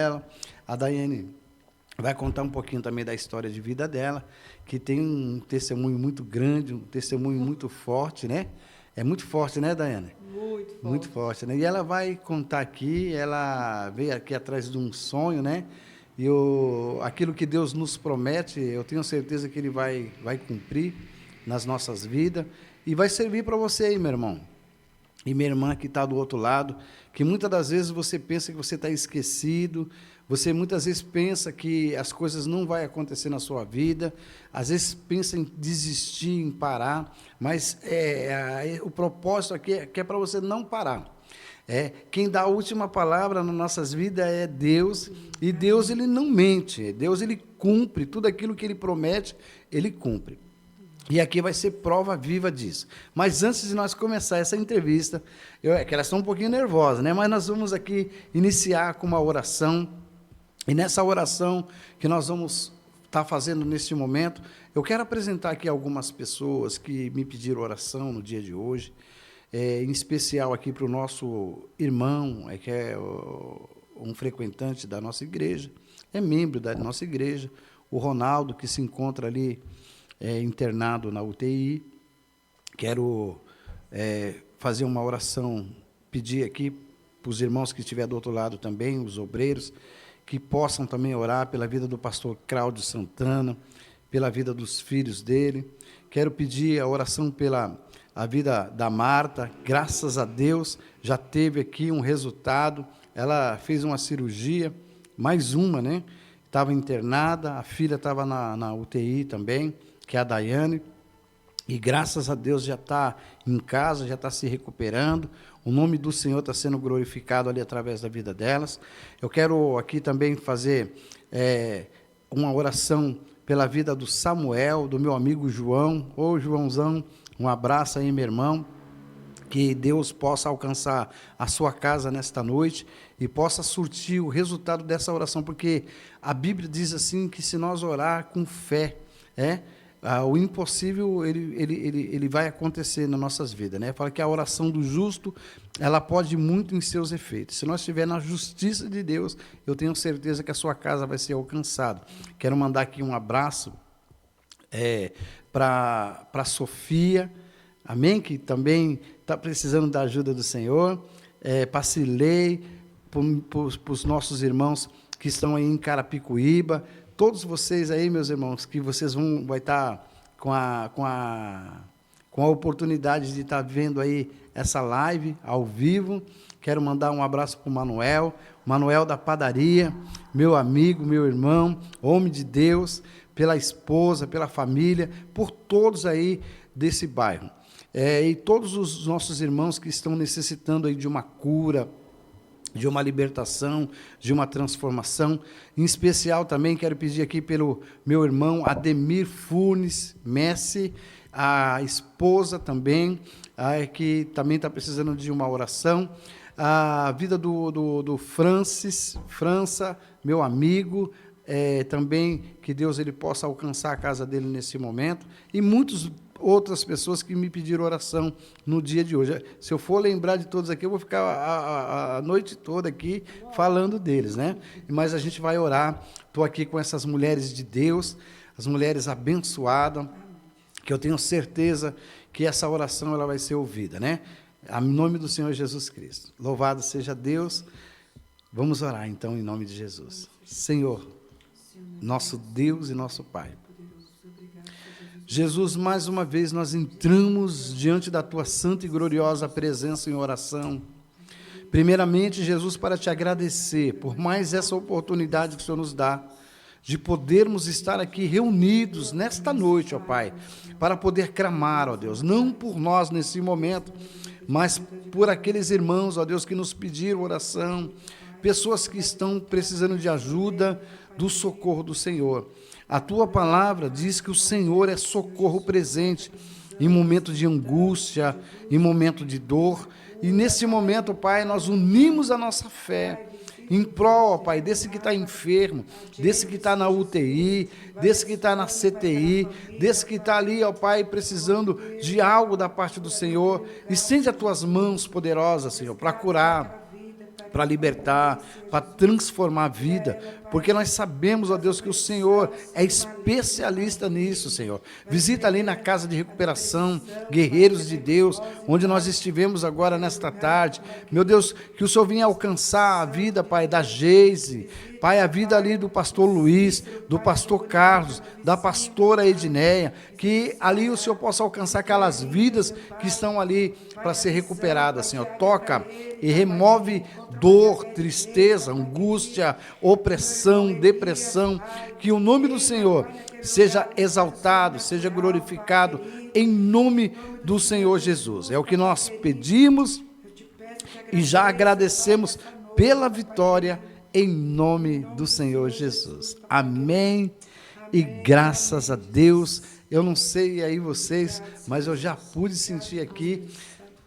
dela. A Daiane vai contar um pouquinho também da história de vida dela, que tem um testemunho muito grande, um testemunho muito forte, né? É muito forte, né, Daiane? Muito forte. Muito forte, né? E ela vai contar aqui, ela veio aqui atrás de um sonho, né? E aquilo que Deus nos promete, eu tenho certeza que Ele vai cumprir nas nossas vidas e vai servir para você aí, meu irmão. E minha irmã que está do outro lado, que muitas das vezes você pensa que você está esquecido, você muitas vezes pensa que as coisas não vão acontecer na sua vida, às vezes pensa em desistir, em parar, mas o propósito aqui é que é para você não parar. Quem dá a última palavra nas nossas vidas é Deus, e Deus ele não mente, Deus ele cumpre, tudo aquilo que Ele promete, Ele cumpre. E aqui vai ser prova viva disso. Mas antes de nós começar essa entrevista, que elas estão um pouquinho nervosas, né? Mas nós vamos aqui iniciar com uma oração. E nessa oração que nós vamos estar fazendo neste momento, eu quero apresentar aqui algumas pessoas que me pediram oração no dia de hoje, em especial aqui para o nosso irmão, que é um frequentante da nossa igreja, é membro da nossa igreja, o Ronaldo, que se encontra ali internado na UTI. Quero fazer uma oração, pedir aqui para os irmãos que estiverem do outro lado também, os obreiros, que possam também orar pela vida do pastor Cláudio Santana, pela vida dos filhos dele. Quero pedir a oração pela a vida da Marta. Graças a Deus, já teve aqui um resultado. Ela fez uma cirurgia, mais uma, né? Estava internada, a filha estava na UTI também, que é a Daiane, e graças a Deus já está em casa, já está se recuperando, o nome do Senhor está sendo glorificado ali através da vida delas. Eu quero aqui também fazer uma oração pela vida do Samuel, do meu amigo João. Ô Joãozão, um abraço aí, meu irmão, que Deus possa alcançar a sua casa nesta noite e possa surtir o resultado dessa oração, porque a Bíblia diz assim, que se nós orar com fé, o impossível ele vai acontecer nas nossas vidas, né? Fala que a oração do justo, ela pode muito em seus efeitos. Se nós estivermos na justiça de Deus, eu tenho certeza que a sua casa vai ser alcançada. Quero mandar aqui um abraço para a Sofia, amém? Que também está precisando da ajuda do Senhor. Para a Cilei, para os nossos irmãos que estão aí em Carapicuíba, todos vocês aí, meus irmãos, que vocês vai estar com a oportunidade de estar vendo aí essa live ao vivo. Quero mandar um abraço para o Manuel da padaria, meu amigo, meu irmão, homem de Deus, pela esposa, pela família, por todos aí desse bairro. E todos os nossos irmãos que estão necessitando aí de uma cura, de uma libertação, de uma transformação. Em especial também quero pedir aqui pelo meu irmão Ademir Furnes Messi, a esposa também, que também está precisando de uma oração. A vida do França, meu amigo, também que Deus ele possa alcançar a casa dele nesse momento, e muitos outras pessoas que me pediram oração no dia de hoje. Se eu for lembrar de todos aqui, eu vou ficar a noite toda aqui falando deles, né? Mas a gente vai orar. Estou aqui com essas mulheres de Deus, as mulheres abençoadas, que eu tenho certeza que essa oração ela vai ser ouvida, né? Em nome do Senhor Jesus Cristo. Louvado seja Deus. Vamos orar, então, em nome de Jesus. Senhor, nosso Deus e nosso Pai, Jesus, mais uma vez nós entramos diante da Tua santa e gloriosa presença em oração. Primeiramente, Jesus, para Te agradecer por mais essa oportunidade que o Senhor nos dá, de podermos estar aqui reunidos nesta noite, ó Pai, para poder clamar, ó Deus, não por nós nesse momento, mas por aqueles irmãos, ó Deus, que nos pediram oração, pessoas que estão precisando de ajuda, do socorro do Senhor. A Tua palavra diz que o Senhor é socorro presente em momento de angústia, em momento de dor. E nesse momento, Pai, nós unimos a nossa fé em prol, Pai, desse que está enfermo, desse que está na UTI, desse que está na CTI, desse que está ali, ó Pai, precisando de algo da parte do Senhor. Estende as Tuas mãos poderosas, Senhor, para curar, para libertar, para transformar a vida, porque nós sabemos, ó Deus, que o Senhor é especialista nisso, Senhor. Visita ali na casa de recuperação, Guerreiros de Deus, onde nós estivemos agora nesta tarde. Meu Deus, que o Senhor venha alcançar a vida, Pai, da Geise, Pai, a vida ali do pastor Luiz, do pastor Carlos, da pastora Edneia, que ali o Senhor possa alcançar aquelas vidas que estão ali para ser recuperadas, Senhor. Toca e remove dor, tristeza, angústia, opressão, depressão, que o nome do Senhor seja exaltado, seja glorificado, em nome do Senhor Jesus. É o que nós pedimos e já agradecemos pela vitória, em nome do Senhor Jesus. Amém. E graças a Deus, eu não sei aí vocês, mas eu já pude sentir aqui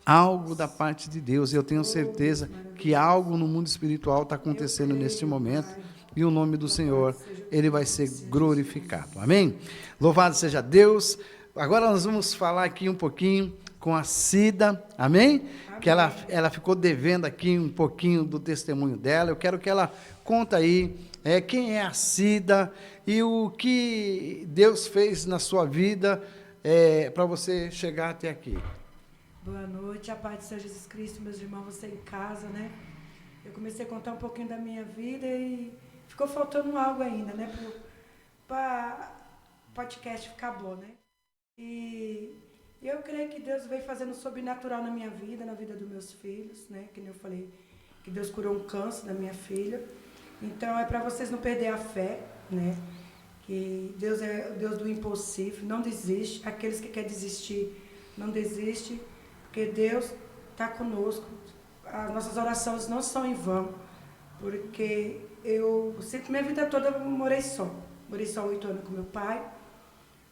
algo da parte de Deus. Eu tenho certeza que algo no mundo espiritual está acontecendo neste momento. E o nome do Senhor, Ele vai ser glorificado. Amém? Louvado seja Deus. Agora nós vamos falar aqui um pouquinho com a Cida, amém? Que ela ficou devendo aqui um pouquinho do testemunho dela. Eu quero que ela conte aí quem é a Cida e o que Deus fez na sua vida para você chegar até aqui. Boa noite, a paz do Senhor Jesus Cristo, meus irmãos, você em casa, né? Eu comecei a contar um pouquinho da minha vida e ficou faltando algo ainda, né? Para o podcast ficar bom, né? E eu creio que Deus veio fazendo sobrenatural na minha vida, na vida dos meus filhos, né? Que nem eu falei, que Deus curou um câncer da minha filha. Então, é para vocês não perderem a fé, né? Que Deus é o Deus do impossível, não desiste. Aqueles que querem desistir, não desiste, porque Deus está conosco. As nossas orações não são em vão, porque eu sempre, minha vida toda, eu morei só. Morei só 8 anos com meu pai.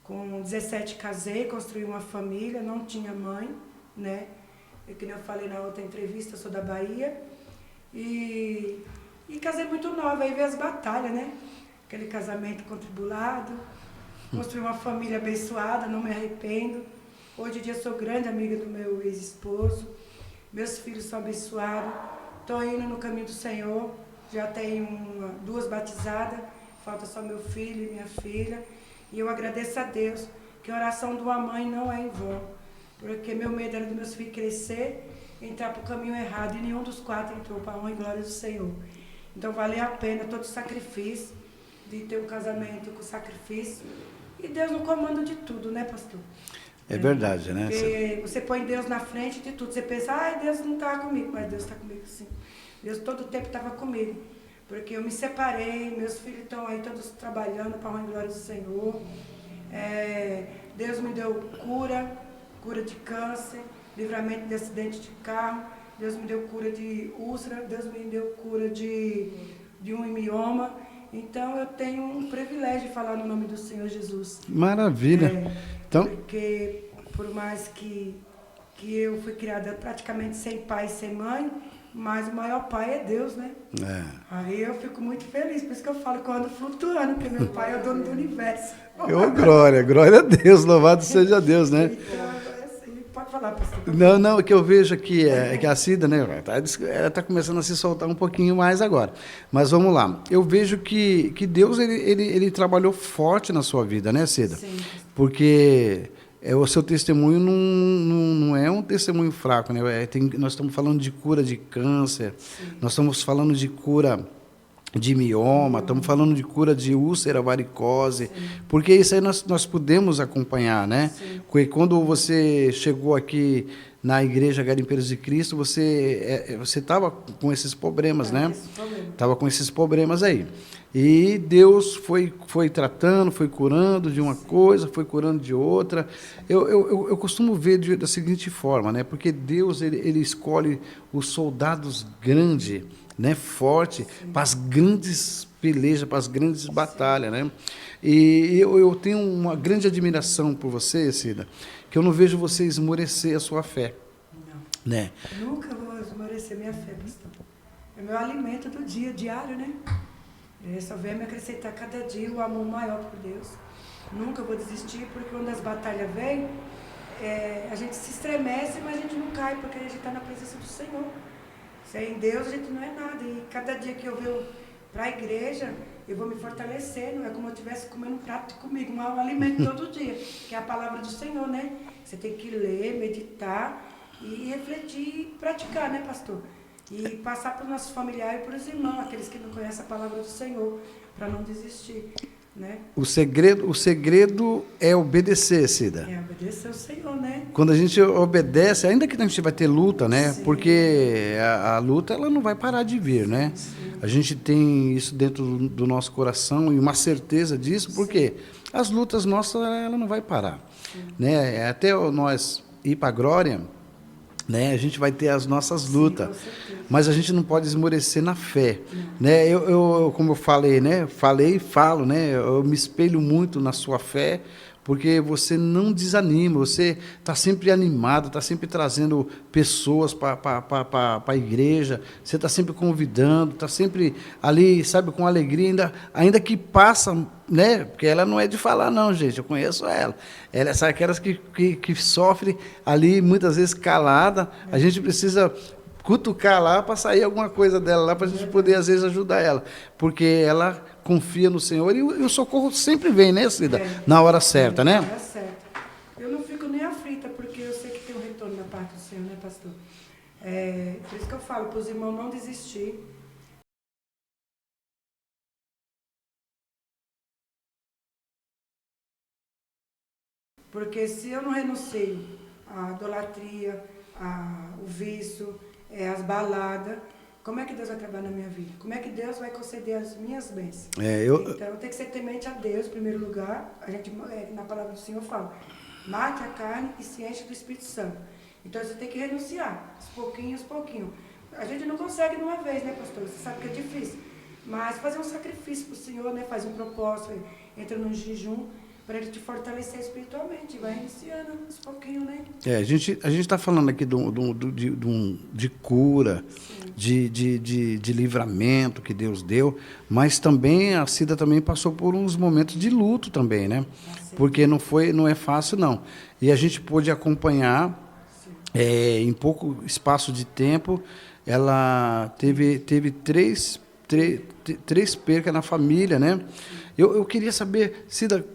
Com 17 casei, construí uma família, não tinha mãe, né? E que nem eu falei na outra entrevista, eu sou da Bahia. E casei muito nova, aí veio as batalhas, né? Aquele casamento contribulado. Construí uma família abençoada, não me arrependo. Hoje em dia sou grande amiga do meu ex-esposo. Meus filhos são abençoados. Estou indo no caminho do Senhor. Já tenho 2 batizadas. Falta só meu filho e minha filha. E eu agradeço a Deus, que a oração de uma mãe não é em vão. Porque meu medo era dos meus filhos crescer, entrar para o caminho errado, e nenhum dos 4 entrou para a honra e glória do Senhor. Então valeu a pena todo o sacrifício, de ter um casamento com sacrifício. E Deus no comando de tudo, né, pastor? É verdade, né? Porque você põe Deus na frente de tudo. Você pensa, Deus não está comigo, mas Deus está comigo sim. Deus todo o tempo estava comigo. Porque eu me separei, meus filhos estão aí todos trabalhando para a honra e glória do Senhor. Deus me deu cura de câncer, livramento de acidente de carro. Deus me deu cura de úlcera, Deus me deu cura de um mioma. Então eu tenho um privilégio de falar no nome do Senhor Jesus. Maravilha. Então, porque por mais que eu fui criada praticamente sem pai e sem mãe, mas o maior pai é Deus, né? Aí eu fico muito feliz, por isso que eu falo que eu ando flutuando, porque meu pai é o dono do universo. Glória a Deus, louvado seja Deus, né? Então, pode falar, pastor. Não, o que eu vejo aqui é que a Cida, né, ela está começando a se soltar um pouquinho mais agora. Mas vamos lá. Eu vejo que Deus, ele trabalhou forte na sua vida, né, Cida? Sim. Porque o seu testemunho não é um testemunho fraco, né? Nós estamos falando de cura de câncer, sim, nós estamos falando de cura de mioma, estamos falando de cura de úlcera varicose, sim, porque isso aí nós podemos acompanhar, né? Sim. Porque quando você chegou aqui na Igreja Garimpeiros de Cristo, você estava com esses problemas, né? Estava com esses problemas aí. E Deus foi tratando, foi curando de uma coisa, foi curando de outra. Eu costumo ver da seguinte forma, né? Porque Deus ele escolhe os soldados grandes, né? Forte, para as grandes pelejas, para as grandes batalhas, né? E eu tenho uma grande admiração por você, Cida, que eu não vejo você esmorecer a sua fé. Não. Né? Nunca vou esmorecer minha fé, pastor. É meu alimento do dia, diário, né? Só vem me acrescentar cada dia o amor maior por Deus. Nunca vou desistir, porque quando as batalhas vêm, a gente se estremece, mas a gente não cai, porque a gente está na presença do Senhor. Sem Deus a gente não é nada. E cada dia que eu venho para a igreja, eu vou me fortalecendo. É como eu estivesse comendo um prato comigo, um alimento todo dia, que é a palavra do Senhor, né? Você tem que ler, meditar e refletir e praticar, né, pastor? E passar para os nossos familiares e para os irmãos, aqueles que não conhecem a palavra do Senhor, para não desistir, né? O segredo é obedecer, Cida. É obedecer ao Senhor, né? Quando a gente obedece, ainda que a gente vai ter luta, né? Sim. Porque a luta ela não vai parar de vir, né? Sim. A gente tem isso dentro do nosso coração e uma certeza disso, porque as lutas nossas ela não vai parar, né? Até nós ir para a glória, né? A gente vai ter as nossas lutas, com certeza. mas a gente não pode esmorecer na fé, né? Eu como eu falei, né? Falei e falo, né? Eu me espelho muito na sua fé, porque você não desanima, você está sempre animado, está sempre trazendo pessoas para a igreja, você está sempre convidando, está sempre ali, sabe, com alegria, ainda que passa, né? Porque ela não é de falar, não, gente, eu conheço ela. Ela é aquelas que sofre ali, muitas vezes calada, a gente precisa cutucar lá para sair alguma coisa dela lá, para a gente poder, às vezes, ajudar ela. Porque ela confia no Senhor e o socorro sempre vem, né, Cida? Na hora certa, né? Na hora certa. Eu não fico nem aflita, porque eu sei que tem um retorno da parte do Senhor, né, pastor? Por isso que eu falo para os irmãos não desistir. Porque se eu não renuncio à idolatria, ao vício, as baladas, como é que Deus vai trabalhar na minha vida? Como é que Deus vai conceder as minhas bênçãos? Então, tem que ser temente a Deus, em primeiro lugar. A gente, na palavra do Senhor, fala, mate a carne e se enche do Espírito Santo. Então, você tem que renunciar, aos pouquinhos, A gente não consegue de uma vez, né, pastor? Você sabe que é difícil. Mas fazer um sacrifício para o Senhor, né? Faz um propósito, entra num jejum, para ele te fortalecer espiritualmente, vai iniciando aos pouquinhos, né? A gente está falando aqui de cura, de livramento que Deus deu, mas também a Cida também passou por uns momentos de luto também, né? Porque não é fácil, não. E a gente pôde acompanhar, em pouco espaço de tempo, ela teve três percas na família, né? Eu queria saber, Cida,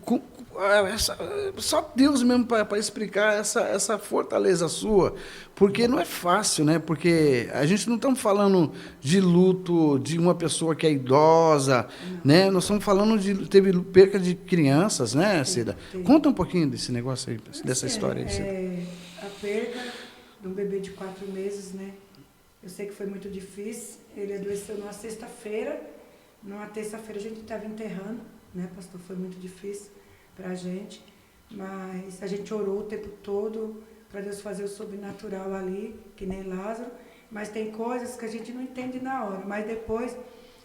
só Deus mesmo para explicar essa fortaleza sua, porque não é fácil, né? Porque a gente não estamos falando de luto de uma pessoa que é idosa, né? Nós estamos falando teve perca de crianças, né, Cida? Conta um pouquinho desse negócio aí, dessa história aí, Cida. A perda de um bebê de 4 meses, né? Eu sei que foi muito difícil. Ele adoeceu numa sexta-feira. Numa terça-feira a gente estava enterrando, né, pastor? Foi muito difícil para a gente, mas a gente orou o tempo todo para Deus fazer o sobrenatural ali, que nem Lázaro, mas tem coisas que a gente não entende na hora, mas depois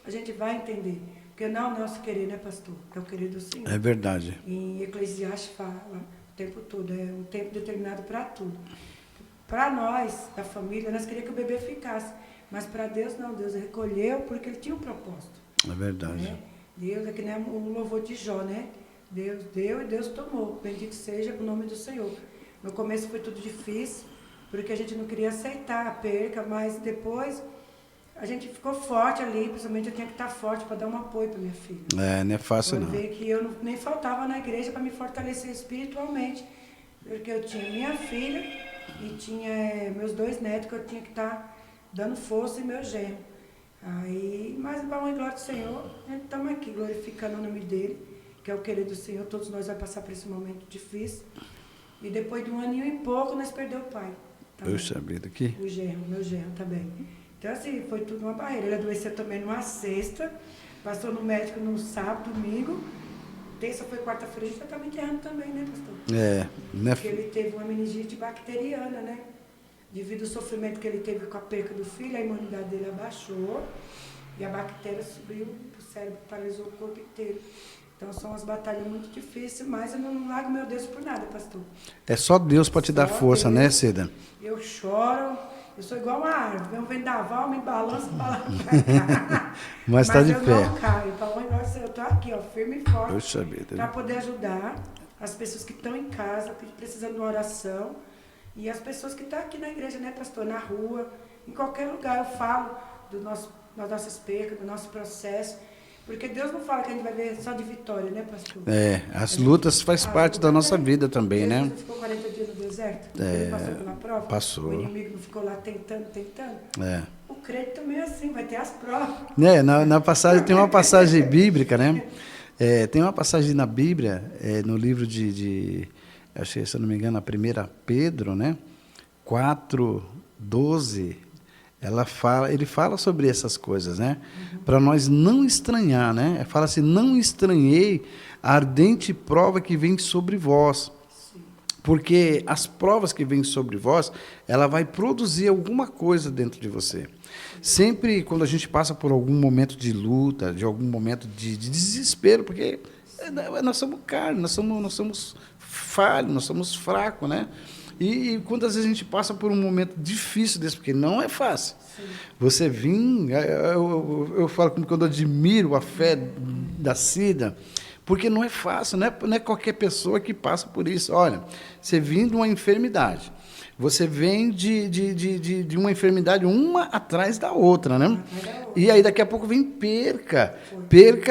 a gente vai entender, porque não é o nosso querer, né, pastor? É o querer do Senhor. É verdade. Em Eclesiastes fala o tempo todo, é um tempo determinado para tudo. Para nós, da família, nós queríamos que o bebê ficasse, mas para Deus não, Deus recolheu porque ele tinha um propósito. É verdade. Né? Deus é que nem o louvor de Jó, né? Deus deu e Deus tomou. Bendito seja o nome do Senhor. No começo foi tudo difícil, porque a gente não queria aceitar a perca, mas depois a gente ficou forte ali, principalmente eu tinha que estar forte para dar um apoio para minha filha. Não é fácil não. Eu ver que eu nem faltava na igreja para me fortalecer espiritualmente, porque eu tinha minha filha e tinha meus 2 netos que eu tinha que estar dando força e meu genro. Aí, mas para a glória do Senhor, a gente estamos aqui glorificando o nome dele, que é o querer do Senhor. Todos nós vamos passar por esse momento difícil. E depois de 1 aninho e pouco, nós perdemos o pai. Puxa vida, aqui. O genro, meu genro também. Então, assim, foi tudo uma barreira. Ele adoeceu também numa sexta, passou no médico no sábado, domingo. Terça foi quarta-feira, a gente já estava enterrando também, né, pastor? Né? Porque ele teve uma meningite bacteriana, né? Devido ao sofrimento que ele teve com a perca do filho, a imunidade dele abaixou e a bactéria subiu para o cérebro, paralisou o corpo inteiro. Então, são umas batalhas muito difíceis, mas eu não largo meu Deus por nada, pastor. É só Deus para te dar força, Deus, né, Cida? Eu choro, eu sou igual uma árvore. Vem um vendaval, me balança pra cá. Mas está de eu pé. não caio. Eu estou aqui, ó, firme e forte, para poder ajudar as pessoas que estão em casa, precisando de uma oração. E as pessoas que estão aqui na igreja, né, pastor? Na rua, em qualquer lugar. Eu falo das nossas percas, do nosso processo, porque Deus não fala que a gente vai ver só de vitória, né, pastor? As lutas faz parte da nossa vida também, Jesus né? não ficou 40 dias no deserto? Ele passou pela prova? Passou. O inimigo não ficou lá tentando? O crente também é assim, vai ter as provas. Na passagem, tem uma passagem bíblica, né? Tem uma passagem na Bíblia, no livro acho que, se eu não me engano, a 1 Pedro, né? 4:12, ele fala sobre essas coisas, né? Para nós não estranhar, né? Fala assim, não estranhei a ardente prova que vem sobre vós. Sim. Porque as provas que vêm sobre vós, ela vai produzir alguma coisa dentro de você. Sempre quando a gente passa por algum momento de luta, de algum momento de desespero, porque nós somos carne, nós somos falhos, nós somos fracos, né? E quantas vezes a gente passa por um momento difícil desse, porque não é fácil. Sim. Você eu falo quando eu admiro a fé da Cida, porque não é fácil, não é qualquer pessoa que passa por isso. Olha, você vem de uma enfermidade, você vem de uma enfermidade uma atrás da outra, né? E aí daqui a pouco vem perca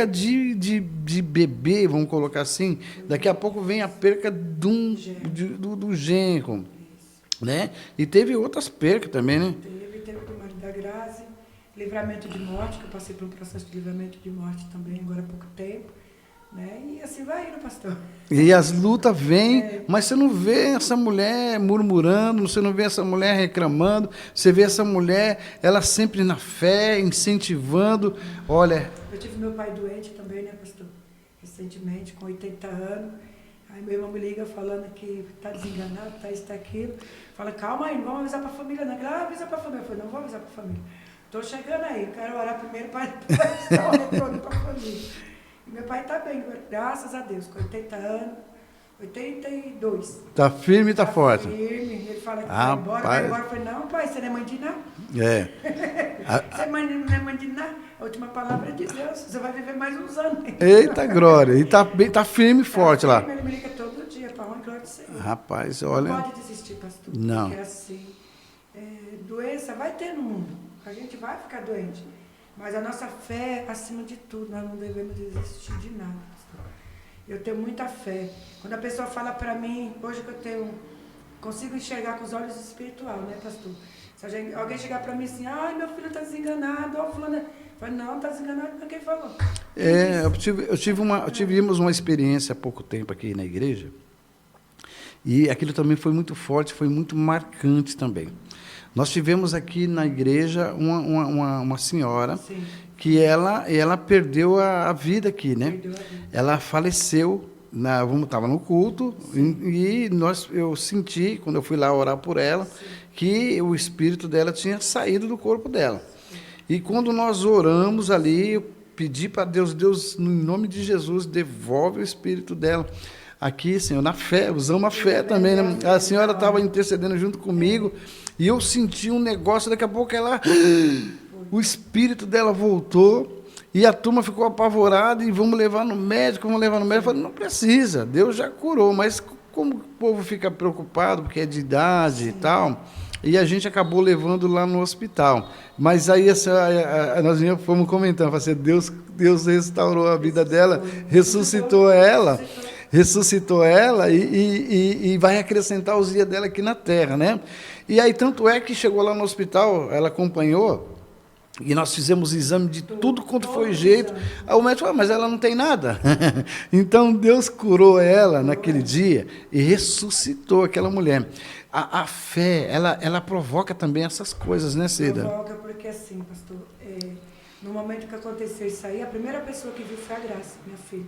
de bebê, vamos colocar assim. Daqui a pouco vem a perca do genro, né? E teve outras percas também, né? Teve do marido da Grazi, livramento de morte, que eu passei por um processo de livramento de morte também, agora há pouco tempo. Né? E assim vai indo, pastor. E as lutas vêm, mas você não vê essa mulher murmurando, você não vê essa mulher reclamando, você vê essa mulher, ela sempre na fé, incentivando. Olha. Eu tive meu pai doente também, né, pastor? Recentemente, com 80 anos. Aí meu irmão me liga falando que está desenganado, está isso, está aquilo. Fala, calma aí, não vamos avisar para a família, não. Avisa para a família. Eu falei, não vou avisar para a família. Estou chegando aí, eu quero orar primeiro para dar o retorno para a família. Meu pai está bem, graças a Deus, com 80 anos, 82. Está firme e está forte. Firme. Ele fala que vai embora. Eu falei, não, pai, você não é mãe de nada. Você não é mãe de nada. A última palavra é de Deus. Você vai viver mais uns anos. Eita, glória. E está firme e forte lá. Ele me liga todo dia, para honra e glória do Senhor. Rapaz, olha. Não pode desistir, pastor. Não. Porque assim, doença vai ter no mundo. A gente vai ficar doente. Mas a nossa fé, acima de tudo, nós não devemos desistir de nada, pastor. Eu tenho muita fé. Quando a pessoa fala para mim, hoje que eu consigo enxergar com os olhos espirituais, né, pastor? Se alguém chegar para mim assim, ai, meu filho está desenganado, ó, fulano. Eu falo, não, está desenganado, mas quem falou? Tivemos uma experiência há pouco tempo aqui na igreja, e aquilo também foi muito forte, foi muito marcante também. Nós tivemos aqui na igreja uma senhora. Sim. Que ela perdeu a vida aqui, né? Ela faleceu, estava no culto. Sim. E eu senti, quando eu fui lá orar por ela, sim, que o espírito dela tinha saído do corpo dela. Sim. E quando nós oramos ali, eu pedi para Deus, em nome de Jesus, devolve o espírito dela aqui, Senhor, na fé, usamos a fé também, né? A senhora estava intercedendo junto comigo, e eu senti um negócio, daqui a pouco o espírito dela voltou, e a turma ficou apavorada, e vamos levar no médico. Eu falei, não precisa, Deus já curou, mas como o povo fica preocupado, porque é de idade e tal, e a gente acabou levando lá no hospital. Mas aí nós fomos comentando, assim, Deus restaurou a vida dela, ressuscitou ela e vai acrescentar os dias dela aqui na terra, né? E aí, tanto é que chegou lá no hospital, ela acompanhou, e nós fizemos exame de tudo quanto foi jeito. Aí o médico falou, mas ela não tem nada. Então, Deus curou ela naquele dia e ressuscitou aquela mulher. A fé, ela provoca também essas coisas, né, Cida? Provoca porque, assim, pastor, no momento que aconteceu isso aí, a primeira pessoa que viu foi a Graça, minha filha.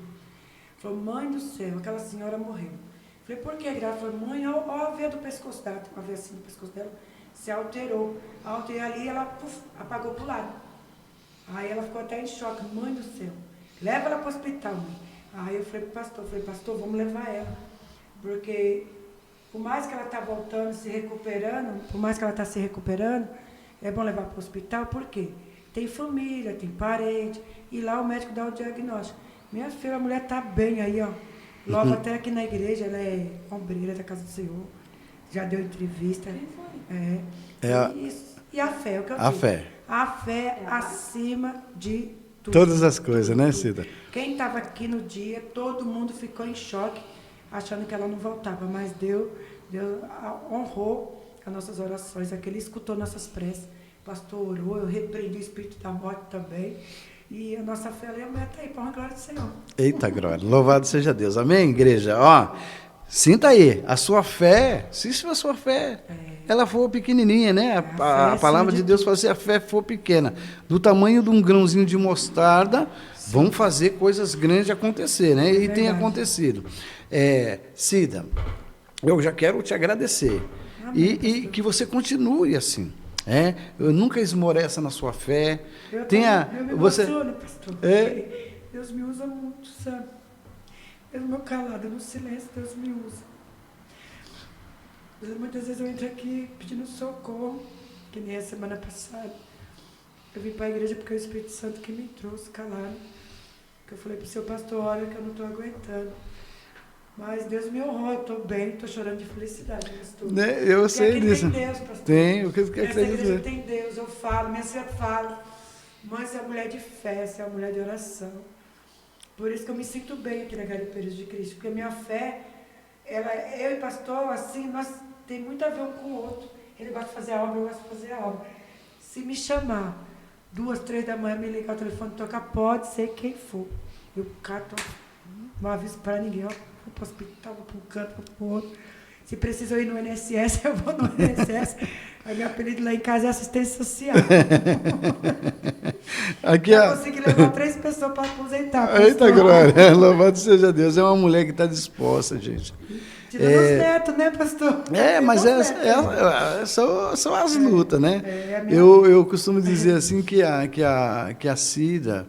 Falou, mãe do céu, aquela senhora morreu. Falei, por que, Graça? Falei, mãe, olha a veia do pescoço dela, tem uma veia assim no pescoço dela, se alterou. E ali ela apagou pro lado. Aí ela ficou até em choque, mãe do céu, leva ela para o hospital, mãe. Aí eu falei, pastor, vamos levar ela. Porque por mais que ela está voltando, se recuperando, é bom levar para o hospital, por quê? Tem família, tem parente, e lá o médico dá o diagnóstico. Minha filha, a mulher está bem aí, ó. Logo até aqui na igreja, ela é obreira da Casa do Senhor. Já deu entrevista. E a fé, é o que eu A digo. fé. A fé acima de tudo. Todas as coisas, né, Tudo. Cida? Quem estava aqui no dia, todo mundo ficou em choque, achando que ela não voltava. Mas Deus honrou as nossas orações. Aquele escutou nossas preces. O pastor orou, eu repreendi o espírito da morte também. E a nossa fé aumenta aí, para a glória do Senhor. Eita, glória. Louvado seja Deus. Amém, igreja? Ó, sinta aí, a sua fé, se a sua fé, ela for pequenininha, né? A palavra de Deus fala assim, a fé for pequena, do tamanho de um grãozinho de mostarda, vão fazer coisas grandes acontecer, né? E tem acontecido. Cida, eu já quero te agradecer. E que você continue assim. Eu nunca esmoreça na sua fé. Eu me você emociono, pastor. Deus me usa muito, sabe? Mesmo meu calado, no silêncio, Deus me usa. Muitas vezes eu entro aqui pedindo socorro, que nem a semana passada. Eu vim para a igreja porque é o Espírito Santo que me trouxe calado. Que eu falei para o seu pastor, olha que eu não estou aguentando. Mas Deus me honrou, eu estou bem, estou chorando de felicidade, pastor. Eu sei disso. Tem Deus, pastor. Tem, o que Essa igreja tem Deus, eu falo, minha filha fala. Mãe, você é uma mulher de fé, você é uma mulher de oração. Por isso que eu me sinto bem aqui na Garipeiros de Cristo, porque a minha fé, eu e pastor, assim, nós tem muito a ver um com o outro. Ele gosta de fazer a obra, eu gosto de fazer a obra. Se me chamar 2, 3 da manhã, me ligar o telefone, tocar, pode ser quem for. Eu cato, não aviso para ninguém, ó. Vou para o hospital, vou para um canto, vou para o outro. Se precisa eu ir no INSS, eu vou no INSS. Aí meu apelido lá em casa é assistência social. Aqui, eu consegui levar 3 pessoas para aposentar. Eita, glória. Louvado seja Deus. É uma mulher que está disposta, gente. Tirando os netos, né, pastor? Mas são as lutas, né? Eu costumo dizer assim que a Cida,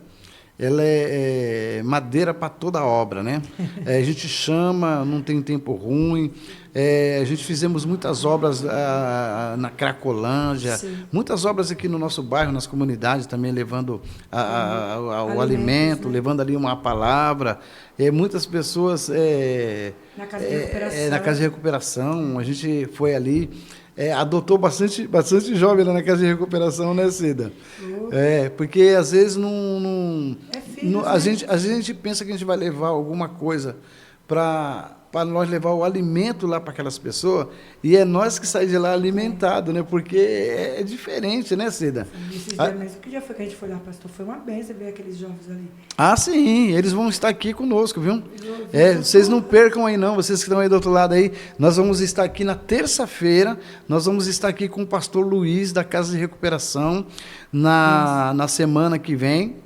ela é madeira para toda obra, né? A gente chama, não tem tempo ruim. A gente fizemos muitas obras na Cracolândia, muitas obras aqui no nosso bairro, nas comunidades também, levando o alimento, né? Levando ali uma palavra. Muitas pessoas na casa de recuperação. Na casa de recuperação, a gente foi ali. Adotou bastante jovem lá na casa de recuperação, né, Cida? Porque às vezes a gente pensa que a gente vai levar alguma coisa para nós levar o alimento lá para aquelas pessoas, e é nós que saímos de lá alimentados, né? Porque é diferente, né, Cida? Que dia foi que a gente foi lá, pastor? Foi uma benção ver aqueles jovens ali. Sim, eles vão estar aqui conosco, viu? Vocês não percam aí não, vocês que estão aí do outro lado aí, nós vamos estar aqui na terça-feira, nós vamos estar aqui com o pastor Luiz, da Casa de Recuperação, na semana que vem,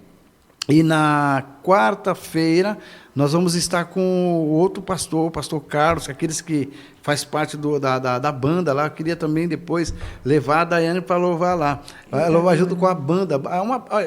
e na quarta-feira nós vamos estar com o outro pastor, o pastor Carlos, aqueles que faz parte da banda lá. Eu queria também depois levar a Daiane para louvar lá. Louvar junto com a banda.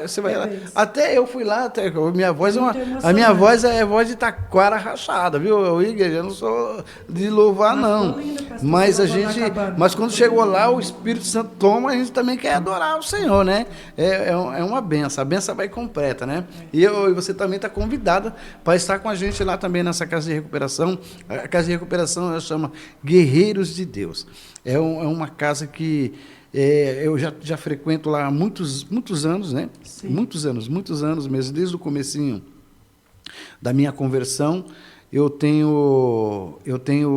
Você vai lá. Até eu fui lá, minha voz a minha voz é voz de taquara rachada, viu, igreja? Eu não sou de louvar, não. Mas quando chegou lá, o Espírito Santo toma, a gente também quer adorar o Senhor, né? É uma benção, a benção vai completa, né? E você também está convidada para estar com a gente lá também nessa casa de recuperação. A casa de recuperação ela chama Guerreiros de Deus. É uma casa que eu já frequento lá há muitos anos, né? Sim. Muitos anos mesmo, desde o comecinho da minha conversão. Eu tenho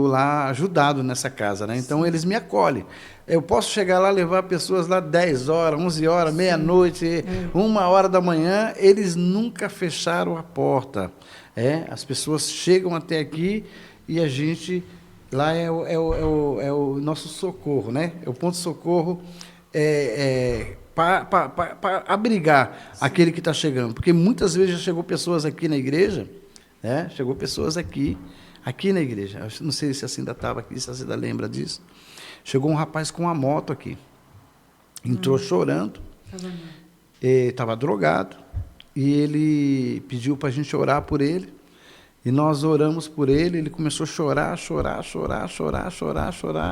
lá ajudado nessa casa, né? Então, eles me acolhem. Eu posso chegar lá, levar pessoas lá 10 horas, 11 horas, meia-noite, 1h da manhã, eles nunca fecharam a porta. As pessoas chegam até aqui e a gente... Lá é o nosso socorro, né? É o ponto de socorro para abrigar aquele que está chegando. Porque muitas vezes já chegou pessoas aqui na igreja, né? Chegou pessoas aqui na igreja. Eu não sei se a Cinda estava aqui, se a Cinda lembra disso. Chegou um rapaz com uma moto aqui. Entrou chorando. Estava drogado. E ele pediu para a gente orar por ele. E nós oramos por ele, ele começou a chorar,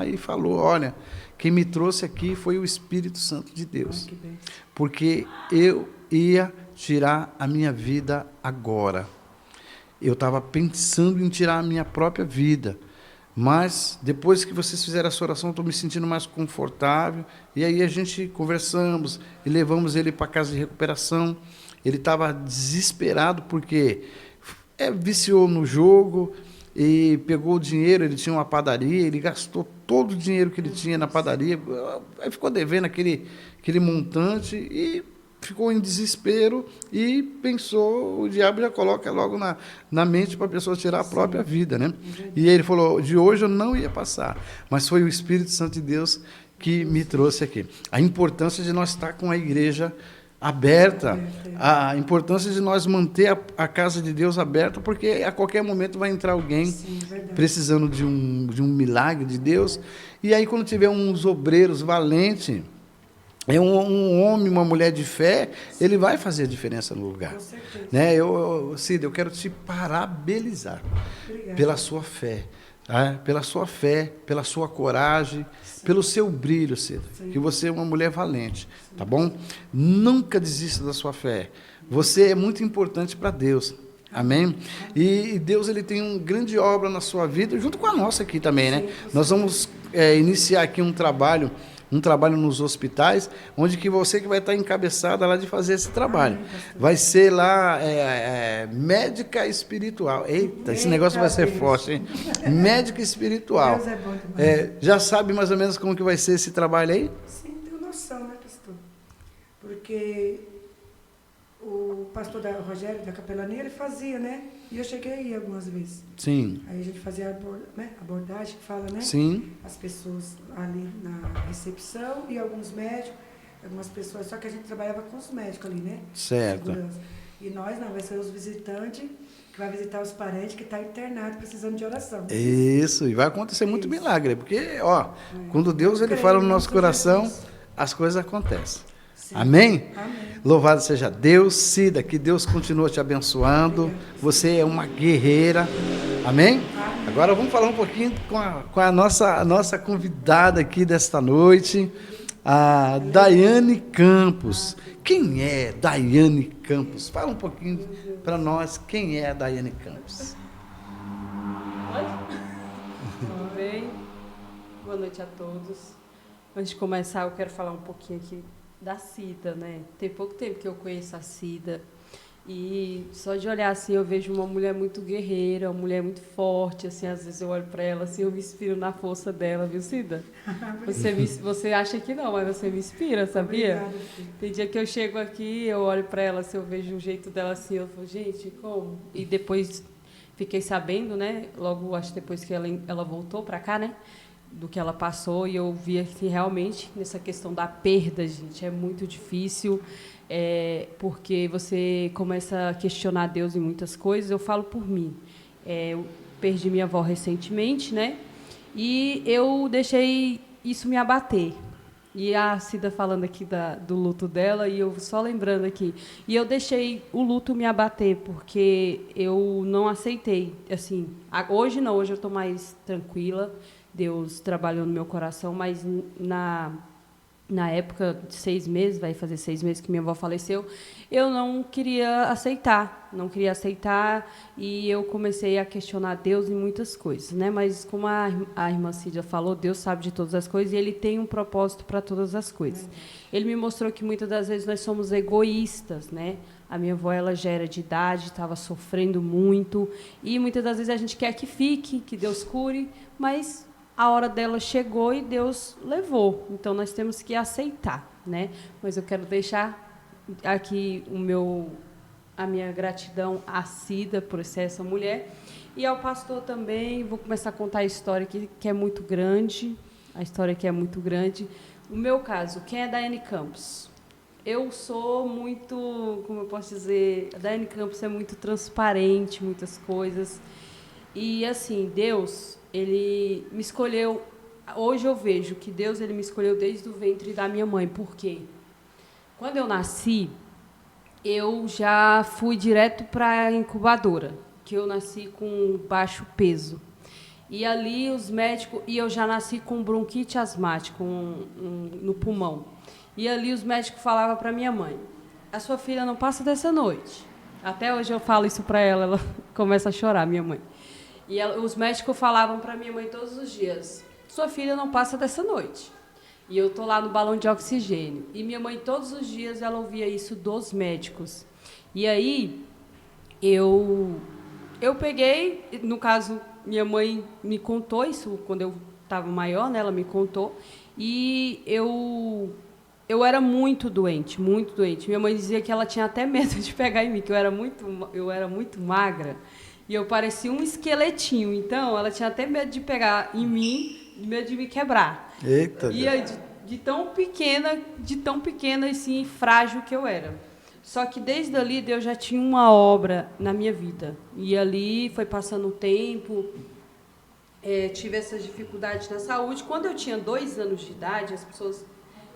e falou, olha, quem me trouxe aqui foi o Espírito Santo de Deus, porque eu ia tirar a minha vida agora. Eu estava pensando em tirar a minha própria vida, Mas, depois que vocês fizeram essa oração, estou me sentindo mais confortável. E aí a gente conversamos e levamos ele para a casa de recuperação. Ele estava desesperado porque viciou no jogo e pegou o dinheiro. Ele tinha uma padaria, ele gastou todo o dinheiro que ele tinha na padaria. Aí ficou devendo aquele montante e ficou em desespero e pensou, o diabo já coloca logo na mente para a pessoa tirar a própria vida, né? E ele falou, de hoje eu não ia passar, mas foi o Espírito Santo de Deus que me trouxe aqui. A importância de nós estar com a igreja aberta, a importância de nós manter a casa de Deus aberta, porque a qualquer momento vai entrar alguém precisando de um milagre de Deus, e aí quando tiver uns obreiros valentes, um homem, uma mulher de fé, ele vai fazer a diferença no lugar. Com certeza. Né? Cida, eu quero te parabenizar pela sua fé, tá? Pela sua fé, pela sua coragem, pelo seu brilho, Cida, que você é uma mulher valente, tá bom? Nunca desista da sua fé. Você é muito importante para Deus. Amém? E Deus, ele tem uma grande obra na sua vida, junto com a nossa aqui também, né? Nós vamos iniciar aqui um trabalho nos hospitais, onde que você que vai estar encabeçada lá de fazer esse trabalho. Vai ser lá médica espiritual. Eita, esse negócio vai ser forte, hein? Médica espiritual. Deus é bom demais. Já sabe mais ou menos como que vai ser esse trabalho aí? Sim, tenho noção, né, pastor? Porque o pastor Rogério, da capelania, ele fazia, né? E eu cheguei aí algumas vezes. Sim. Aí a gente fazia abordagem, que fala, né? Sim. As pessoas ali na recepção e alguns médicos, algumas pessoas, só que a gente trabalhava com os médicos ali, né? Certo. Segurança. E nós não, vai ser os visitantes, que vai visitar os parentes que estão internados precisando de oração. Isso, e vai acontecer muito milagre, porque, quando Deus ele fala no nosso coração, as coisas acontecem. Sim. Amém? Amém. Louvado seja Deus. Cida, que Deus continue te abençoando. Você é uma guerreira. Amém? Agora vamos falar um pouquinho com a nossa convidada aqui desta noite, a Daiane Campos. Quem é Daiane Campos? Fala um pouquinho para nós, quem é a Daiane Campos? Oi? Tudo bem? Boa noite a todos. Antes de começar, eu quero falar um pouquinho aqui da Cida, né? Tem pouco tempo que eu conheço a Cida e só de olhar assim eu vejo uma mulher muito guerreira, uma mulher muito forte, assim, às vezes eu olho para ela assim, eu me inspiro na força dela, viu, Cida? Você acha que não, mas você me inspira, sabia? Obrigada, tem dia que eu chego aqui, eu olho para ela, assim, eu vejo o jeito dela assim, eu falo, gente, como? E depois fiquei sabendo, né? Logo, acho que depois que ela voltou para cá, né? Do que ela passou, e eu vi que realmente nessa questão da perda, gente, é muito difícil, porque você começa a questionar Deus em muitas coisas. Eu falo por mim, eu perdi minha avó recentemente, né? E eu deixei isso me abater. E a Cida falando aqui do luto dela, e eu só lembrando aqui. E eu deixei o luto me abater, porque eu não aceitei. Assim, hoje não, hoje eu estou mais tranquila. Deus trabalhou no meu coração, mas na época de 6 meses, vai fazer 6 meses que minha avó faleceu, eu não queria aceitar, e eu comecei a questionar Deus em muitas coisas, né? Mas como a irmã Cídia falou, Deus sabe de todas as coisas e Ele tem um propósito para todas as coisas. Ele me mostrou que muitas das vezes nós somos egoístas, né? A minha avó, ela já era de idade, estava sofrendo muito, e muitas das vezes a gente quer que fique, que Deus cure, mas a hora dela chegou e Deus levou. Então, nós temos que aceitar, né? Mas eu quero deixar aqui a minha gratidão à Cida por ser essa mulher. E ao pastor também. Vou começar a contar a história aqui, que é muito grande. A história aqui é muito grande. O meu caso, quem é Daiane Campos? Eu sou muito, como eu posso dizer, a Daiane Campos é muito transparente, muitas coisas. E, assim, Deus, Ele me escolheu. Hoje eu vejo que Deus, Ele me escolheu desde o ventre da minha mãe. Por quê? Quando eu nasci, eu já fui direto para a incubadora, que eu nasci com baixo peso. E ali os médicos... E eu já nasci com bronquite asmática no pulmão. E ali os médicos falavam para minha mãe, a sua filha não passa dessa noite. Até hoje eu falo isso para ela, ela começa a chorar, minha mãe. E os médicos falavam para minha mãe todos os dias, sua filha não passa dessa noite. E eu tô lá no balão de oxigênio. E minha mãe, todos os dias, ela ouvia isso dos médicos. E aí, eu peguei, no caso, minha mãe me contou isso quando eu estava maior, né? Ela me contou. E eu era muito doente, muito doente. Minha mãe dizia que ela tinha até medo de pegar em mim, que eu era muito magra. E eu parecia um esqueletinho. Então, ela tinha até medo de pegar em mim, medo de me quebrar. Eita. E aí, de tão pequena assim, frágil que eu era. Só que desde ali Deus já tinha uma obra na minha vida. E ali foi passando o tempo, tive essas dificuldades na saúde. Quando eu tinha 2 anos de idade, as pessoas...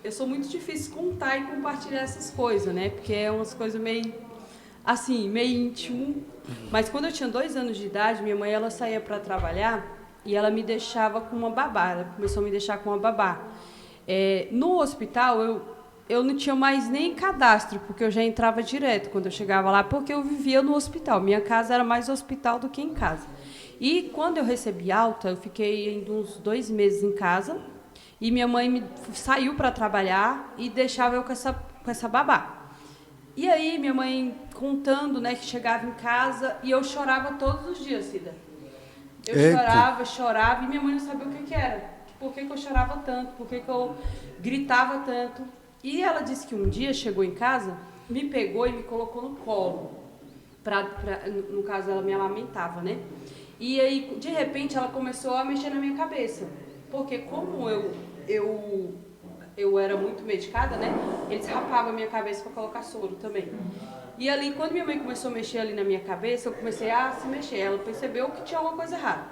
Eu sou muito difícil contar e compartilhar essas coisas, né? Porque é umas coisas meio, assim, meio íntimo. Mas quando eu tinha 2 anos de idade, minha mãe, ela saía para trabalhar e ela me deixava com uma babá. Ela começou a me deixar com uma babá. No hospital, eu não tinha mais nem cadastro, porque eu já entrava direto quando eu chegava lá, porque eu vivia no hospital. Minha casa era mais hospital do que em casa. E quando eu recebi alta, eu fiquei ainda uns 2 meses em casa, e minha mãe saiu para trabalhar e deixava eu com essa babá. E aí, minha mãe contando, né, que chegava em casa e eu chorava todos os dias, Cida. Eu chorava, e minha mãe não sabia o que era. Por que eu chorava tanto? Por que eu gritava tanto? E ela disse que um dia chegou em casa, me pegou e me colocou no colo. No caso, ela me amamentava, né? E aí, de repente, ela começou a mexer na minha cabeça. Porque como eu era muito medicada, né? Eles rapavam a minha cabeça para colocar soro também. E ali, quando minha mãe começou a mexer ali na minha cabeça, eu comecei a se mexer. Ela percebeu que tinha alguma coisa errada.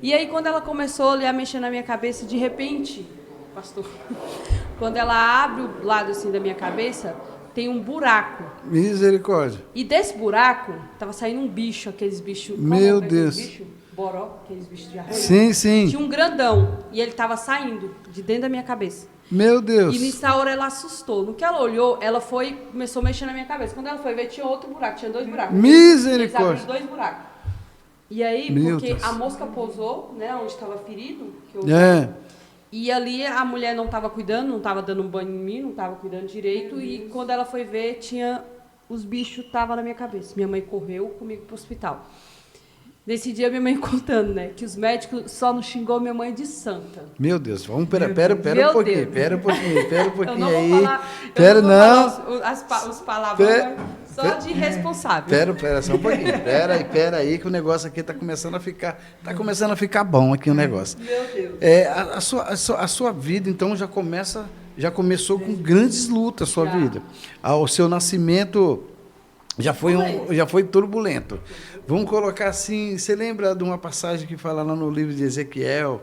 E aí, quando ela começou ali a mexer na minha cabeça, de repente, pastor, quando ela abre o lado assim da minha cabeça, tem um buraco. Misericórdia. E desse buraco, tava saindo um bicho, aqueles bichos... Meu Deus. Bicho? Boró, aqueles bichos de arroz. Sim, sim. Tinha um grandão, e ele tava saindo de dentro da minha cabeça. Meu Deus. E nessa hora ela assustou. No que ela olhou, ela começou a mexer na minha cabeça. Quando ela foi ver, tinha outro buraco, tinha 2 buracos. Misericórdia. Eles abriram 2 buracos. E aí, Meu porque Deus. a mosca pousou, né, onde estava ferido, e ali a mulher não estava cuidando, não estava dando um banho em mim, não estava cuidando direito, e quando ela foi ver, os bichos estavam na minha cabeça. Minha mãe correu comigo para o hospital. Nesse dia, minha mãe contando, né, que os médicos só não xingou minha mãe de santa. Meu Deus, vamos, pera um pouquinho, pera um pouquinho Eu não aí. vou falar, os palavrões só de responsável. Pera só um pouquinho. Pera aí que o negócio aqui está começando a ficar bom aqui o negócio. Meu Deus. A sua vida, então, já começou com grandes lutas, a sua vida. O seu nascimento já foi turbulento. Vamos colocar assim, você lembra de uma passagem que fala lá no livro de Ezequiel,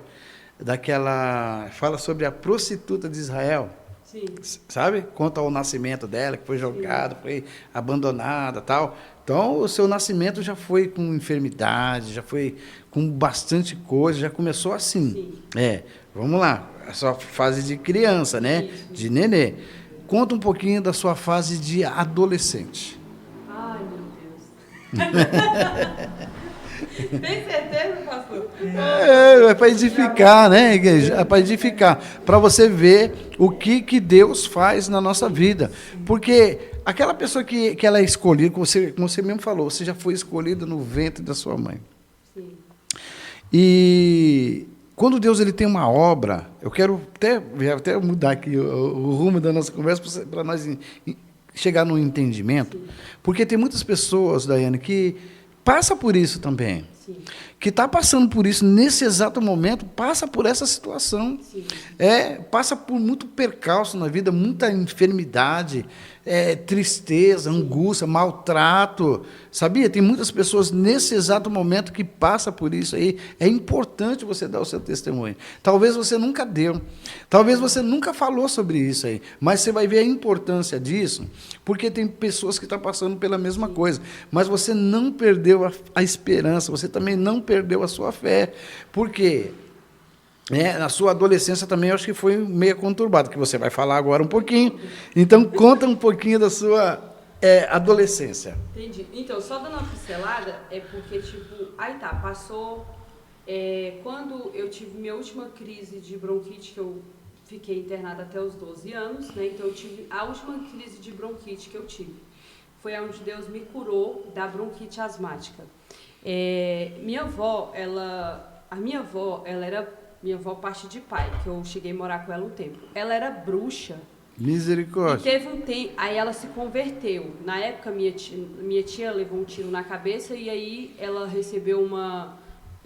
fala sobre a prostituta de Israel? Sim. Sabe? Conta o nascimento dela, que foi jogada, foi abandonada, tal. Então, o seu nascimento já foi com enfermidade, já foi com bastante coisa, já começou assim. Sim. Vamos lá, a sua fase de criança, né? Isso. De nenê. Conta um pouquinho da sua fase de adolescente. Ai, meu Deus. Tem certeza, pastor? É para edificar, né, igreja? É para edificar, para você ver o que Deus faz na nossa vida. Porque aquela pessoa que ela é escolhida, como você mesmo falou, você já foi escolhida no ventre da sua mãe. Sim. E quando Deus ele tem uma obra, eu quero até mudar aqui o rumo da nossa conversa para nós chegar no entendimento, sim, porque tem muitas pessoas, Daiane, que passa por isso também. Sim. Que está passando por isso nesse exato momento, passa por essa situação. Sim. Passa por muito percalço na vida, muita enfermidade, tristeza, angústia, maltrato. Sabia? Tem muitas pessoas nesse exato momento que passam por isso aí. É importante você dar o seu testemunho. Talvez você nunca deu, talvez você nunca falou sobre isso aí, mas você vai ver a importância disso, porque tem pessoas que estão passando pela mesma coisa, mas você não perdeu a esperança, você também não perdeu a sua fé, porque na sua adolescência também eu acho que foi meio conturbado, que você vai falar agora um pouquinho. Então, conta um pouquinho da sua adolescência. Entendi. Então, só dando uma pincelada, é porque, tipo, aí tá, passou. Quando eu tive minha última crise de bronquite, que eu fiquei internada até os 12 anos, né? Então, eu tive a última crise de bronquite que eu tive. Foi onde Deus me curou da bronquite asmática. Minha avó, minha avó parte de pai, que eu cheguei a morar com ela um tempo. Ela era bruxa. Misericórdia. E teve um tempo, aí ela se converteu. Na época, minha tia levou um tiro na cabeça e aí ela recebeu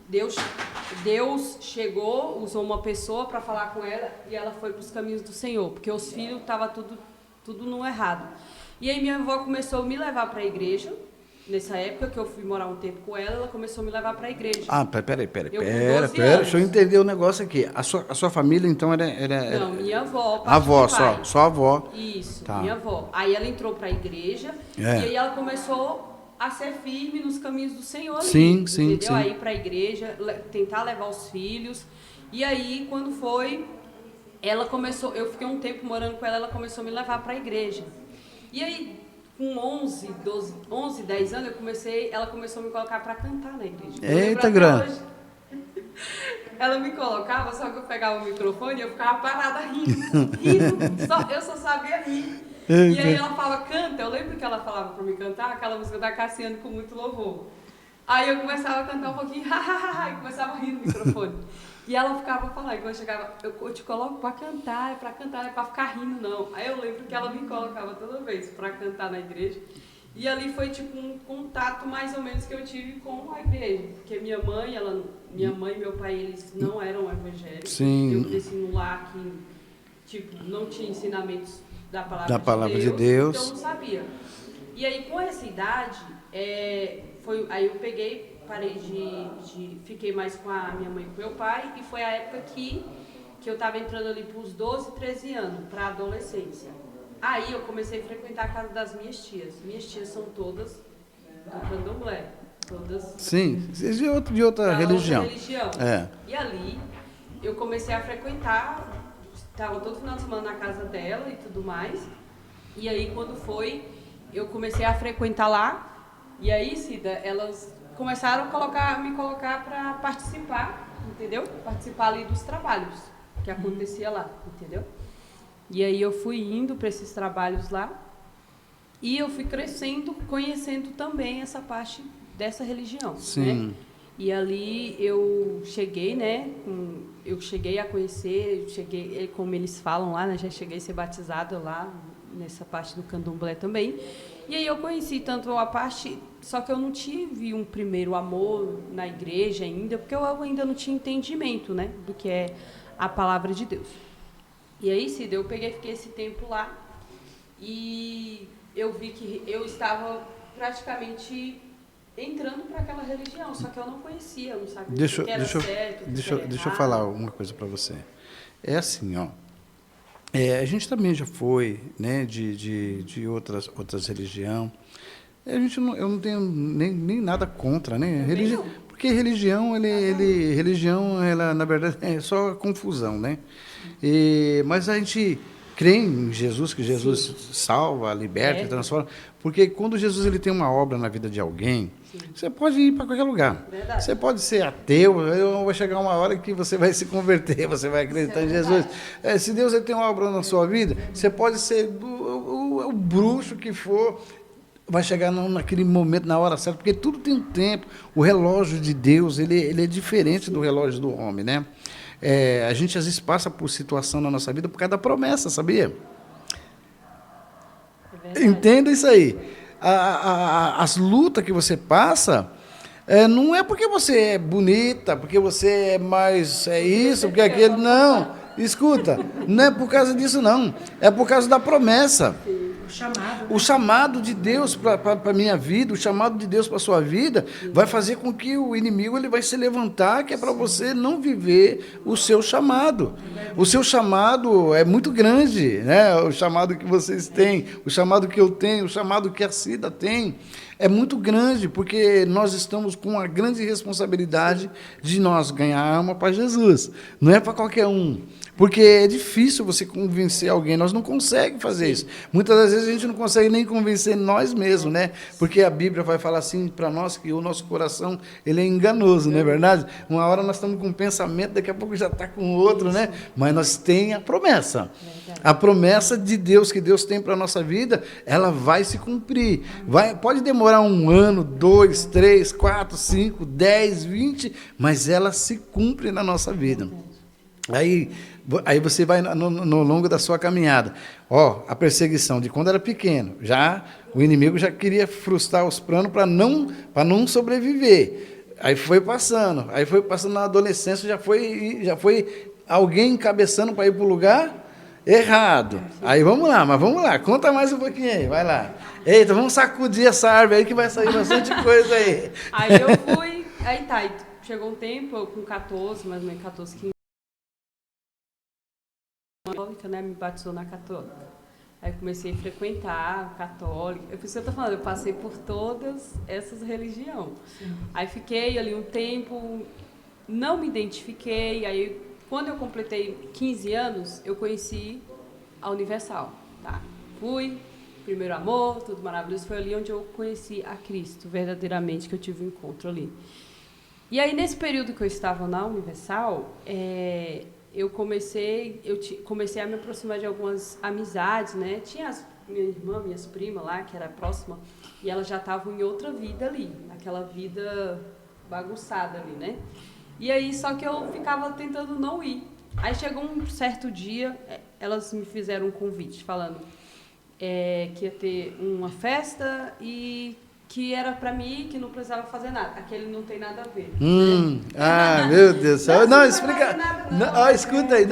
Deus chegou, usou uma pessoa para falar com ela e ela foi para os caminhos do Senhor, porque os filhos estavam tudo no errado. E aí minha avó começou a me levar para a igreja. Nessa época que eu fui morar um tempo com ela começou a me levar para a igreja. Ah, peraí. anos. Deixa eu entender o negócio aqui. A sua família, então, era... Não, minha avó. A avó, de pai. só a avó. Isso, Tá. minha avó. Aí ela entrou para a igreja e aí ela começou a ser firme nos caminhos do Senhor ali, Sim, entendeu? sim. Aí para a igreja, tentar levar os filhos. E aí, quando foi, ela começou, eu fiquei um tempo morando com ela, ela começou a me levar para a igreja. E aí, com 10 anos, ela começou a me colocar para cantar na igreja. Eita, grande. Ela me colocava, só que eu pegava o microfone e eu ficava parada rindo. Eu só sabia rir. E aí ela falava, canta. Eu lembro que ela falava para me cantar aquela música da Cassiane com muito louvor. Aí eu começava a cantar um pouquinho, e começava a rir no microfone. E ela ficava falando, quando eu chegava, eu te coloco para cantar, não é para ficar rindo, não. Aí eu lembro que ela me colocava toda vez para cantar na igreja. E ali foi tipo um contato mais ou menos que eu tive com a igreja. Porque minha mãe e meu pai, eles não eram evangélicos. Sim. Eu cresci num lar que tipo, não tinha ensinamentos da palavra de Deus. Então eu não sabia. E aí com essa idade, aí eu parei fiquei mais com a minha mãe e com meu pai, e foi a época que eu estava entrando ali para os 12, 13 anos, para a adolescência. Aí eu comecei a frequentar a casa das minhas tias. Minhas tias são todas do candomblé. Todas. Sim, de outra religião. E ali eu comecei a frequentar, estava todo final de semana na casa dela e tudo mais. E aí quando foi, eu comecei a frequentar lá. E aí, Cida, elas começaram a me colocar para participar, entendeu? Participar ali dos trabalhos que acontecia lá, entendeu? E aí eu fui indo para esses trabalhos lá e eu fui crescendo, conhecendo também essa parte dessa religião. Sim. Né? E ali eu cheguei, né? Eu cheguei a conhecer, como eles falam lá, né? Já cheguei a ser batizada lá nessa parte do candomblé também. E aí eu conheci tanto a parte, só que eu não tive um primeiro amor na igreja ainda, porque eu ainda não tinha entendimento, né? Do que é a palavra de Deus. E aí, Cida, eu fiquei esse tempo lá e eu vi que eu estava praticamente entrando para aquela religião, só que eu não conhecia, eu não sabia o que era certo, Deixa eu falar uma coisa para você. É assim, ó. A gente também já foi, né, de outras religiões. Eu não tenho nem nada contra, né? Porque religião, ela, na verdade, é só confusão, né? Mas a gente crê em Jesus, que Jesus Sim. salva, liberta, transforma. Porque quando Jesus ele tem uma obra na vida de alguém, Sim. você pode ir para qualquer lugar. Verdade. Você pode ser ateu, vai chegar uma hora que você vai se converter, você vai acreditar em Jesus. Se Deus ele tem uma obra na sua vida, você pode ser o bruxo que for, vai chegar naquele momento, na hora certa, porque tudo tem um tempo. O relógio de Deus ele é diferente Sim. do relógio do homem, né? A gente às vezes passa por situação na nossa vida por causa da promessa, sabia? Entenda isso aí. As lutas que você passa, não é porque você é bonita, porque você é mais isso, porque aquele. Não, escuta, não é por causa disso, não. É por causa da promessa. O chamado de Deus para a minha vida, o chamado de Deus para a sua vida, vai fazer com que o inimigo ele vai se levantar, que é para você não viver o seu chamado. O seu chamado é muito grande, né? O chamado que vocês têm, o chamado que eu tenho, o chamado que a Cida tem, é muito grande, porque nós estamos com a grande responsabilidade de nós ganhar alma para Jesus. Não é para qualquer um. Porque é difícil você convencer alguém, nós não conseguimos fazer isso. Muitas das vezes a gente não consegue nem convencer nós mesmos, né? Porque a Bíblia vai falar assim para nós que o nosso coração ele é enganoso, não é verdade? Uma hora nós estamos com um pensamento, daqui a pouco já está com outro, né? Mas nós temos a promessa. A promessa de Deus que Deus tem para a nossa vida, ela vai se cumprir. Pode demorar 1 ano, 2, 3, 4, 5, 10, 20, mas ela se cumpre na nossa vida. Aí você vai no longo da sua caminhada. A perseguição de quando era pequeno, o inimigo já queria frustrar os planos para não sobreviver. Aí foi passando na adolescência, já foi alguém encabeçando para ir para o lugar errado. Aí vamos lá, conta mais um pouquinho aí, vai lá. Eita, vamos sacudir essa árvore aí que vai sair bastante coisa aí. Aí eu fui, chegou um tempo, eu com 14, mais ou menos 14, 15 católica, né, me batizou na católica. Aí comecei a frequentar a católica. É por isso que eu tô falando, eu passei por todas essas religiões. Aí fiquei ali um tempo, não me identifiquei, aí quando eu completei 15 anos, eu conheci a Universal, tá? Fui, primeiro amor, tudo maravilhoso, foi ali onde eu conheci a Cristo, verdadeiramente, que eu tive um encontro ali. E aí, nesse período que eu estava na Universal, eu comecei a me aproximar de algumas amizades, né? Tinha minha irmã, minhas primas lá, que era próxima, e elas já estavam em outra vida ali, naquela vida bagunçada ali, né? E aí, só que eu ficava tentando não ir. Aí chegou um certo dia, elas me fizeram um convite, falando que ia ter uma festa e que era para mim, que não precisava fazer nada. Aquele não tem nada a ver. Meu Deus do céu. Não, explica. Escuta aí.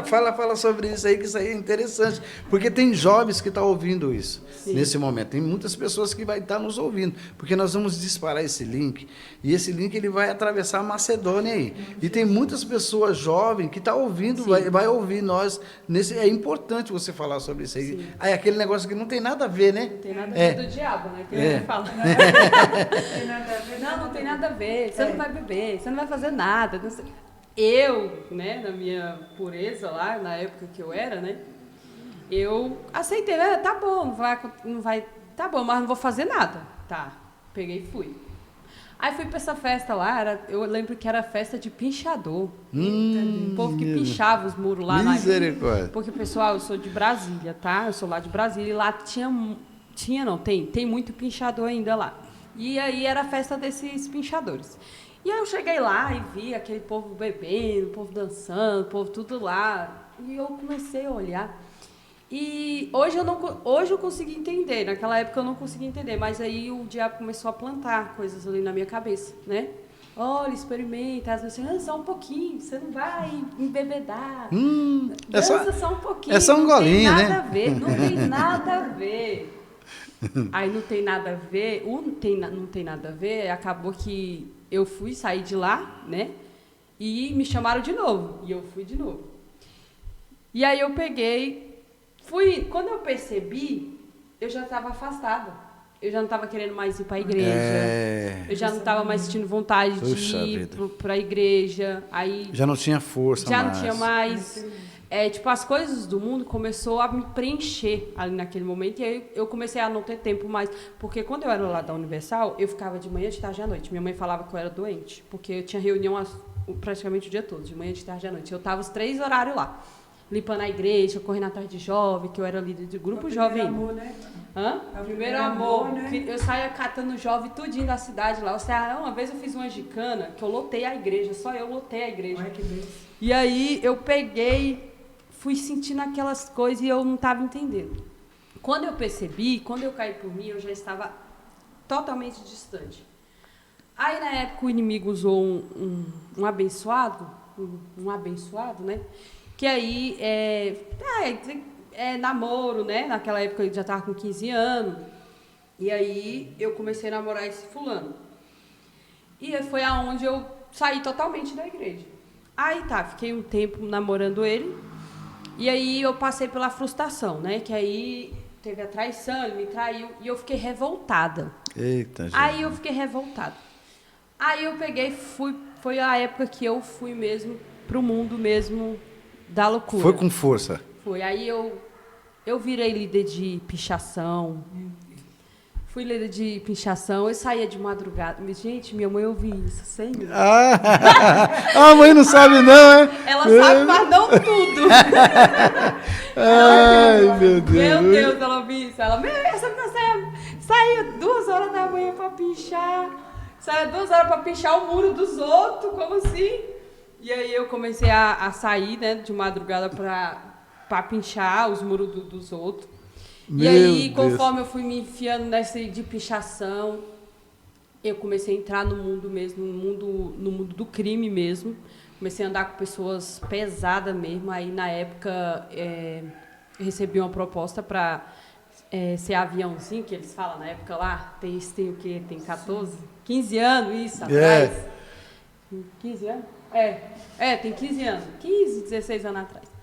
Fala sobre isso aí, que isso aí é interessante. Porque tem jovens que estão ouvindo isso nesse momento. Tem muitas pessoas que vai estar nos ouvindo. Porque nós vamos disparar esse link. E esse link ele vai atravessar a Macedônia aí. E tem muitas pessoas jovens que estão ouvindo, vai ouvir nós. É importante você falar sobre isso aí. Aí aquele negócio que não tem nada a ver, né? Não tem nada a ver do diabo, né? Que fala. Não tem nada a ver. Você não vai beber, você não vai fazer nada. Eu, né, na minha pureza lá, na época que eu era, né, eu aceitei, tá bom, não vai, tá bom, mas não vou fazer nada. Tá, peguei e fui. Aí fui pra essa festa lá, eu lembro que era festa de pinchador. O povo que pinchava os muros lá. Misericórdia. Porque, pessoal, eu sou de Brasília, tá? Eu sou lá de Brasília e lá tem muito pinchador ainda lá. E aí era a festa desses pinchadores. E aí eu cheguei lá e vi aquele povo bebendo, o povo dançando, o povo tudo lá. E eu comecei a olhar. E hoje eu consegui entender, naquela época eu não conseguia entender, mas aí o diabo começou a plantar coisas ali na minha cabeça, né? Olha, experimenta, às vezes só um pouquinho, você não vai embebedar. Dança só um pouquinho. É só um golinho, né? Não tem nada a ver. Aí não tem nada a ver, não tem nada a ver, acabou que eu saí de lá, né? E me chamaram de novo, e eu fui de novo. E aí eu quando eu percebi, eu já estava afastada. Eu já não estava querendo mais ir para a igreja. Eu já não estava mais sentindo vontade de ir para a igreja. Aí já não tinha força mais. Já não tinha mais. As coisas do mundo começou a me preencher ali naquele momento. E aí eu comecei a não ter tempo mais. Porque quando eu era lá da Universal, eu ficava de manhã, de tarde e à noite. Minha mãe falava que eu era doente. Porque eu tinha reunião praticamente o dia todo, de manhã, de tarde e à noite. Eu estava os 3 horários lá. Limpando a igreja, correndo atrás de jovem, que eu era líder de grupo jovem. Amor, né? Primeiro amor, né? Eu saía catando jovem tudinho da cidade lá. Uma vez eu fiz uma gicana que eu lotei a igreja, só eu lotei a igreja. Ai, que Deus. E aí eu fui sentindo aquelas coisas e eu não estava entendendo. Quando eu percebi, quando eu caí por mim, eu já estava totalmente distante. Aí na época o inimigo usou um abençoado, né? Que aí namoro, né? Naquela época eu já estava com 15 anos. E aí eu comecei a namorar esse fulano. E foi aonde eu saí totalmente da igreja. Aí fiquei um tempo namorando ele. E aí eu passei pela frustração, né? Que aí teve a traição, ele me traiu. E eu fiquei revoltada. Eita, gente. Aí eu fiquei revoltada. Aí eu peguei, foi a época que eu fui mesmo pro mundo mesmo da loucura. Foi com força. Foi. Aí eu virei líder de pichação. Fui líder de pichação, eu saía de madrugada. Mas, gente, minha mãe ouvia isso, Senhor. A mãe não sabe não, é? Ela sabe, mas não tudo. Ai, meu Deus. Meu Deus, ela ouvia isso. Ela, essa menina saía 2 horas da manhã pra pichar. Saía 2 horas pra pichar o muro dos outros, como assim? E aí eu comecei a sair, né, de madrugada pra pinchar os muros dos outros. E aí, conforme eu fui me enfiando nessa de pichação, eu comecei a entrar no mundo mesmo, no mundo do crime mesmo. Comecei a andar com pessoas pesadas mesmo. Aí, na época, eu recebi uma proposta para ser aviãozinho, que eles falam na época lá. Tem o quê? Tem 14? 15 anos, isso, atrás. 15 anos? Tem 15 anos. 15, 16 anos atrás.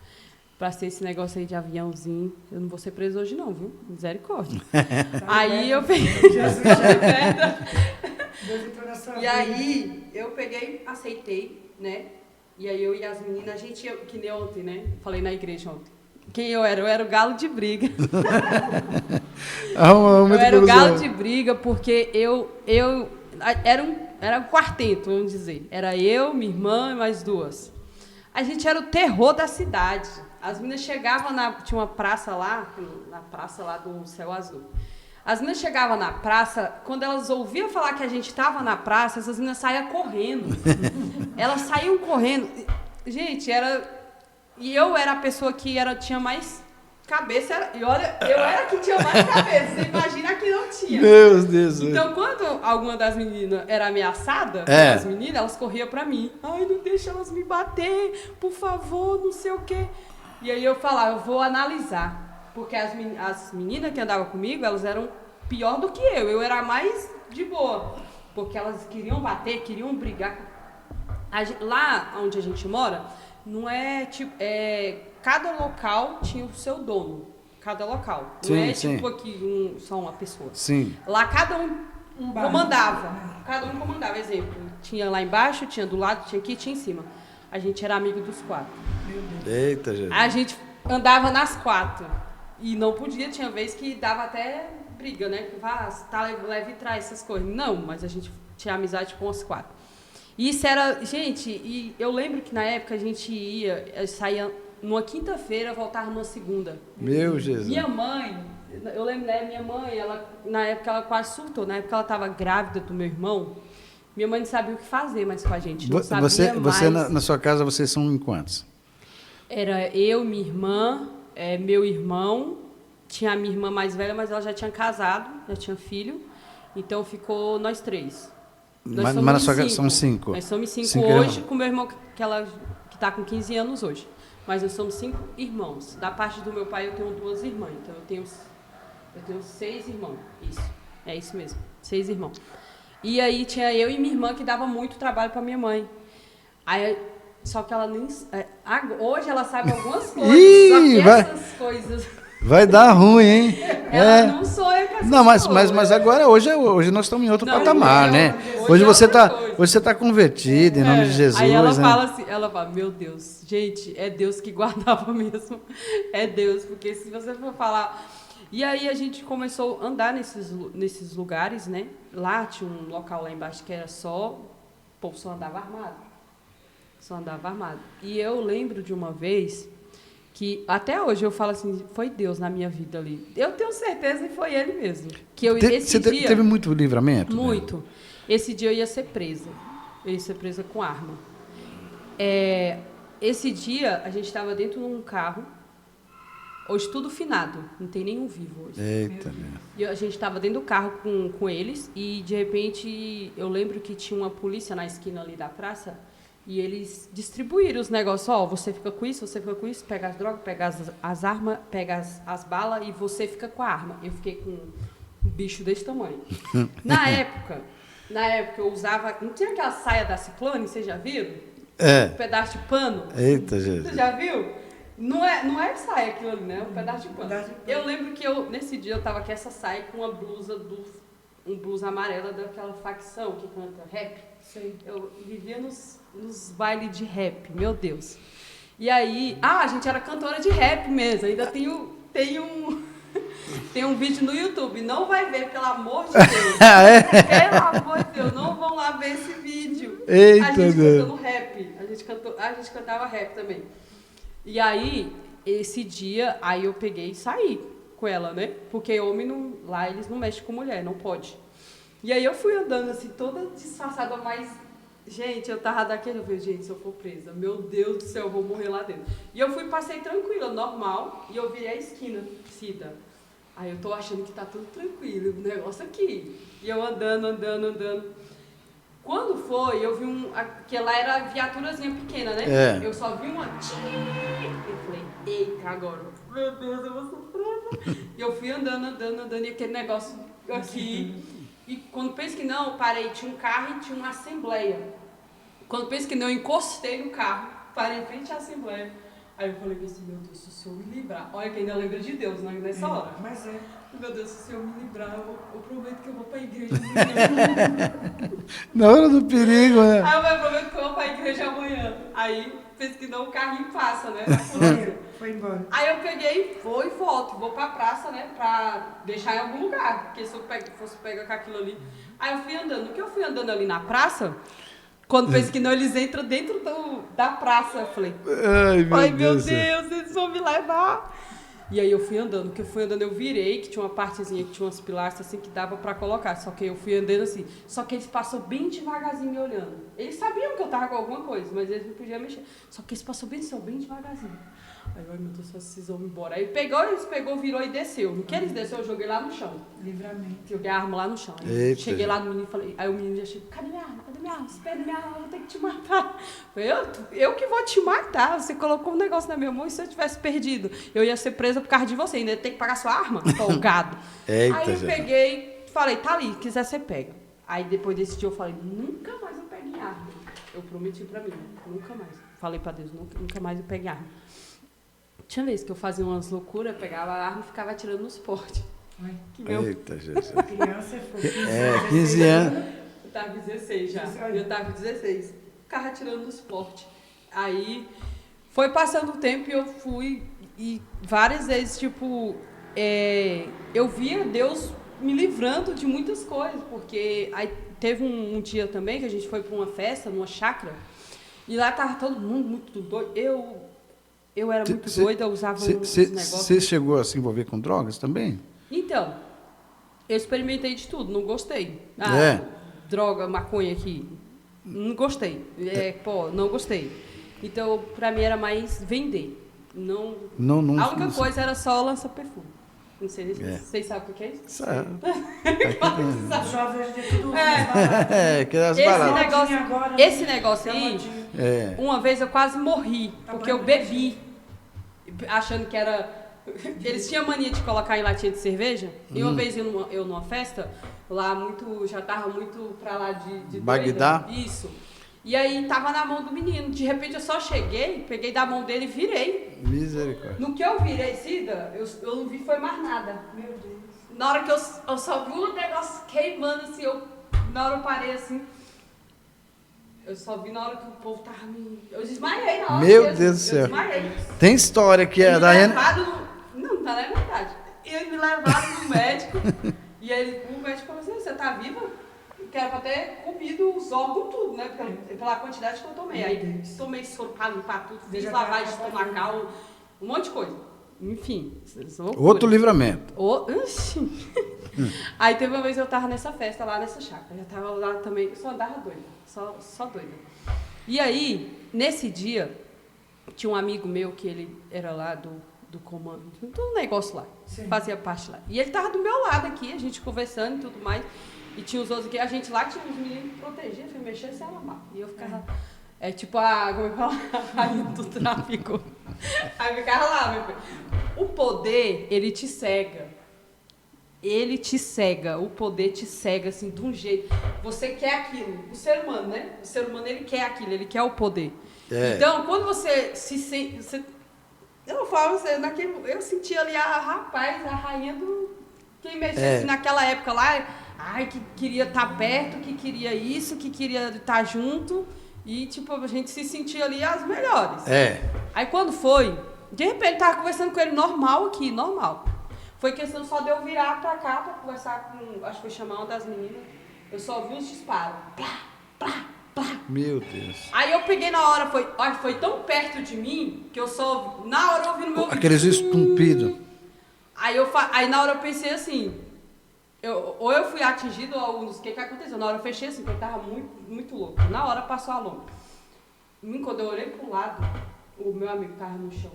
Pra ser esse negócio aí de aviãozinho. Eu não vou ser preso hoje não, viu? Misericórdia. Aí eu peguei... E aí eu peguei, aceitei, né? E aí eu e as meninas, a gente ia, que nem ontem, né? Falei na igreja ontem. Quem eu era? Eu era o galo de briga. Eu era o galo de briga porque era um quarteto, vamos dizer. Era eu, minha irmã e mais 2. A gente era o terror da cidade. As meninas chegavam tinha uma praça lá, na praça lá do Céu Azul. As meninas chegavam na praça, quando elas ouviam falar que a gente estava na praça, essas meninas saíam correndo. Elas saíam correndo. Gente, e eu era a pessoa que tinha mais cabeça. E olha, eu era a que tinha mais cabeça. Você imagina que não tinha. Meu Deus. Então, quando alguma das meninas era ameaçada, as meninas, elas corriam pra mim. Ai, não deixa elas me bater, por favor, não sei o quê. E aí eu falava, eu vou analisar. Porque as meninas que andavam comigo, elas eram pior do que eu. Eu era mais de boa. Porque elas queriam bater, queriam brigar. Lá onde a gente mora, não é tipo... cada local tinha o seu dono. Cada local. Não tipo aqui só uma pessoa. Sim. Lá cada um comandava. Cada um comandava. Exemplo, tinha lá embaixo, tinha do lado, tinha aqui, tinha em cima. A gente era amigo dos 4. Eita, Jesus. A gente andava nas 4. E não podia, tinha vez que dava até briga, né? Leve e traz essas coisas. Não, mas a gente tinha amizade com as 4. E isso era... Gente, e eu lembro que na época a gente saía numa quinta-feira, voltava numa segunda. Meu Jesus. Minha mãe, eu lembro, né? Minha mãe, na época ela quase surtou. Na época ela estava grávida do meu irmão. Minha mãe não sabia o que fazer mais com a gente. Não sabia você mais. Na sua casa, vocês são em quantos? Era eu, minha irmã, meu irmão. Tinha a minha irmã mais velha, mas ela já tinha casado, já tinha filho. Então ficou nós 3. Mas na sua casa são 5? Nós somos 5 hoje, com meu irmão, que está com 15 anos hoje. Mas nós somos 5 irmãos. Da parte do meu pai, eu tenho 2 irmãs. Então, eu tenho 6 irmãos. Isso. É isso mesmo. 6 irmãos. E aí, tinha eu e minha irmã que dava muito trabalho para minha mãe. Aí, só que ela nem... hoje ela sabe algumas coisas. Só que essas coisas... Vai dar ruim, hein? Ela não sonha com essas coisas. Mas agora, hoje nós estamos em outro patamar, né? Hoje você está convertido, em nome de Jesus. Aí ela fala assim, meu Deus, gente, é Deus que guardava mesmo. É Deus, porque se você for falar... E aí a gente começou a andar nesses lugares, né? Lá tinha um local lá embaixo que era o povo só andava armado. Só andava armado. E eu lembro de uma vez... que até hoje eu falo assim, foi Deus na minha vida ali. Eu tenho certeza que foi Ele mesmo. Você teve muito livramento? Muito. Né? Esse dia eu ia ser presa. Eu ia ser presa com arma. Esse dia a gente estava dentro de um carro. Hoje tudo finado. Não tem nenhum vivo hoje. Eita, e a gente estava dentro do carro com eles. E de repente eu lembro que tinha uma polícia na esquina ali da praça. E eles distribuíram os negócios. Você fica com isso, pega as drogas, pega as armas, pega as balas e você fica com a arma. Eu fiquei com um bicho desse tamanho. Na época eu usava... Não tinha aquela saia da Ciclone, vocês já viram? Um pedaço de pano. Eita, Jesus. Você já viu? Não é saia aquilo ali, né? É um pedaço de pano. Eu lembro que nesse dia eu tava com essa saia com uma blusa blusa amarela daquela facção que canta rap. Sim. Eu vivia nos bailes de rap, meu Deus. E aí, a gente era cantora de rap mesmo. Ainda tem um vídeo no YouTube. Não vai ver, pelo amor de Deus. Pelo amor de Deus, não vão lá ver esse vídeo. Eita, a gente Deus. cantando rap. A gente cantava rap também. E aí, esse dia, aí eu peguei e saí com ela, né? Porque homem não, lá eles não mexem com mulher, não pode. E aí eu fui andando assim, toda disfarçada, mas, gente, eu tava daquele, eu falei, gente, se eu for presa, meu Deus do céu, eu vou morrer lá dentro. E eu passei tranquila, normal, e eu virei a esquina, Cida. Aí eu tô achando que tá tudo tranquilo, o negócio aqui. E eu andando. Quando foi, eu vi que lá era viaturazinha pequena, né? É. Eu só vi uma... Eu falei, eita, agora, meu Deus, eu vou sofrer. E eu fui andando, e aquele negócio aqui... E quando penso que não, eu parei, tinha um carro e tinha uma assembleia. Quando penso que não, eu encostei no carro, parei em frente à assembleia. Aí eu falei assim, meu Deus, se o Senhor me livrar. Olha que ainda lembra de Deus, né, nessa hora. Mas é. Meu Deus, se o Senhor me livrar, eu prometo que eu vou pra igreja. Na hora do perigo, né? Aí eu prometo que eu vou pra igreja amanhã. Aí, penso que não, o carrinho passa, né? Foi embora. Aí eu peguei, vou e volto, vou pra praça, né, pra deixar em algum lugar, porque se eu fosse pegar com aquilo ali. Aí eu fui andando, no que eu fui andando ali na praça, quando penso que não, eles entram dentro da praça, eu falei, ai meu Deus, eles vão me levar. E aí eu fui andando, no que eu fui andando eu virei, que tinha uma partezinha, que tinha umas pilastras assim, que dava pra colocar, só que eu fui andando assim, só que eles passou bem devagarzinho me olhando. Eles sabiam que eu tava com alguma coisa, mas eles não podiam mexer, só que eles passou bem devagarzinho. Aí, ai meu Deus, vocês vão embora. Aí eles pegou, virou e desceu. No que eles desceu, eu joguei lá no chão. Livramento. Joguei a arma lá no chão. Aí cheguei lá no menino e falei, aí o menino já chegou, cadê minha arma? Espera minha arma, eu vou ter que te matar. Eu falei, eu que vou te matar. Você colocou um negócio na minha mão e se eu tivesse perdido, eu ia ser presa por causa de você. Ainda ia ter que pagar sua arma, folgado. Eita, aí eu já. peguei, falei, tá ali, quiser você pega. Aí depois desse dia eu falei, nunca mais eu pego em arma. Eu prometi pra mim, nunca mais. Falei pra Deus, nunca mais eu pego em arma. Tinha vez que eu fazia umas loucuras, pegava a arma e ficava atirando nos portes. Eita, Jesus. Criança foi 15 anos. Eu tava com 16 já. Eu tava com 16. Ficava atirando nos portes. Aí foi passando o tempo e eu fui. E várias vezes, tipo, eu via Deus me livrando de muitas coisas. Porque aí teve um dia também que a gente foi pra uma festa, numa chácara. E lá tava todo mundo muito doido. Eu era muito doida, eu usava uns negócios. Você chegou a se envolver com drogas também? Então, eu experimentei de tudo, não gostei. Droga, maconha aqui, não gostei. Não gostei. Então, pra mim era mais vender. Não, a única coisa era só lançar perfume. Não sei se vocês sabem o que é isso? Sabe. Jovem hoje em dia tudo Esse negócio aí, uma vez eu quase morri, porque eu bebi, achando que era... Eles tinham mania de colocar em latinha de cerveja, e uma vez eu numa festa, lá já tava muito pra lá de Bagdá? Doida. Isso. E aí tava na mão do menino, de repente eu só cheguei, peguei da mão dele e virei. Misericórdia. No que eu virei, Cida, eu não vi foi mais nada. Meu Deus. Na hora que eu só vi o negócio queimando, assim, na hora eu parei assim. Eu só vi na hora que o povo tava me... Eu desmaiei na hora. Meu Deus do céu. Eu desmaiei. Tem história que é da Rena. Não, tá na verdade. Eles me levaram no médico. E aí o médico falou assim, você tá viva? Que era pra ter comido os órgãos tudo, né? Pela quantidade que eu tomei. Aí tomei soro pra limpar tudo, fiz lavagem estomacal, um monte de coisa. Enfim. Outro livramento. Aí teve uma vez eu tava nessa festa lá nessa chácara. Já tava lá também, eu só andava doida. Só doida. E aí, nesse dia, tinha um amigo meu que ele era lá do comando, do negócio lá. Sim. Fazia parte lá. E ele tava do meu lado aqui, a gente conversando e tudo mais. E tinha os outros aqui, a gente lá tinha uns meninos que protegiam, se mexer sem alamar. E eu ficava, tipo como eu falo, a rainha do tráfico. Aí ficava lá, meu filho. O poder, ele te cega. Ele te cega, o poder te cega, assim, de um jeito. Você quer aquilo. O ser humano, né? O ser humano, ele quer aquilo, ele quer o poder. Então, quando você se sente... Eu falo, eu senti ali a rainha do... Quem mexia assim, naquela época lá... Ai, que queria estar perto, que queria isso, que queria estar junto. E, tipo, a gente se sentia ali as melhores. É. Aí quando foi, de repente tava conversando com ele normal aqui, normal. Foi questão só de eu virar pra cá pra conversar com, acho que foi chamar uma das meninas. Eu só vi os disparos. Plá, plá, plá. Meu Deus. Aí eu peguei na hora, foi tão perto de mim que eu só, na hora eu ouvi no meu ouvido. Aqueles estumpidos. Aí na hora eu pensei assim, ou eu fui atingido ou não sei o que aconteceu. Na hora eu fechei assim, porque eu tava muito, muito louco. Na hora passou a lomba. Quando eu olhei pro lado, o meu amigo tava no chão.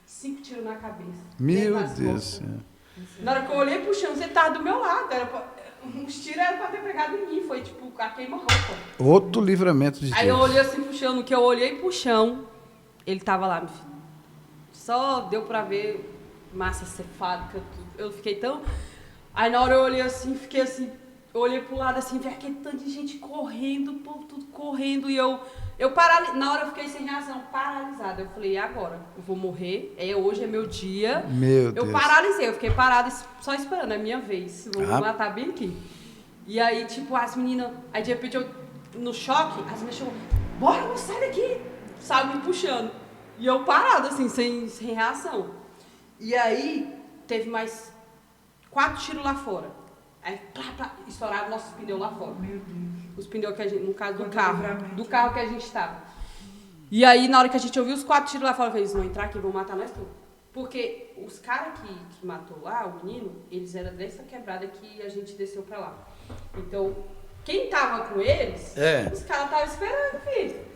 5 tiros na cabeça. Meu nas Deus do costas. céu. Na hora que eu olhei pro chão, você tava do meu lado. Os tiros eram pra ter pegado em mim. Foi tipo a queima-roupa. Outro livramento de Deus. Aí eu olhei assim pro chão. No que eu olhei pro chão, ele tava lá, meu filho. Só deu pra ver massa cefálica, tudo. Eu fiquei tão... Aí na hora eu olhei assim, fiquei assim... Eu olhei pro lado assim, vi aquele tanto de gente correndo, o povo tudo correndo. E na hora eu fiquei sem reação, paralisada. Eu falei, e agora? Eu vou morrer, hoje é meu dia. Meu Deus. Eu paralisei, eu fiquei parada só esperando, é minha vez. Vou me matar bem aqui. E aí, tipo, as meninas... Aí de repente eu, no choque, as meninas chegou, bora, não sai daqui! Sabe, me puxando. E eu parada, assim, sem reação. E aí, teve mais 4 tiros lá fora. Aí, estouraram nossos pneus lá fora. Meu Deus. Os pneus que a gente, no caso do Quanto carro. livramento. Do carro que a gente estava. E aí, na hora que a gente ouviu os 4 tiros lá fora, eu falei, eles vão entrar aqui, vão matar nós tudo. Porque os caras que matou lá, o menino, eles eram dessa quebrada que a gente desceu pra lá. Então, quem tava com eles, os caras estavam esperando, filho.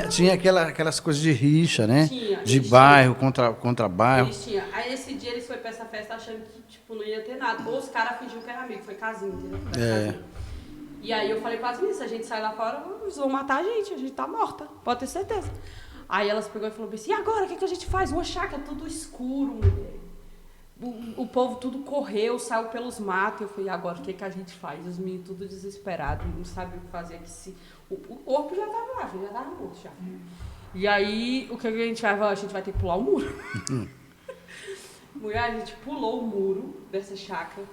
Tinha aquelas coisas de rixa, né? Tinha, de bairro contra bairro. Eles tinham. Aí nesse dia eles foram pra essa festa achando que tipo, não ia ter nada. Ou os caras fingiam que era amigo, foi casinho, entendeu? Casinho. E aí eu falei para as meninas, se a gente sair lá fora, eles vão matar a gente tá morta, pode ter certeza. Aí elas pegou e falou assim, e agora, o que a gente faz? Uma chácara, tudo escuro, mulher. O povo tudo correu, saiu pelos matos. Eu falei, e agora, o que a gente faz? Os meninos tudo desesperados, não sabiam o que fazer. O corpo já estava lá, já estava morto já. E aí, o que a gente vai? A gente vai ter que pular o muro. Mulher, a gente pulou o muro dessa chácara,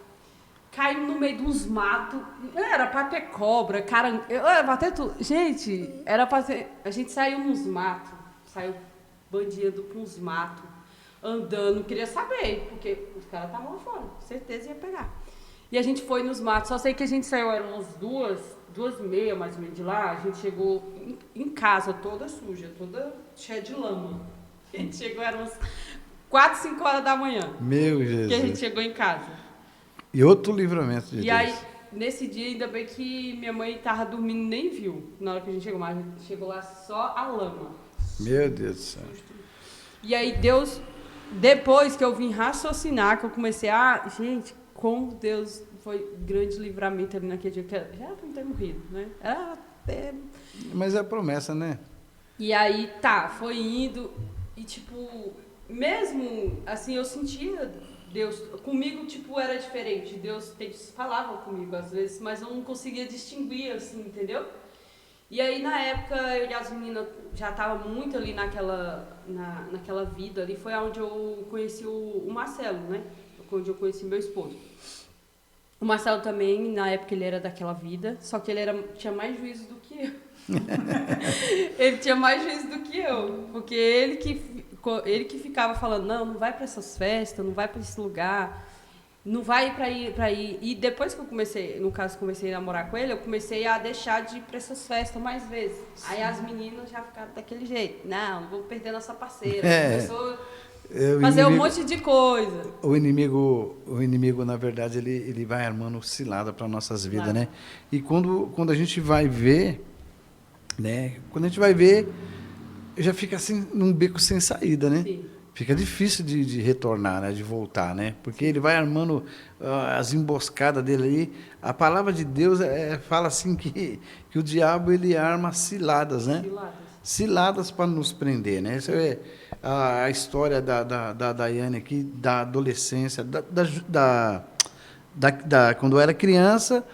caiu no meio dos matos. Era pra ter cobra, cara. Era pra ter tudo. Gente, era pra ter. A gente saiu nos matos, saiu bandido pra uns matos, andando, não queria saber, porque os caras estavam lá fora, certeza ia pegar. E a gente foi nos matos, só sei que a gente saiu, eram umas 2h30 mais ou menos de lá, a gente chegou em casa toda suja, toda cheia de lama. A gente chegou, eram umas 4, 5 horas da manhã. Meu Jesus. Que a gente chegou em casa. E outro livramento de Deus. E aí, nesse dia, ainda bem que minha mãe tava dormindo e nem viu, na hora que a gente chegou, mas a gente chegou lá só a lama. Meu Deus do céu. E aí Deus, depois que eu vim raciocinar, que eu comecei gente, como Deus foi grande livramento ali naquele dia, que já era pra não ter morrido, né? Era até... Mas é a promessa, né? E aí, foi indo, e tipo, mesmo assim, eu sentia Deus, comigo, tipo, era diferente, Deus falava comigo às vezes, mas eu não conseguia distinguir, assim, entendeu? E aí, na época, eu e as meninas já estavam muito ali naquela vida ali. Foi onde eu conheci o Marcelo, né? Onde eu conheci meu esposo. O Marcelo também, na época, ele era daquela vida, só que ele tinha mais juízo do que eu. Ele tinha mais juízo do que eu, porque ele que ficava falando, não vai para essas festas, não vai para esse lugar... Não vai para ir. E depois que eu comecei a namorar com ele, eu comecei a deixar de ir para essas festas mais vezes. Sim. Aí as meninas já ficaram daquele jeito. Não vou perder nossa parceira. Começou a fazer um monte de coisa. O inimigo, na verdade, ele vai armando cilada para nossas vidas, né? E quando a gente vai ver, né? Quando a gente vai ver, já fica assim, num beco sem saída, né? Sim. Fica difícil de retornar, né? De voltar, né? Porque ele vai armando as emboscadas dele ali. A palavra de Deus fala assim que o diabo ele arma ciladas, né? Ciladas para nos prender, né? Essa é a história da Daiane aqui, da adolescência, quando era criança,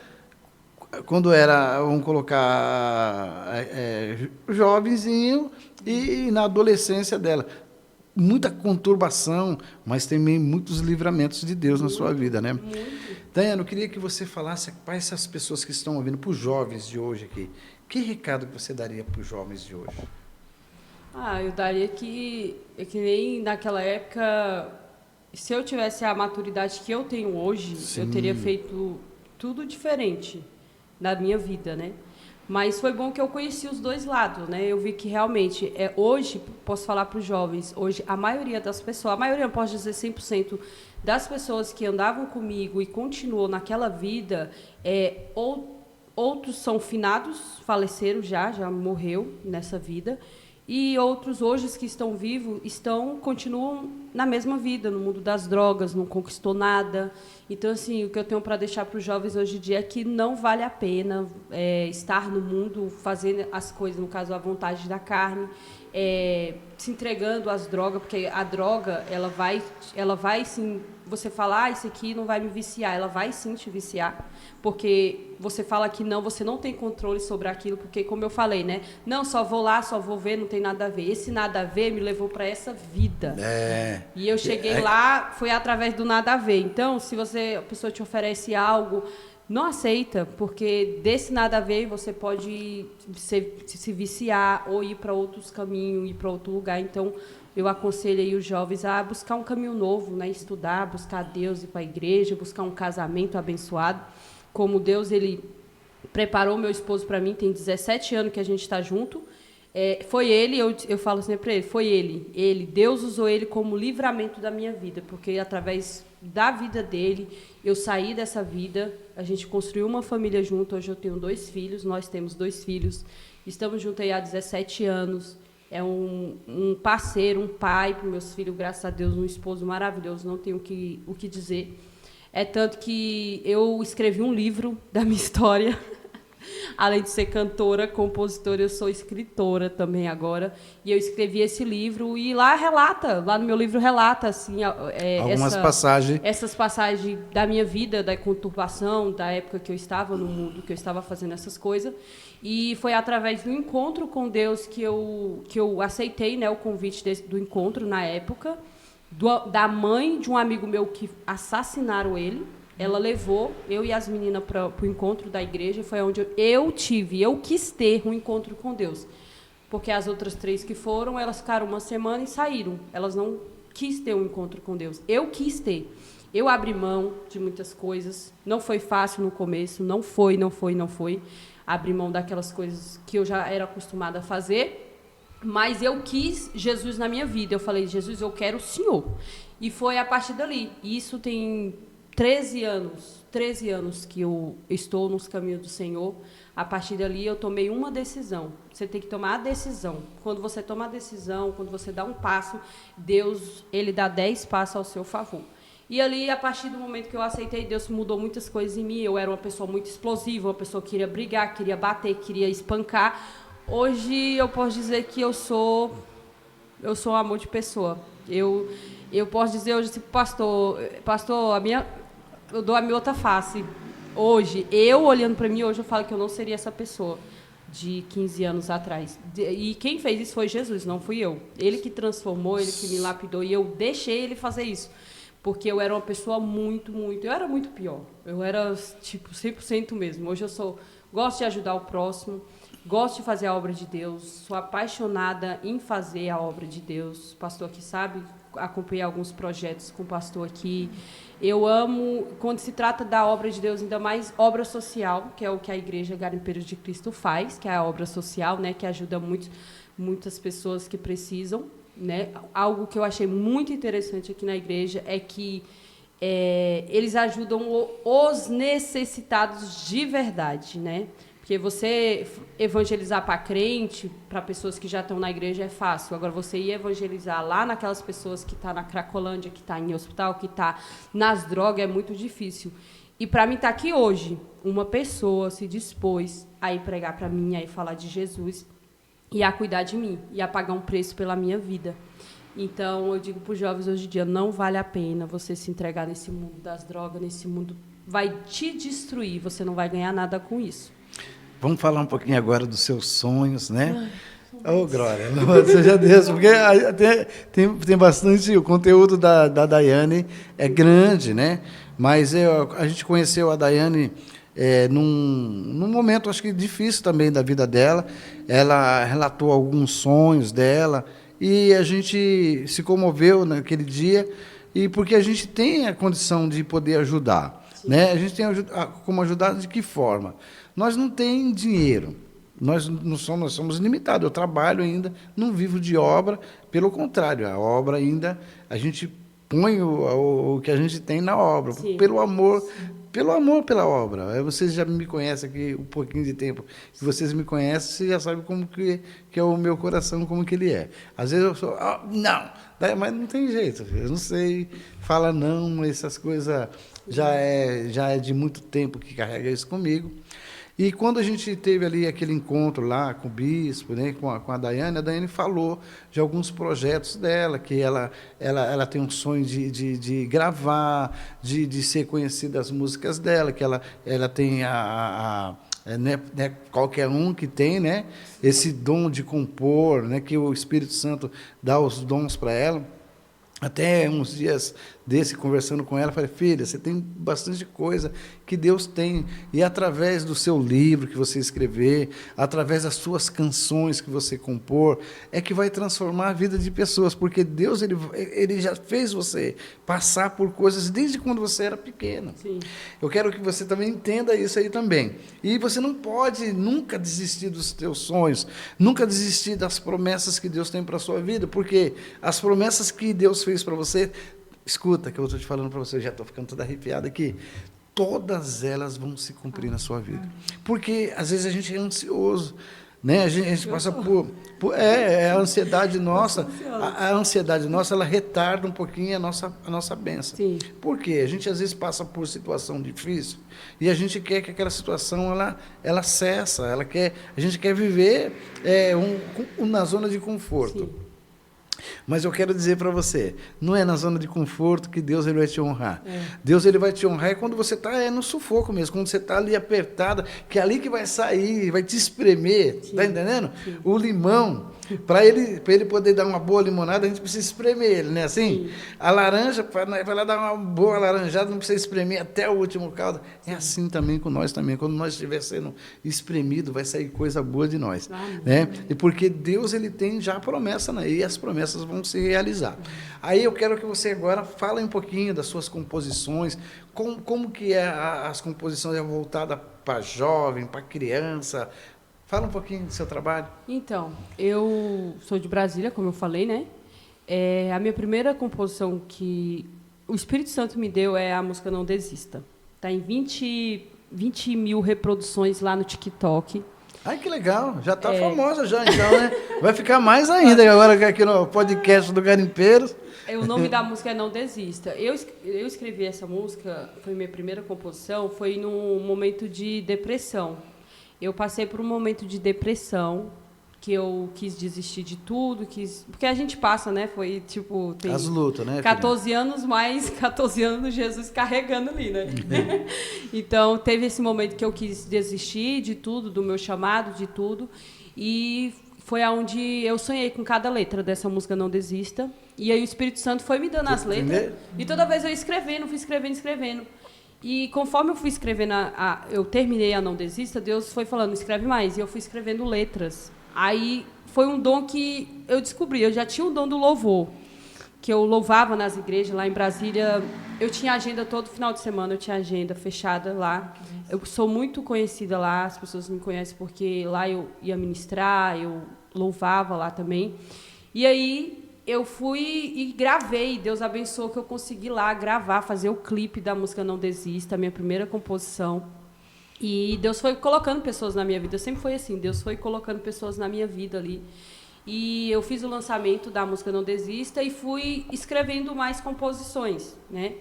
quando era, vamos colocar, jovenzinho, e na adolescência dela. Muita conturbação, mas também muitos livramentos de Deus na sua vida, né? Daiane, eu queria que você falasse para essas pessoas que estão ouvindo, para os jovens de hoje aqui, que recado que você daria para os jovens de hoje? Eu daria que nem naquela época, se eu tivesse a maturidade que eu tenho hoje, eu teria feito tudo diferente na minha vida, né? Mas foi bom que eu conheci os dois lados, né? Eu vi que realmente, hoje, posso falar para os jovens, hoje a maioria das pessoas, a maioria, não posso dizer 100%, das pessoas que andavam comigo e continuou naquela vida, outros são finados, faleceram já morreu nessa vida, e outros hoje que estão vivos continuam na mesma vida, no mundo das drogas, não conquistou nada. Então, assim, o que eu tenho para deixar para os jovens hoje em dia é que não vale a pena estar no mundo fazendo as coisas, no caso, à vontade da carne, se entregando às drogas, porque a droga, ela vai sim, você fala, isso aqui não vai me viciar, ela vai sim te viciar, porque você fala que não, você não tem controle sobre aquilo, porque, como eu falei, né, não, só vou lá, só vou ver, não tem nada a ver. Esse nada a ver me levou para essa vida. E eu cheguei lá, foi através do nada a ver. Então, se a pessoa te oferece algo, não aceita, porque desse nada a ver você pode se viciar ou ir para outros caminhos, ir para outro lugar. Então, eu aconselho aí os jovens a buscar um caminho novo, né? Estudar, buscar Deus, ir para a igreja, buscar um casamento abençoado. Como Deus, Ele preparou meu esposo para mim, tem 17 anos que a gente está junto. Foi ele, eu falo assim para ele, foi ele, Deus usou ele como livramento da minha vida, porque através da vida dele, eu saí dessa vida, a gente construiu uma família junto, hoje eu tenho 2 filhos, nós temos 2 filhos, estamos juntos aí há 17 anos, é um parceiro, um pai para os meus filhos, graças a Deus, um esposo maravilhoso, não tenho o que dizer. É tanto que eu escrevi um livro da minha história. Além de ser cantora, compositora, eu sou escritora também agora. E eu escrevi esse livro e lá no meu livro relata assim, essas passagens da minha vida, da conturbação, da época que eu estava no mundo, que eu estava fazendo essas coisas. E foi através do encontro com Deus que eu aceitei, né, o convite do encontro na época, da mãe de um amigo meu que assassinaram ele. Ela levou eu e as meninas para o encontro da igreja. Foi onde eu quis ter um encontro com Deus. Porque as outras 3 que foram, elas ficaram uma semana e saíram. Elas não quis ter um encontro com Deus. Eu quis ter. Eu abri mão de muitas coisas. Não foi fácil no começo. Não foi. Abri mão daquelas coisas que eu já era acostumada a fazer. Mas eu quis Jesus na minha vida. Eu falei, Jesus, eu quero o Senhor. E foi a partir dali. E isso tem 13 anos que eu estou nos caminhos do Senhor. A partir dali eu tomei uma decisão. Você tem que tomar a decisão. Quando você toma a decisão, quando você dá um passo, Deus, Ele dá 10 passos ao seu favor. E ali, a partir do momento que eu aceitei, Deus mudou muitas coisas em mim. Eu era uma pessoa muito explosiva, uma pessoa que queria brigar, queria bater, queria espancar. Hoje eu posso dizer que eu sou um amor de pessoa. Eu posso dizer hoje, pastor, eu dou a minha outra face. Hoje, eu olhando para mim, hoje eu falo que eu não seria essa pessoa de 15 anos atrás. E quem fez isso foi Jesus, não fui eu. Ele que transformou, ele que me lapidou, e eu deixei ele fazer isso. Porque eu era uma pessoa eu era muito pior. Eu era, 100% mesmo. Hoje gosto de ajudar o próximo, gosto de fazer a obra de Deus, sou apaixonada em fazer a obra de Deus. O pastor aqui sabe, acompanhei alguns projetos com o pastor aqui. Eu amo, quando se trata da obra de Deus, ainda mais obra social, que é o que a Igreja Garimpeiros de Cristo faz, que é a obra social, né, que ajuda muitas pessoas que precisam. Né? Algo que eu achei muito interessante aqui na igreja é que eles ajudam os necessitados de verdade, né? Porque você evangelizar para crente, para pessoas que já estão na igreja, é fácil. Agora, você ir evangelizar lá naquelas pessoas que estão na Cracolândia, que estão em hospital, que estão nas drogas, é muito difícil. E para mim estar aqui hoje, uma pessoa se dispôs a ir pregar para mim, a ir falar de Jesus, e a cuidar de mim, e a pagar um preço pela minha vida. Então, eu digo para os jovens hoje em dia, não vale a pena você se entregar nesse mundo das drogas, nesse mundo vai te destruir, você não vai ganhar nada com isso. Vamos falar um pouquinho agora dos seus sonhos, né? Oh, glória, louvado seja Deus, porque tem bastante, o conteúdo da Daiane é grande, né? Mas a gente conheceu a Daiane num momento, acho que difícil também da vida dela. Ela relatou alguns sonhos dela e a gente se comoveu naquele dia, e porque a gente tem a condição de poder ajudar. Né? A gente tem como ajudar de que forma? Nós não temos dinheiro. Nós somos limitados. Eu trabalho ainda, não vivo de obra. Pelo contrário, a obra ainda, a gente põe o que a gente tem na obra. Sim. Pelo amor pela obra. Vocês já me conhecem aqui um pouquinho de tempo. Se vocês me conhecem, vocês já sabem como que é o meu coração, como que ele é. Às vezes eu sou, não, mas não tem jeito. Eu não sei, fala não, essas coisas já é de muito tempo que carrega isso comigo. E quando a gente teve ali aquele encontro lá com o bispo, né, com a Daiane falou de alguns projetos dela, que ela tem um sonho de gravar, de ser conhecida as músicas dela, que ela tem né, qualquer um que tem, né, esse dom de compor, né, que o Espírito Santo dá os dons para ela. Até uns dias conversando com ela, falei, filha, você tem bastante coisa que Deus tem, e através do seu livro que você escrever, através das suas canções que você compor, é que vai transformar a vida de pessoas, porque Deus ele já fez você passar por coisas desde quando você era pequena. Sim. Eu quero que você também entenda isso aí também. E você não pode nunca desistir dos teus sonhos, nunca desistir das promessas que Deus tem para a sua vida, porque as promessas que Deus fez para você, escuta, que eu estou te falando para você, eu já estou ficando toda arrepiada aqui, todas elas vão se cumprir na sua vida. Porque, às vezes, a gente é ansioso, né? A gente passa por a ansiedade nossa, a ansiedade nossa, ela retarda um pouquinho a nossa bênção. Sim. Por quê? A gente, às vezes, passa por situação difícil e a gente quer que aquela situação, ela cessa, a gente quer viver na zona de conforto. Sim. Mas eu quero dizer para você, não é na zona de conforto que Deus ele vai te honrar. Deus ele vai te honrar é quando você está no sufoco mesmo, quando você está ali apertada, que é ali que vai sair, vai te espremer, está entendendo? Sim. O limão, para ele poder dar uma boa limonada, a gente precisa espremer ele, né? Assim, a laranja, para ela dar uma boa laranjada, não precisa espremer até o último caldo. É assim também com nós também. Quando nós estiver sendo espremido, vai sair coisa boa de nós. Né? E porque Deus ele tem já a promessa, né? E as promessas vão se realizar. Aí eu quero que você agora fale um pouquinho das suas composições, como que é as composições voltadas para jovem, para criança. Fala um pouquinho do seu trabalho. Então, eu sou de Brasília, como eu falei, né? A minha primeira composição que o Espírito Santo me deu é a música Não Desista. Está em 20 mil reproduções lá no TikTok. Ai, que legal. Já está famosa já, então, né? Vai ficar mais ainda agora aqui no podcast do Garimpeiros. O nome da música é Não Desista. Eu escrevi essa música, foi minha primeira composição, foi num momento de depressão. Eu passei por um momento de depressão, que eu quis desistir de tudo, porque a gente passa, né? Foi tipo... Tem as lutas, né? 14 anos mais 14 anos Jesus carregando ali, né? Então, teve esse momento que eu quis desistir de tudo, do meu chamado, de tudo. E foi onde eu sonhei com cada letra dessa música Não Desista. E aí o Espírito Santo foi me dando as letras. E toda vez eu fui escrevendo. E conforme eu fui escrevendo, eu terminei a Não Desista, Deus foi falando, escreve mais. E eu fui escrevendo letras. Aí foi um dom que eu descobri. Eu já tinha o dom do louvor, que eu louvava nas igrejas lá em Brasília. Eu tinha agenda todo final de semana, eu tinha agenda fechada lá. Eu sou muito conhecida lá, as pessoas me conhecem porque lá eu ia ministrar, eu louvava lá também. E aí eu fui e gravei, Deus abençoou que eu consegui lá gravar, fazer o clipe da música Não Desista, a minha primeira composição. E Deus foi colocando pessoas na minha vida, sempre foi assim, Deus foi colocando pessoas na minha vida ali. E eu fiz o lançamento da música Não Desista e fui escrevendo mais composições, né?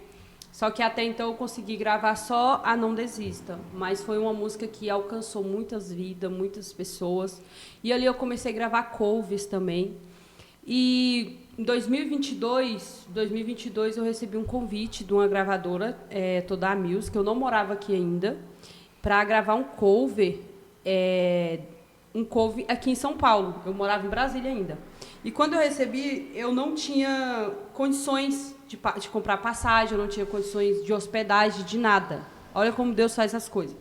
Só que até então eu consegui gravar só a Não Desista, mas foi uma música que alcançou muitas vidas, muitas pessoas. E ali eu comecei a gravar covers também. E em 2022 eu recebi um convite de uma gravadora, Toda a Music, eu não morava aqui ainda, para gravar um cover aqui em São Paulo. Eu morava em Brasília ainda. E quando eu recebi, eu não tinha condições de comprar passagem, eu não tinha condições de hospedagem, de nada. Olha como Deus faz as coisas.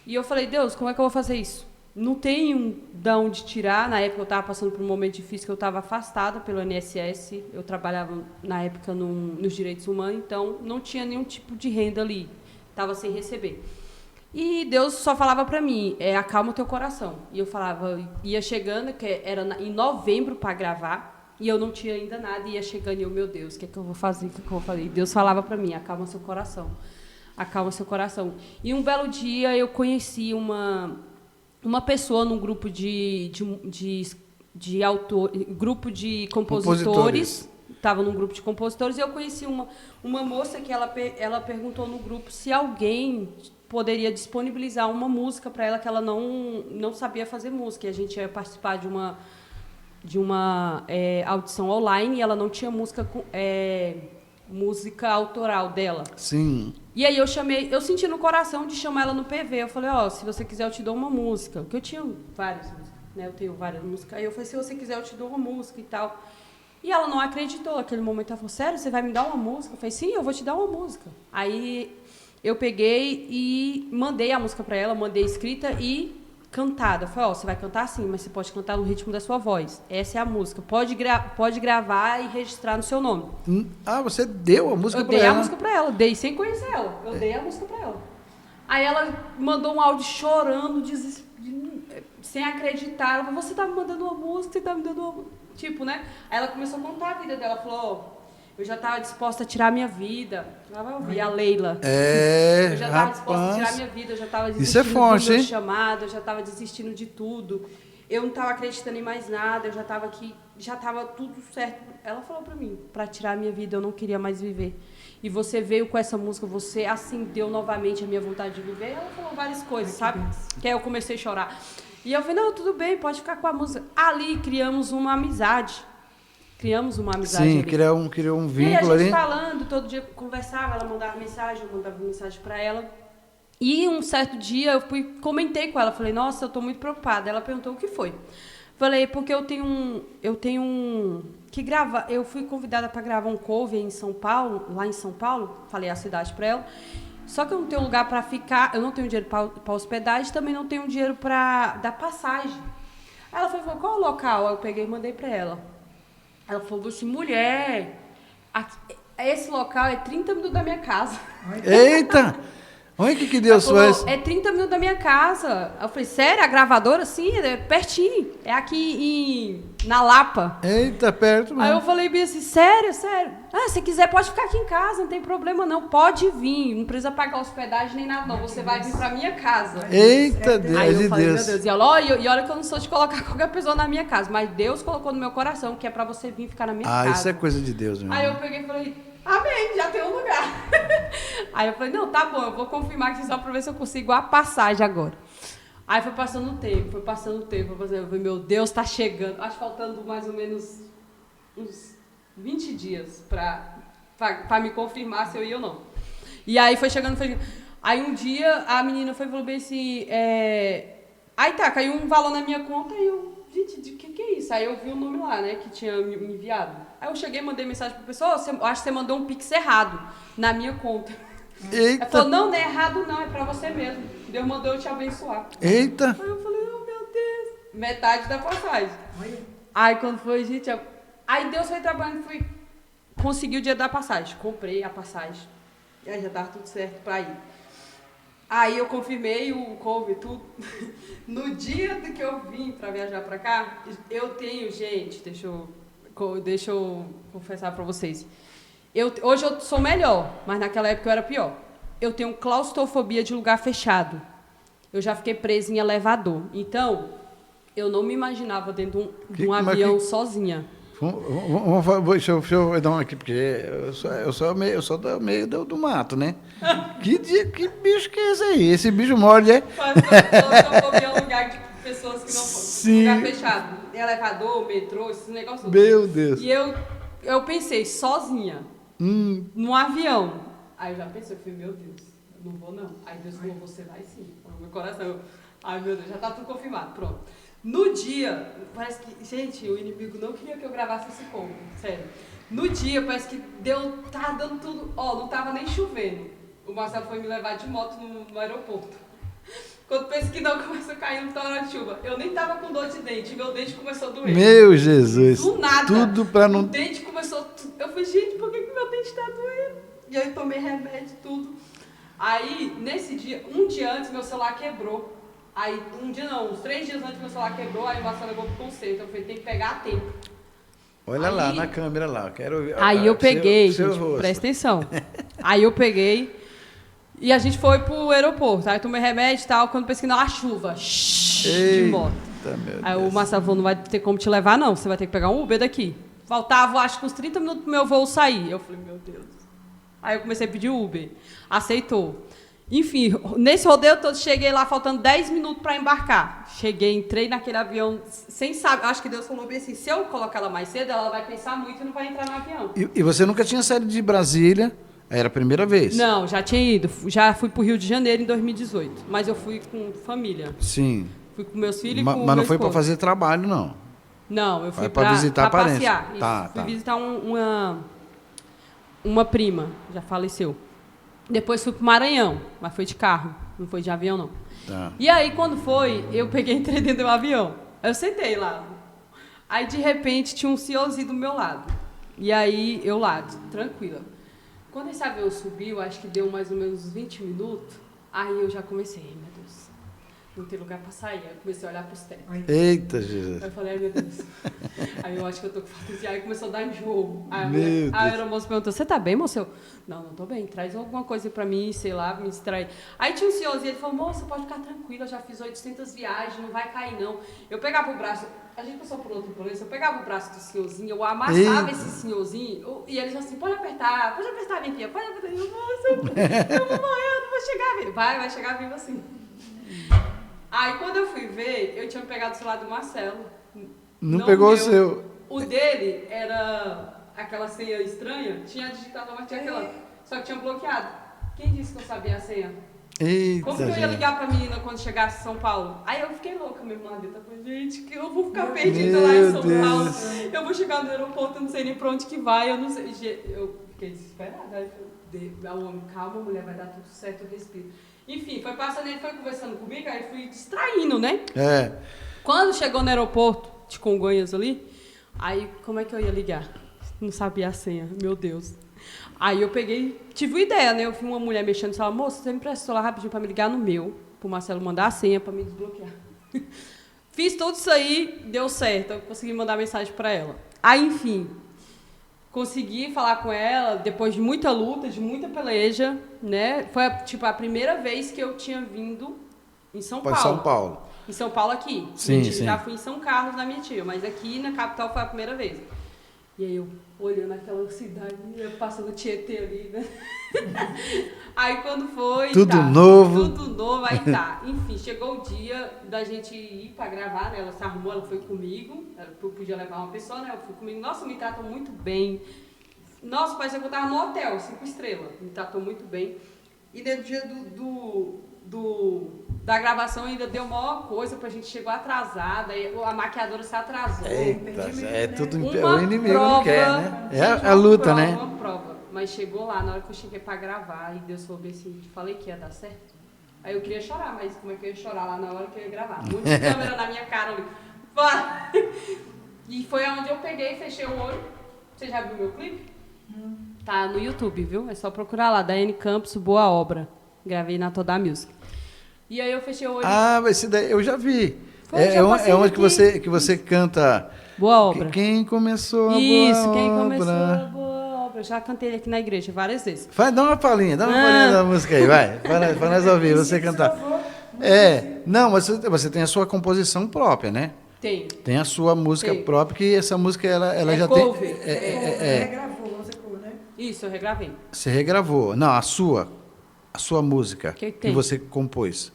E eu falei, Deus, como é que eu vou fazer isso? Não tenho de onde tirar. Na época eu estava passando por um momento difícil, que eu estava afastada pelo INSS. Eu trabalhava, na época, nos direitos humanos, então não tinha nenhum tipo de renda ali. Estava sem receber. E Deus só falava para mim, acalma o teu coração. E eu falava, ia chegando, que era em novembro para gravar, e eu não tinha ainda nada, ia chegando e eu, meu Deus, o que é que eu vou fazer? O que é que eu vou fazer? E Deus falava para mim, acalma seu coração. Acalma seu coração. E um belo dia eu conheci uma pessoa num grupo de grupo de compositores. Estava num grupo de compositores e eu conheci uma moça que ela perguntou no grupo se alguém poderia disponibilizar uma música para ela, que ela não sabia fazer música. E a gente ia participar de uma audição online e ela não tinha música autoral dela. Sim. E aí eu senti no coração de chamar ela no PV. Eu falei, se você quiser eu te dou uma música. Porque eu tinha várias músicas, né? Eu tenho várias músicas. Aí eu falei, se você quiser eu te dou uma música e tal. E ela não acreditou. Naquele momento ela falou, sério, você vai me dar uma música? Eu falei, sim, eu vou te dar uma música. Aí eu peguei e mandei a música para ela, mandei escrita e cantada. Eu falei, você vai cantar sim, mas você pode cantar no ritmo da sua voz. Essa é a música. Pode gravar e registrar no seu nome. Você deu a música para ela? Eu dei a música para ela, dei sem conhecer ela. Eu dei a música para ela. Aí ela mandou um áudio chorando, sem acreditar. Ela falou, você tá me mandando uma música, você tá me dando uma... Tipo, né? Aí ela começou a contar a vida dela. Falou, eu já estava disposta a tirar a minha vida. Ela vai ouvir, a Leila. Eu já estava disposta a tirar a minha vida, eu já estava desistindo do meu chamado, eu já estava desistindo de tudo. Eu não estava acreditando em mais nada, eu já estava aqui, já estava tudo certo. Ela falou para mim, para tirar a minha vida, eu não queria mais viver. E você veio com essa música, você acendeu novamente a minha vontade de viver. Ela falou várias coisas, sabe? Que aí eu comecei a chorar. E eu falei, não, tudo bem, pode ficar com a música. Ali criamos uma amizade. Sim, criou um vínculo ali. E a gente falando, todo dia conversava, ela mandava mensagem, eu mandava mensagem para ela. E um certo dia eu comentei com ela, falei, nossa, eu estou muito preocupada. Ela perguntou o que foi. Falei, porque eu tenho que gravar, eu fui convidada para gravar um cover em São Paulo, lá em São Paulo, falei a cidade para ela. Só que eu não tenho lugar para ficar, eu não tenho dinheiro para hospedagem, também não tenho dinheiro para dar passagem. Aí ela falou, qual é o local? Aí eu peguei e mandei para ela. Ela falou assim, mulher, esse local é 30 minutos da minha casa. Eita! Olha o que Deus faz. É 30 minutos da minha casa. Eu falei, sério? A gravadora? Sim, é pertinho. É aqui na Lapa. Eita, perto mesmo. Aí eu falei bem assim, sério? Se quiser pode ficar aqui em casa, não tem problema não. Pode vir, não precisa pagar hospedagem nem nada não. Você vai vir pra minha casa. Eita, Deus. Aí eu falei, meu Deus. E olha que eu não sou de colocar qualquer pessoa na minha casa, mas Deus colocou no meu coração que é pra você vir ficar na minha casa. Isso é coisa de Deus, meu Aí eu peguei e falei, amém, já tem um lugar. Aí eu falei, não, tá bom, eu vou confirmar aqui só pra ver se eu consigo a passagem agora. Aí foi passando o tempo. Eu falei, meu Deus, tá chegando. Acho faltando mais ou menos uns 20 dias pra me confirmar se eu ia ou não. E aí foi chegando. Aí um dia a menina falou bem assim, aí tá, caiu um valor na minha conta e eu, gente, de que é isso? Aí eu vi o nome lá, né, que tinha me enviado. Aí eu cheguei e mandei mensagem pra pessoa, eu acho que você mandou um pix errado na minha conta. Eita. Ela falou, não é errado não, é pra você mesmo. Deus mandou eu te abençoar. Eita. Aí eu falei, oh meu Deus, metade da passagem. Aí quando foi, gente, aí Deus foi trabalhando, consegui o dia da passagem, comprei a passagem. E aí já tava tudo certo pra ir. Aí eu confirmei o cover, tudo. No dia que eu vim pra viajar pra cá, eu tenho, gente, deixa eu confessar pra vocês. Hoje eu sou melhor, mas naquela época eu era pior. Eu tenho claustrofobia de lugar fechado. Eu já fiquei presa em elevador. Então, eu não me imaginava dentro de um avião sozinha. Deixa eu dar uma aqui, porque eu sou do meio do mato, né? Que bicho que é esse aí? Esse bicho morde, é? Claustrofobia é um lugar de pessoas que não podem. Lugar fechado. Elevador, metrô, esses negócios. Meu Deus. E eu pensei, sozinha, num avião. Aí eu já pensei, meu Deus, eu não vou não. Aí Deus falou, você vai sim. No meu coração, Ai, meu Deus, já tá tudo confirmado. Pronto. No dia, parece que... Gente, o inimigo não queria que eu gravasse esse combo, sério. No dia, parece que tava dando tudo... Ó, não tava nem chovendo. O Marcelo foi me levar de moto no aeroporto. Quando pensa que não, começou a cair um toró de chuva. Eu nem tava com dor de dente, meu dente começou a doer. Meu Jesus. Do nada. Tudo pra não... O dente começou... Eu falei, gente, por que meu dente tá doendo? E aí eu tomei remédio, tudo. Aí, nesse dia, um dia antes, meu celular quebrou. Aí, uns 3 dias antes, meu celular quebrou, aí o Marcelo levou pro conserto. Eu falei, tem que pegar a tempo. Olha aí, lá, na câmera lá, eu quero ver. Aí eu peguei, seu gente, rosto. presta atenção. Aí eu peguei e a gente foi pro aeroporto. Aí eu tomei remédio e tal, quando pensei que não, a chuva. De moto. Aí o Marcelo falou, não vai ter como te levar não, você vai ter que pegar um Uber daqui. Faltava, acho que uns 30 minutos pro meu voo sair. Eu falei, meu Deus. Aí eu comecei a pedir Uber. Aceitou. Enfim, nesse rodeio todo, cheguei lá faltando 10 minutos para embarcar. Cheguei, entrei naquele avião, sem saber. Acho que Deus falou bem assim, se eu colocar ela mais cedo, ela vai pensar muito e não vai entrar no avião. E você nunca tinha saído de Brasília? Era a primeira vez? Não, já tinha ido. Já fui para o Rio de Janeiro em 2018. Mas eu fui com família. Sim. Fui com meus filhos e com Mas não meu foi para esposo. fazer trabalho, não? Não, eu fui para visitar pra parentes. passear. Isso. Tá, fui tá. visitar uma prima, já faleceu. Depois fui pro Maranhão, mas foi de carro, não foi de avião, não. Tá. E aí, quando foi, eu peguei e entrei dentro do avião. Aí eu sentei lá. Aí, de repente, tinha um senhorzinho do meu lado. E aí, eu lá, tranquila. Quando esse avião subiu, acho que deu mais ou menos 20 minutos, aí eu já comecei, meu Deus, não tem lugar pra sair. Aí eu comecei a olhar pros tetos. Eita, Jesus. Aí eu falei, ai meu Deus. Aí eu acho que eu tô com falta de ar. Aí começou a dar enjoo. Aí Meu a Deus. aeromoça perguntou, você tá bem, moço? Eu, não tô bem. Traz alguma coisa pra mim, sei lá, me distrair. Aí tinha um senhorzinho, ele falou, moça, pode ficar tranquila, eu já fiz 800 viagens, não vai cair não. Eu pegava o braço, a gente passou por outro problema, eu pegava o braço do senhorzinho, eu amassava esse senhorzinho, e eles assim, pode apertar, minha filha, pode apertar. Eu, moça, eu vou morrer, eu não vou chegar vivo. Vai chegar vivo assim. Aí, quando eu fui ver, eu tinha pegado o celular do Marcelo. Não pegou o seu. O dele era aquela senha estranha, tinha digitado, mas tinha aquela... Só que tinha bloqueado. Quem disse que eu sabia a senha? Eita, Como que eu ia gente. ligar pra menina quando chegasse em São Paulo? Aí eu fiquei louca mesmo lá dentro. Eu falei, gente, que eu vou ficar perdida lá em São Paulo. Eu vou chegar no aeroporto, eu não sei nem pra onde que vai, eu não sei. Eu fiquei desesperada. Aí eu falei, o homem, calma, mulher, vai dar tudo certo, eu respiro. Enfim, foi passando, ele foi conversando comigo, aí fui distraindo, né? É. Quando chegou no aeroporto de Congonhas ali, aí como é que eu ia ligar? Não sabia a senha, meu Deus. Aí eu peguei, tive uma ideia, né? Eu vi uma mulher mexendo no celular, moça, você me presta o celular rapidinho para me ligar no meu, pro Marcelo mandar a senha para me desbloquear. Fiz tudo isso aí, deu certo, eu consegui mandar mensagem para ela. Aí, enfim, consegui falar com ela, depois de muita luta, de muita peleja, né? Foi, tipo, a primeira vez que eu tinha vindo em São Paulo. São Paulo. Em São Paulo aqui. Sim, Mentira, sim. já fui em São Carlos da minha tia, mas aqui na capital foi a primeira vez. E aí eu olhando aquela cidade, eu passando o Tietê ali, né? Aí quando foi... Tudo novo. Tudo novo, aí tá. Enfim, chegou o dia da gente ir pra gravar, né? Ela se arrumou, ela foi comigo. Eu podia levar uma pessoa, né? Ela foi comigo. Nossa, me tratam muito bem. Nossa, parecia que eu tava no hotel, 5 estrelas. Me tratou muito bem. E no dia da gravação ainda deu maior coisa, pra gente chegou atrasada, a maquiadora se atrasou. Eita, é tudo Uma o inimigo prova, não quer, né? É gente, a luta, uma prova, né? Uma prova. Mas chegou lá, na hora que eu cheguei pra gravar, e Deus falou assim, falei que ia dar certo. Aí eu queria chorar, mas como é que eu ia chorar lá na hora que eu ia gravar? Um monte de câmera na minha cara ali. E foi onde eu peguei e fechei o olho. Você já viu meu clipe? Tá no YouTube, viu? É só procurar lá, Daiane Campos, Boa Obra. Gravei na Toda Music. E aí eu fechei o olho. Ah, esse daí eu já vi. Foi, já É passei onde aqui. que você canta. Boa Obra. Quem começou a Isso, boa quem obra. começou a Boa Obra. Eu já cantei ele aqui na igreja várias vezes. Dá uma palhinha da música aí, vai. Para nós ouvir, você cantar. Não, mas você tem a sua composição própria, né? Tem. Tem a sua música Tem. própria, que essa música ela já cover. tem. Regravou, você falou, né? Isso, eu regravei. Você regravou. Não, a sua música Que que tem? você compôs.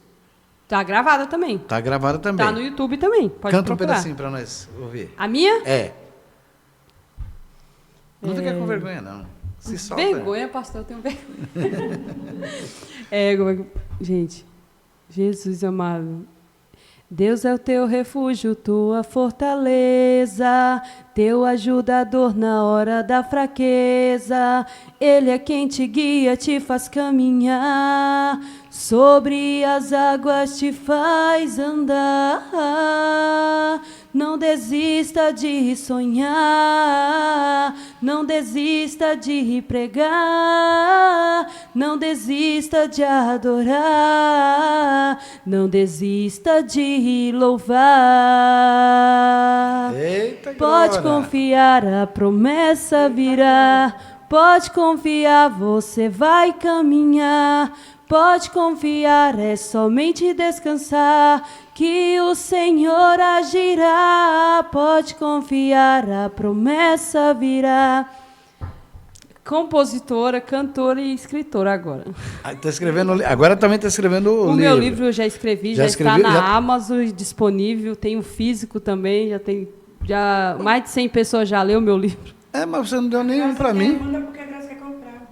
Tá gravada também. Tá gravada também. Tá no YouTube também. Pode Canta procurar. um pedacinho para nós ouvir. A minha? É. Não fica com vergonha, não. Se solta. Vergonha, pastor, eu tenho vergonha. Como é que... Gente, Jesus amado, Deus é o teu refúgio, tua fortaleza, teu ajudador na hora da fraqueza. Ele é quem te guia, te faz caminhar, sobre as águas te faz andar. Não desista de sonhar, não desista de pregar, não desista de adorar, não desista de louvar. Eita, Pode glória. confiar, a promessa virá. Pode confiar, você vai caminhar. Pode confiar, é somente descansar, que o Senhor agirá. Pode confiar, a promessa virá. Compositora, cantora e escritora agora. Tá escrevendo, agora também está escrevendo o livro. Meu livro eu já escrevi, já está escrevi, na já... Amazon disponível, tem o físico também, já mais de 100 pessoas já leu o meu livro. Mas você não deu nenhum para mim. Manda porque a Graça quer comprar.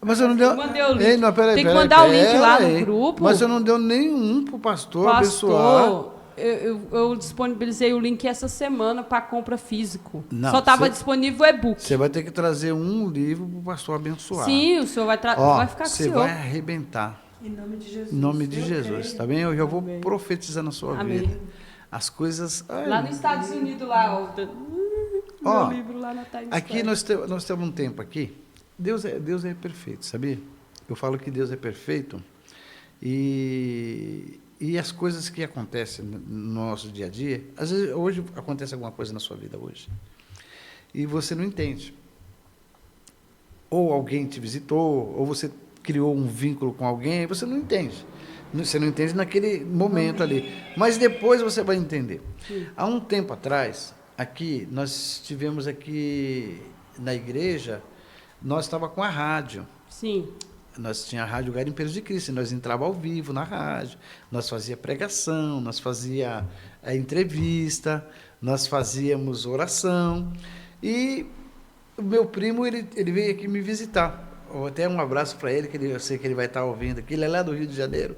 Mas eu não deu. Mandei o link. Ei, não, peraí, tem que mandar o link lá no aí. grupo. Mas eu não deu nenhum pro pastor abençoar. Pastor, eu disponibilizei o link essa semana para compra físico. Não, só estava disponível o e-book. Você vai ter que trazer um livro pro pastor abençoar. Sim, o senhor vai ficar com o Você senhor. vai arrebentar. Em nome de Jesus. Em nome de Jesus, creio. tá bem? Eu já vou Amém. profetizar na sua Amém. vida. As coisas. Lá nos Estados Unidos, lá, Ó, meu livro lá na Times Aqui Square. nós temos um tempo aqui. Deus é perfeito, sabia? Eu falo que Deus é perfeito e as coisas que acontecem no nosso dia a dia, às vezes hoje acontece alguma coisa na sua vida hoje e você não entende. Ou alguém te visitou, ou você criou um vínculo com alguém, você não entende. Você não entende naquele momento ali, mas depois você vai entender. Sim. Há um tempo atrás, aqui, nós tivemos aqui na igreja, nós estávamos com a rádio. Sim. Nós tínhamos a Rádio Garimpeiros de Cristo, nós entrávamos ao vivo na rádio, nós fazíamos pregação, nós fazíamos entrevista, nós fazíamos oração. E o meu primo, ele veio aqui me visitar. Até um abraço para ele, que eu sei que ele vai estar ouvindo aqui. Ele é lá do Rio de Janeiro,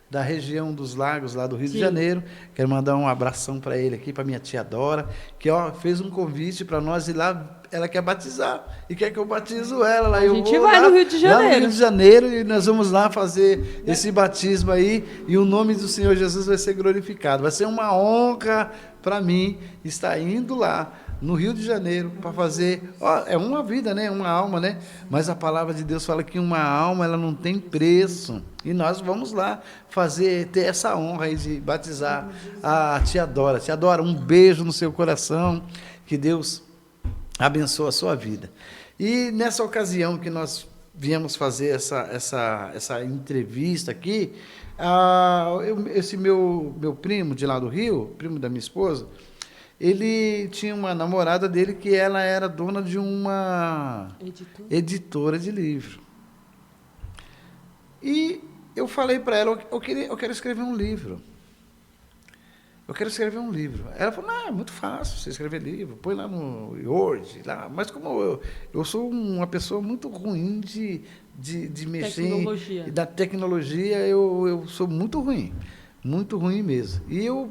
da região dos lagos, lá do Rio de Janeiro. Quero mandar um abração para ele aqui, para minha tia Dora, que fez um convite para nós ir lá. Ela quer batizar e quer que eu batizo ela. Lá, A gente vai lá, no Rio de Janeiro. Lá no Rio de Janeiro, e nós vamos lá fazer esse batismo aí, e o nome do Senhor Jesus vai ser glorificado. Vai ser uma honra para mim estar indo lá no Rio de Janeiro para fazer. É uma vida, né? Uma alma, né? Mas a palavra de Deus fala que uma alma ela não tem preço. E nós vamos lá ter essa honra aí de batizar a tia Dora. Tia Dora, um beijo no seu coração. Que Deus abençoe a sua vida. E nessa ocasião que nós viemos fazer essa entrevista aqui, esse meu primo de lá do Rio, primo da minha esposa, ele tinha uma namorada dele que ela era dona de uma editora de livro. E eu falei para ela, eu quero escrever um livro. Eu quero escrever um livro. Ela falou, é muito fácil você escrever livro, põe lá no Word, lá. Mas como eu sou uma pessoa muito ruim de mexer da tecnologia, eu sou muito ruim mesmo. E eu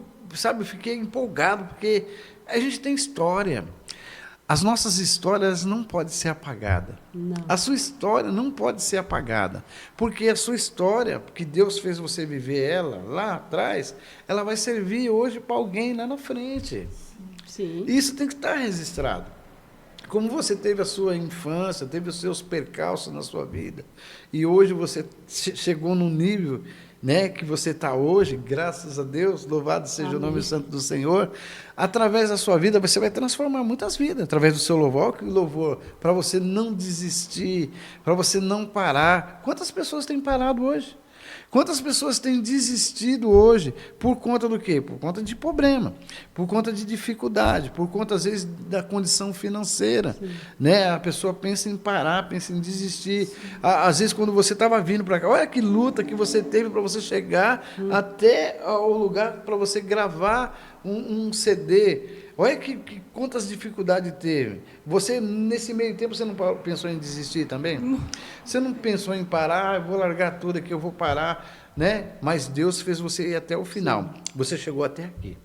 fiquei empolgado, porque a gente tem história. As nossas histórias não podem ser apagadas. Não. A sua história não pode ser apagada, porque a sua história, que Deus fez você viver ela lá atrás, ela vai servir hoje para alguém lá na frente. Sim. Isso tem que estar registrado. Como você teve a sua infância, teve os seus percalços na sua vida, e hoje você chegou num nível, né, que você está hoje, graças a Deus, louvado seja o nome santo do Senhor. Através da sua vida, você vai transformar muitas vidas, através do seu louvor, para você não desistir, para você não parar. Quantas pessoas têm parado hoje? Quantas pessoas têm desistido hoje por conta do quê? Por conta de problema, por conta de dificuldade, por conta, às vezes, da condição financeira. Né? A pessoa pensa em parar, pensa em desistir. Às vezes, quando você estava vindo para cá, olha que luta que você teve para você chegar até o lugar para você gravar um CD. Olha quantas dificuldades teve. Você, nesse meio tempo, você não pensou em desistir também? Você não pensou em parar, eu vou largar tudo aqui, eu vou parar. né? Mas Deus fez você ir até o final. Você chegou até aqui.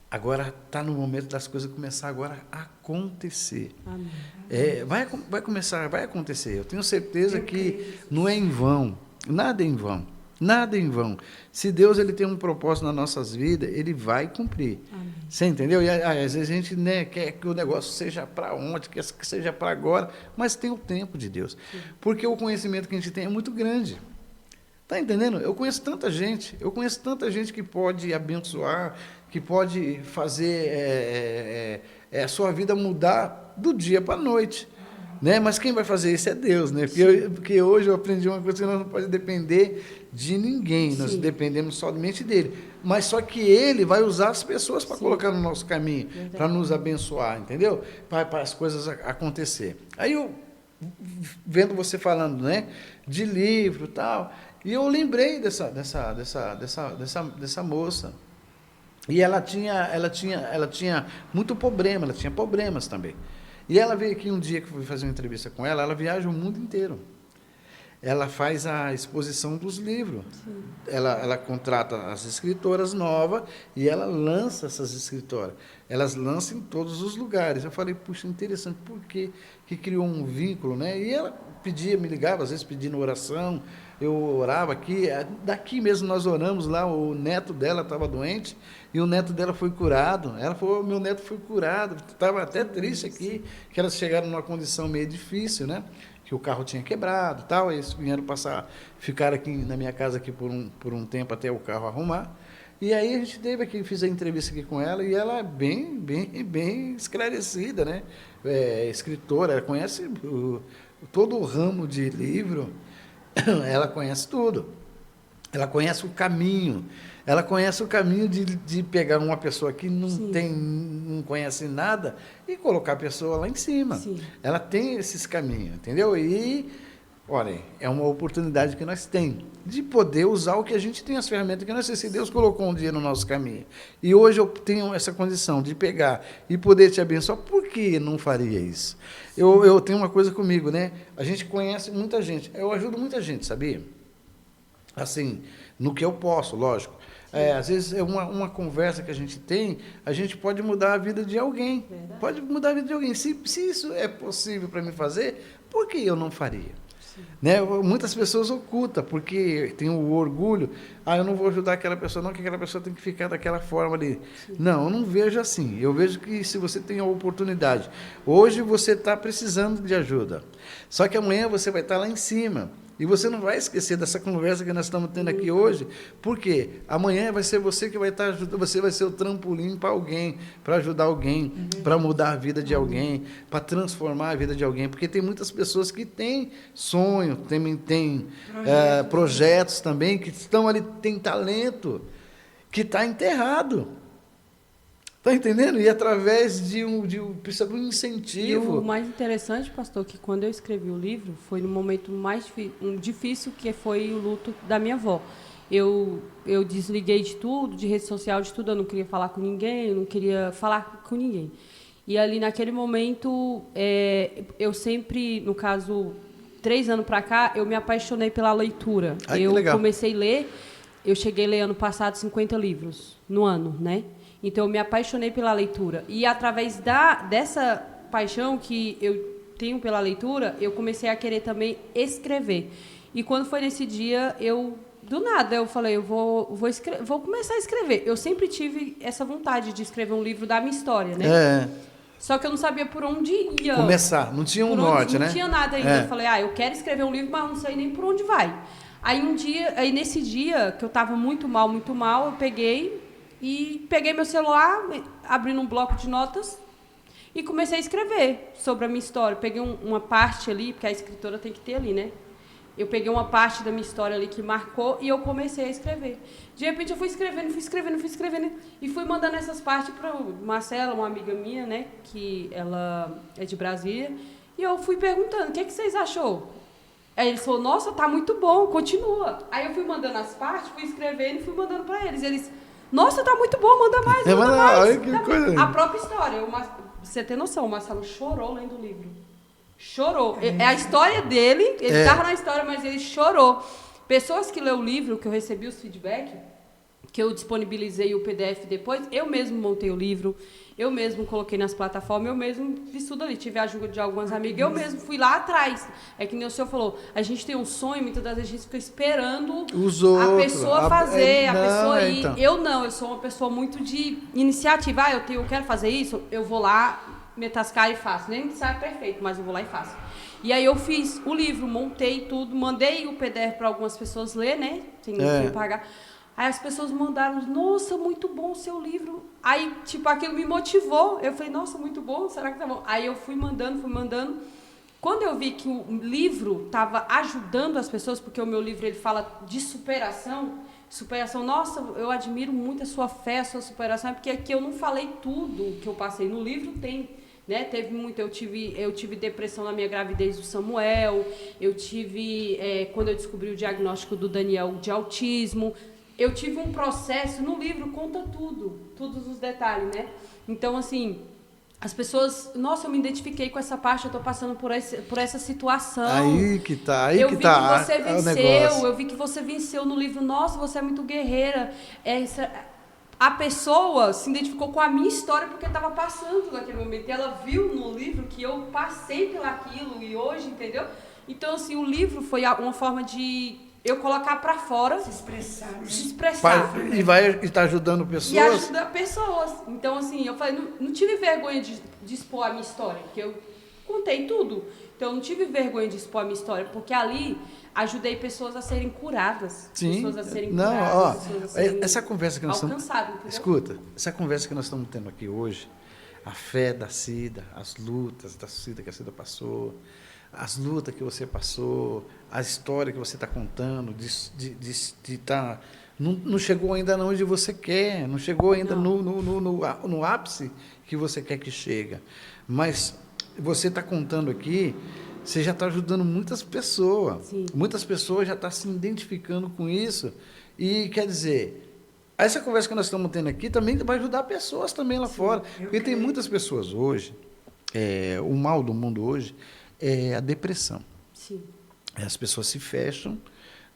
Agora está no momento das coisas começar agora a acontecer. Amém. Vai começar, vai acontecer. Eu tenho certeza que não é em vão. Nada é em vão. Nada é em vão. Se Deus ele tem um propósito nas nossas vidas, ele vai cumprir. Amém. Você entendeu? E às vezes a gente, né, quer que o negócio seja para ontem, quer que seja para agora, mas tem o tempo de Deus. Sim. Porque o conhecimento que a gente tem é muito grande. Está entendendo? Eu conheço tanta gente que pode abençoar, que pode fazer a sua vida mudar do dia para a noite. Né? Mas quem vai fazer isso é Deus. Né? Porque hoje eu aprendi uma coisa que nós não podemos depender de ninguém, Sim. Nós dependemos somente dele. Mas só que ele vai usar as pessoas para colocar no nosso caminho, para nos abençoar, entendeu? Para as coisas acontecer. Aí eu, vendo você falando, né, de livro e tal, e eu lembrei dessa moça. E ela tinha muito problema, ela tinha problemas também. E ela veio aqui um dia que eu fui fazer uma entrevista com ela, ela viaja o mundo inteiro. Ela faz a exposição dos livros. Ela contrata as escritoras novas e ela lança essas escritoras. Elas lançam em todos os lugares. Eu falei, puxa, interessante, por que criou um vínculo, né? E ela me ligava, às vezes pedindo oração, eu orava aqui, daqui mesmo nós oramos lá, o neto dela estava doente, e o neto dela foi curado. Ela falou, meu neto foi curado, estava até triste aqui, que elas chegaram numa condição meio difícil, né? Que o carro tinha quebrado e tal, eles vieram ficaram aqui na minha casa aqui por um tempo até o carro arrumar. E aí a gente fiz a entrevista aqui com ela, e ela é bem esclarecida, né? Escritora, ela conhece todo o ramo de livro, ela conhece tudo. Ela conhece o caminho. Ela conhece o caminho de pegar uma pessoa que não conhece nada e colocar a pessoa lá em cima. Sim. Ela tem esses caminhos, entendeu? E, olha, é uma oportunidade que nós temos de poder usar o que a gente tem, as ferramentas que nós temos. Se Deus colocou um dia no nosso caminho, e hoje eu tenho essa condição de pegar e poder te abençoar, por que não faria isso? Eu tenho uma coisa comigo, né? A gente conhece muita gente, eu ajudo muita gente, sabia? Assim, no que eu posso, lógico. Às vezes é uma conversa que a gente tem, a gente pode mudar a vida de alguém. Verdade. Pode mudar a vida de alguém. Se isso é possível para mim fazer, por que eu não faria? Né? Muitas pessoas ocultam, porque tem o orgulho, eu não vou ajudar aquela pessoa, não, que aquela pessoa tem que ficar daquela forma ali. Sim. Não, eu não vejo assim. Eu vejo que se você tem a oportunidade, hoje você está precisando de ajuda, só que amanhã você vai estar lá em cima. E você não vai esquecer dessa conversa que nós estamos tendo aqui hoje, porque amanhã vai ser você que vai estar ajudando, você vai ser o trampolim para alguém, para ajudar alguém, para mudar a vida de alguém, para transformar a vida de alguém, porque tem muitas pessoas que têm sonho, tem projetos também, que estão ali, tem talento, que está enterrado. Está entendendo? E através precisa de um incentivo. E o mais interessante, pastor, que quando eu escrevi o livro, foi no momento mais difícil, que foi o luto da minha avó. Eu desliguei de tudo, de rede social, de tudo, eu não queria falar com ninguém, eu não queria falar com ninguém. E ali, naquele momento, eu sempre, no caso, 3 anos para cá, eu me apaixonei pela leitura. Eu comecei a ler, eu cheguei a ler ano passado 50 livros no ano, né? Então, eu me apaixonei pela leitura. E, através dessa paixão que eu tenho pela leitura, eu comecei a querer também escrever. E, quando foi nesse dia, do nada, eu falei, eu vou começar a escrever. Eu sempre tive essa vontade de escrever um livro da minha história, né? Só que eu não sabia por onde ia. Começar, não tinha um norte, né? Não tinha nada ainda. Eu falei, eu quero escrever um livro, mas não sei nem por onde vai. Aí, nesse dia, que eu estava muito mal, eu peguei meu celular, abri num bloco de notas e comecei a escrever sobre a minha história. Peguei uma parte ali, porque a escritora tem que ter ali, né? Eu peguei uma parte da minha história ali que marcou e eu comecei a escrever. De repente, eu fui escrevendo, e fui mandando essas partes para Marcela, uma amiga minha, né? Que ela é de Brasília. E eu fui perguntando, o que vocês achou? Aí eles falaram, nossa, tá muito bom, continua. Aí eu fui mandando as partes, fui escrevendo e fui mandando para eles. Eles... Nossa, tá muito bom, manda mais. Olha que coisa. A própria história. Você tem noção, o Marcelo chorou lendo o livro. Chorou. É a história dele, ele estava na história, mas ele chorou. Pessoas que leu o livro, que eu recebi os feedback, que eu disponibilizei o PDF depois, eu mesmo montei o livro, eu mesmo coloquei nas plataformas, eu mesmo fiz tudo ali. Tive a ajuda de algumas amigas, eu mesmo fui lá atrás. É que nem o senhor falou, a gente tem um sonho, muitas das vezes a gente fica esperando a pessoa fazer, a pessoa ir. Então. Eu sou uma pessoa muito de iniciativa. Eu quero fazer isso, eu vou lá, metascar e faço. Nem que saia perfeito, mas eu vou lá e faço. E aí eu fiz o livro, montei tudo, mandei o PDF para algumas pessoas ler, né? Sem pagar. Aí as pessoas mandaram, nossa, muito bom o seu livro. Aí, tipo, aquilo me motivou. Eu falei, nossa, muito bom, será que tá bom? Aí eu fui mandando. Quando eu vi que o livro estava ajudando as pessoas, porque o meu livro ele fala de superação, nossa, eu admiro muito a sua fé, a sua superação, é porque aqui eu não falei tudo que eu passei. No livro tem, né? Teve muito, eu tive depressão na minha gravidez do Samuel, eu tive, quando eu descobri o diagnóstico do Daniel, de autismo. Eu tive um processo, no livro conta tudo, todos os detalhes, né? Então, assim, as pessoas, nossa, eu me identifiquei com essa parte, eu tô passando por essa situação. Aí que tá. Eu vi que você venceu, eu vi que você venceu no livro, nossa, você é muito guerreira. A pessoa se identificou com a minha história porque estava passando naquele momento. E ela viu no livro que eu passei pelaquilo e hoje, entendeu? Então, assim, o livro foi uma forma de eu colocar para fora, se expressar. E vai estar ajudando pessoas. E ajuda pessoas. Então, assim, eu falei, não tive vergonha de expor a minha história, porque eu contei tudo. Então, eu não tive vergonha de expor a minha história, porque ali ajudei pessoas a serem curadas. Sim. Pessoas a serem curadas. Pessoas a serem essa conversa que nós estamos... Escuta, essa conversa que nós estamos tendo aqui hoje, a fé da Cida, as lutas da Cida que a Cida passou, as lutas que você passou, a história que você está contando, de tá, não chegou ainda onde você quer, não chegou ainda no ápice que você quer que chegue. Mas você está contando aqui, você já está ajudando muitas pessoas. Sim. Muitas pessoas já estão se identificando com isso. E, quer dizer, essa conversa que nós estamos tendo aqui também vai ajudar pessoas também lá fora. Porque tem muitas pessoas hoje, o mal do mundo hoje é a depressão. Sim. As pessoas se fecham,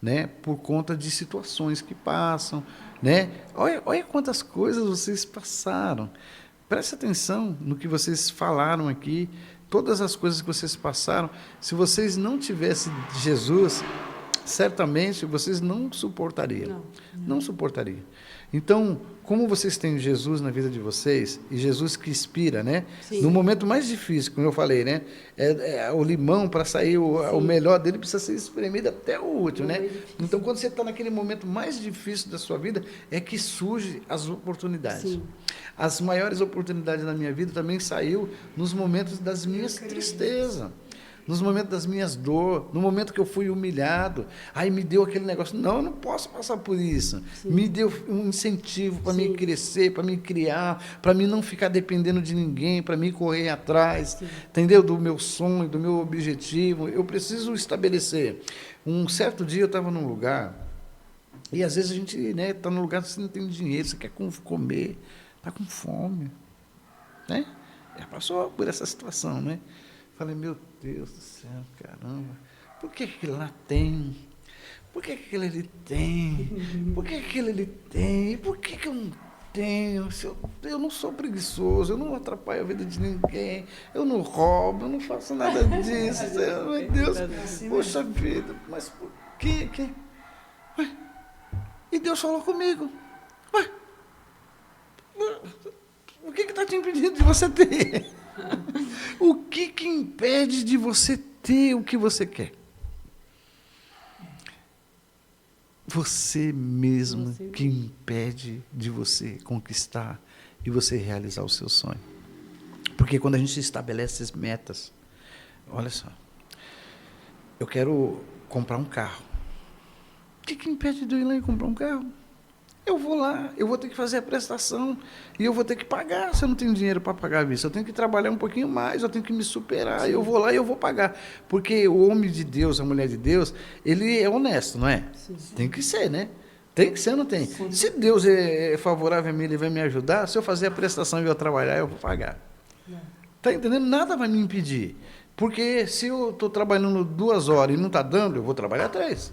né, por conta de situações que passam, né? Olha quantas coisas vocês passaram. Preste atenção no que vocês falaram aqui, todas as coisas que vocês passaram. Se vocês não tivessem Jesus, certamente vocês não suportariam. Não suportariam. Então, como vocês têm Jesus na vida de vocês, e Jesus que inspira, né? Sim. No momento mais difícil, como eu falei, né? O limão, para sair o melhor dele, precisa ser espremido até o último, né? Então, quando você está naquele momento mais difícil da sua vida, é que surgem as oportunidades. Sim. As maiores oportunidades da minha vida também saiu nos momentos das minhas tristezas. Nos momentos das minhas dores, no momento que eu fui humilhado, aí me deu aquele negócio, não, eu não posso passar por isso. Sim. Me deu um incentivo para mim crescer, para mim criar, para mim não ficar dependendo de ninguém, para mim correr atrás, entendeu? Do meu sonho, do meu objetivo. Eu preciso estabelecer. Um certo dia eu estava num lugar, e às vezes a gente está num lugar que você não tem dinheiro, você quer comer, está com fome. Né? Já passou por essa situação, né? Falei, meu Deus do céu, caramba, por que aquele lá tem? Por que aquele ali tem? Por que aquele ali tem? E por que eu não tenho? Eu não sou preguiçoso, eu não atrapalho a vida de ninguém, eu não roubo, eu não faço nada disso. Meu Deus, poxa vida, mas por que? Ué? E Deus falou comigo. Ué? O que está te impedindo de você ter? O que impede de você ter o que você quer? Você mesmo que impede de você conquistar e você realizar o seu sonho. Porque quando a gente estabelece as metas, olha só, eu quero comprar um carro. O que impede de eu ir lá e comprar um carro? Eu vou lá, eu vou ter que fazer a prestação e eu vou ter que pagar se eu não tenho dinheiro para pagar isso. Eu tenho que trabalhar um pouquinho mais, eu tenho que me superar. Sim. Eu vou lá e eu vou pagar. Porque o homem de Deus, a mulher de Deus, ele é honesto, não é? Sim. Tem que ser, né? Tem que ser ou não tem? Sim. Se Deus é favorável a mim, ele vai me ajudar. Se eu fazer a prestação e eu trabalhar, eu vou pagar. Está entendendo? Nada vai me impedir. Porque se eu estou trabalhando 2 horas e não está dando, eu vou trabalhar 3.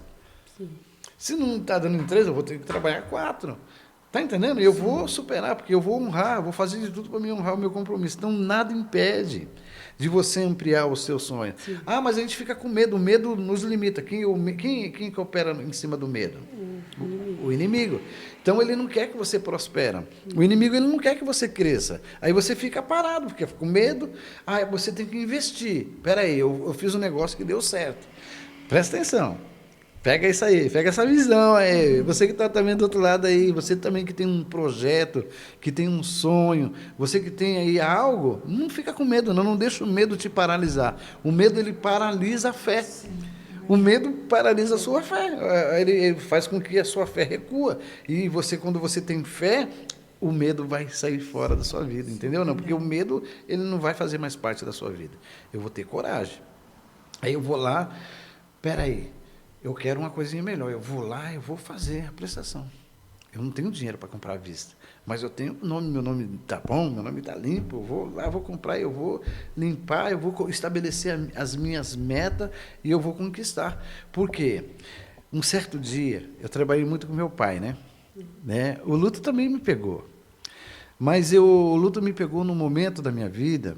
Sim. Se não está dando em 3, eu vou ter que trabalhar 4. Está entendendo? Eu vou superar, porque eu vou honrar, vou fazer de tudo para me honrar o meu compromisso. Então, nada impede de você ampliar o seu sonho. Sim. Ah, mas a gente fica com medo, o medo nos limita. Quem que opera em cima do medo? O inimigo. Então, ele não quer que você prospere. O inimigo, ele não quer que você cresça. Aí você fica parado, porque fica com medo. Ah, você tem que investir. Espera aí, eu fiz um negócio que deu certo. Presta atenção. Pega isso aí, pega essa visão aí. Você que está também do outro lado aí, você também que tem um projeto, que tem um sonho, você que tem aí algo, não fica com medo, não deixa o medo te paralisar. O medo, ele paralisa a fé. O medo paralisa a sua fé. Ele faz com que a sua fé recua. E você, quando você tem fé, o medo vai sair fora da sua vida, entendeu? Não, porque o medo, ele não vai fazer mais parte da sua vida. Eu vou ter coragem. Aí eu vou lá, peraí, eu quero uma coisinha melhor, eu vou lá, eu vou fazer a prestação. Eu não tenho dinheiro para comprar à vista, mas eu tenho meu nome está bom, meu nome está limpo, eu vou lá, vou comprar, eu vou limpar, eu vou estabelecer as minhas metas e eu vou conquistar. Por quê? Um certo dia, eu trabalhei muito com meu pai, né? O luto também me pegou, mas o luto me pegou num momento da minha vida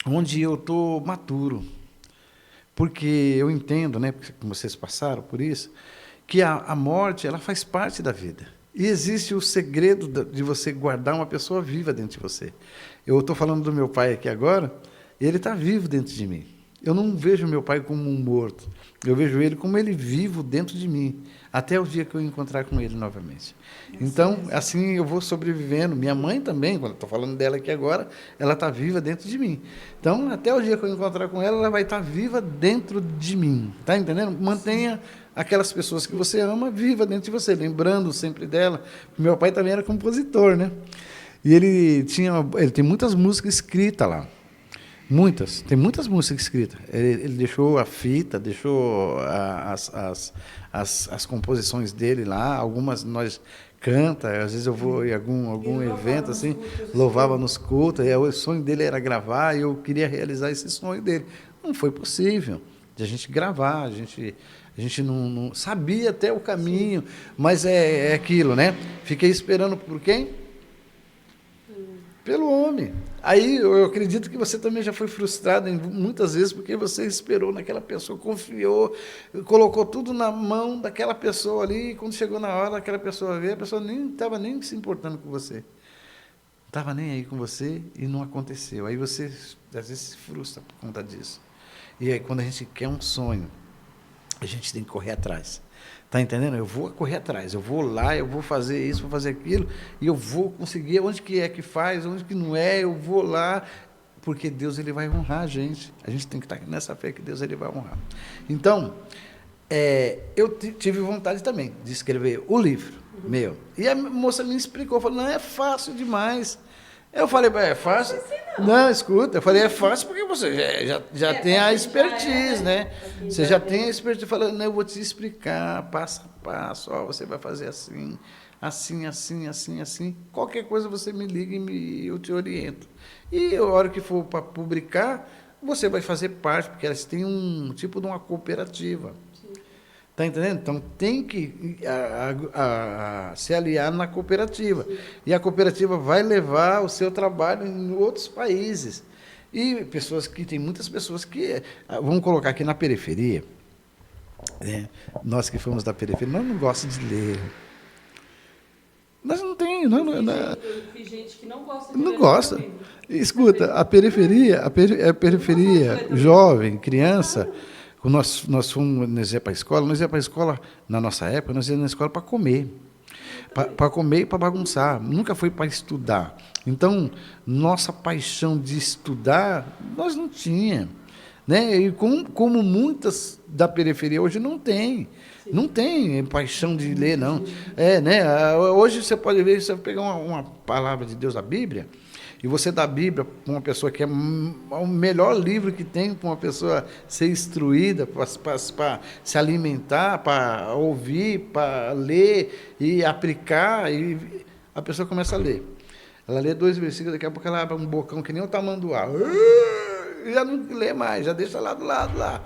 onde eu estou maturo. Porque eu entendo, né, porque vocês passaram por isso, que a morte, ela faz parte da vida. E existe o segredo de você guardar uma pessoa viva dentro de você. Eu estou falando do meu pai aqui agora, ele está vivo dentro de mim. Eu não vejo meu pai como um morto. Eu vejo ele como ele vivo dentro de mim, até o dia que eu encontrar com ele novamente. Então, assim eu vou sobrevivendo. Minha mãe também, quando estou falando dela aqui agora, ela está viva dentro de mim. Então, até o dia que eu encontrar com ela, ela vai estar viva dentro de mim. Está entendendo? Mantenha aquelas pessoas que você ama viva dentro de você, lembrando sempre dela. Meu pai também era compositor, né? E ele tem muitas músicas escritas lá. Tem muitas músicas escritas. Ele deixou a fita, deixou as composições dele lá, algumas nós canta, às vezes eu vou em algum evento assim, louvava nos cultos, e o sonho dele era gravar, e eu queria realizar esse sonho dele. Não foi possível de a gente gravar, a gente não sabia até o caminho, mas é aquilo, né? Fiquei esperando por quem? Pelo homem. Aí eu acredito que você também já foi frustrado muitas vezes porque você esperou naquela pessoa, confiou, colocou tudo na mão daquela pessoa ali, e quando chegou na hora aquela pessoa veio, a pessoa nem estava nem se importando com você. Não estava nem aí com você e não aconteceu. Aí você, às vezes, se frustra por conta disso. E aí, quando a gente quer um sonho, a gente tem que correr atrás. Está entendendo? Eu vou correr atrás, eu vou lá, eu vou fazer isso, vou fazer aquilo, e eu vou conseguir, onde que é que faz, onde que não é, eu vou lá, porque Deus, ele vai honrar a gente. A gente tem que estar nessa fé que Deus, ele vai honrar. Então, eu tive vontade também de escrever o livro meu. E a moça me explicou, falou, não, é fácil demais. Eu falei, é fácil? Não, escuta, eu falei, é fácil porque você já tem a expertise, né? Você já tem a expertise. Falando, não, eu vou te explicar, passo a passo, ó, você vai fazer assim, assim, assim, assim, assim. Qualquer coisa você me liga e eu te oriento. E a hora que for para publicar, você vai fazer parte, porque elas têm um tipo de uma cooperativa. Está entendendo? Então, tem que se aliar na cooperativa. Sim. E a cooperativa vai levar o seu trabalho em outros países. E tem muitas pessoas que, vamos colocar aqui na periferia, né? Nós que fomos da periferia, nós não gostamos de ler. Nós não temos. Eu vi gente que não gosta de ler. Não gosta. Escuta, a periferia, jovem, criança... Quando nós fomos para a escola, na nossa época, nós íamos na escola para comer. Para comer e para bagunçar. Nunca foi para estudar. Então, nossa paixão de estudar, nós não tínhamos. Né? E como muitas da periferia hoje não tem. Sim. Não tem paixão de ler, não. Né? Hoje você pode ver, você pegar uma palavra de Deus da Bíblia, e você dá a Bíblia para uma pessoa que é o melhor livro que tem para uma pessoa ser instruída, para se alimentar, para ouvir, para ler e aplicar, e a pessoa começa a ler. Ela lê 2 versículos, daqui a pouco ela abre um bocão que nem o tamanduá. Já não lê mais, já deixa lá do lado lá.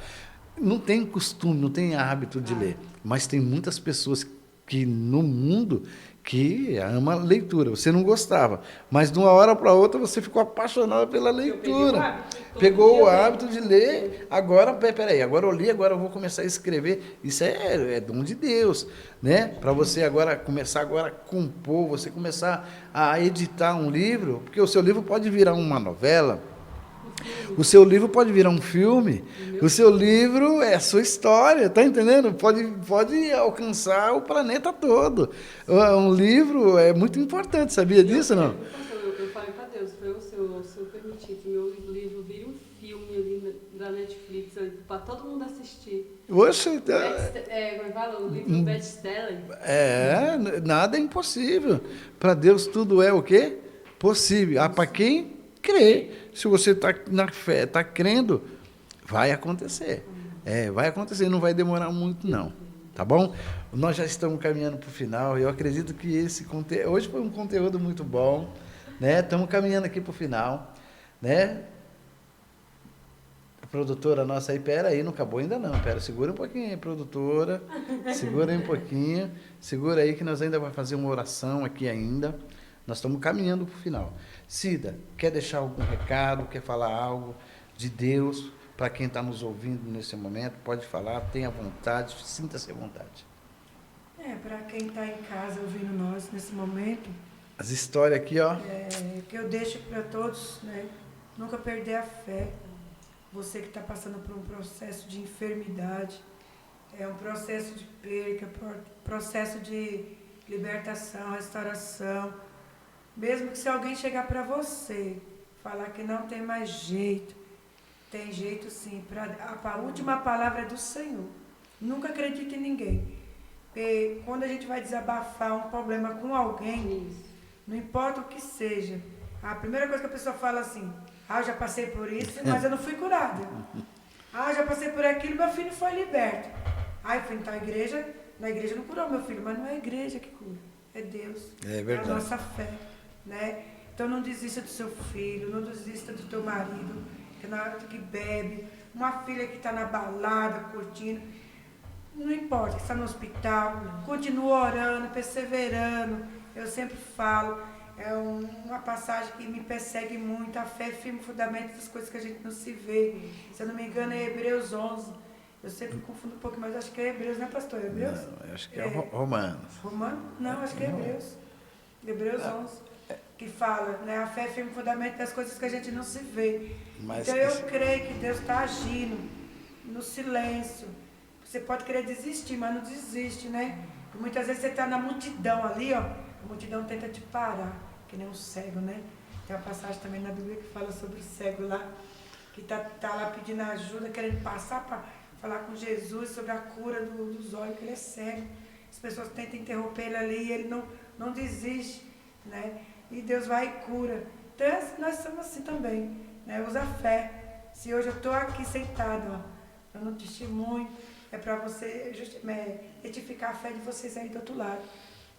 Não tem costume, não tem hábito de ler. Mas tem muitas pessoas que no mundo que ama leitura. Você não gostava, mas de uma hora para outra você ficou apaixonado pela leitura. Pegou o hábito de ler. Agora, peraí, agora eu li, agora eu vou começar a escrever. Isso é dom de Deus, né? Para você agora começar agora a compor, você começar a editar um livro, porque o seu livro pode virar uma novela. O seu livro pode virar um filme. O seu livro é a sua história, tá entendendo? Pode alcançar o planeta todo. Um livro é muito importante, sabia disso, não? Eu falei para Deus, se eu permitir que meu livro vire um filme ali da Netflix, para todo mundo assistir. Oxe, como fala? O livro best-seller. Nada é impossível. Para Deus tudo é o quê? Possível. Para quem crê. Se você está na fé, está crendo, vai acontecer. Vai acontecer, não vai demorar muito, não. Tá bom? Nós já estamos caminhando para o final. Eu acredito que esse conteúdo. Hoje foi um conteúdo muito bom. Né? Estamos caminhando aqui para o final. Né? A produtora nossa aí, pera aí, não acabou ainda não. Segura um pouquinho aí, produtora. Segura aí um pouquinho. Segura aí que nós ainda vamos fazer uma oração aqui ainda. Nós estamos caminhando para o final. Cida, quer deixar algum recado, quer falar algo de Deus para quem está nos ouvindo nesse momento? Pode falar, tenha vontade, sinta-se à vontade. Para quem está em casa ouvindo nós nesse momento, as histórias aqui, ó. Que eu deixo para todos, né? Nunca perder a fé. Você que está passando por um processo de enfermidade, um processo de perca, processo de libertação, restauração. Mesmo que se alguém chegar para você, falar que não tem mais jeito, tem jeito sim. A última palavra é do Senhor. Nunca acredite em ninguém. Porque quando a gente vai desabafar um problema com alguém, não importa o que seja, a primeira coisa que a pessoa fala assim, eu já passei por isso, mas eu não fui curada. Eu já passei por aquilo, meu filho foi liberto. Eu fui na igreja não curou meu filho, mas não é a igreja que cura, é Deus. É verdade. É a nossa fé. Né? Então não desista do seu filho, não desista do teu marido, que bebe, uma filha que está na balada, curtindo, não importa, que está no hospital, continua orando, perseverando. Eu sempre falo, uma passagem que me persegue muito, a fé é firme fundamento das coisas que a gente não se vê. Se eu não me engano, é Hebreus 11. Eu sempre confundo um pouco, mas acho que é Hebreus, né, pastor? Hebreus? Não, acho que é Romanos. Romanos? Não, acho que é Hebreus. Hebreus 11. Que fala, né? A fé é firme fundamento das coisas que a gente não se vê. Então eu creio que Deus está agindo no silêncio. Você pode querer desistir, mas não desiste, né? Porque muitas vezes você está na multidão ali, ó. A multidão tenta te parar, que nem um cego, né? Tem uma passagem também na Bíblia que fala sobre o cego lá, que tá lá pedindo ajuda, querendo passar para falar com Jesus sobre a cura dos olhos, que ele é cego. As pessoas tentam interromper ele ali e ele não desiste, né? E Deus vai e cura. Então, nós somos assim também, né? Usa a fé. Se hoje eu estou aqui sentado, dando um testemunho, é para você retificar a fé de vocês aí do outro lado.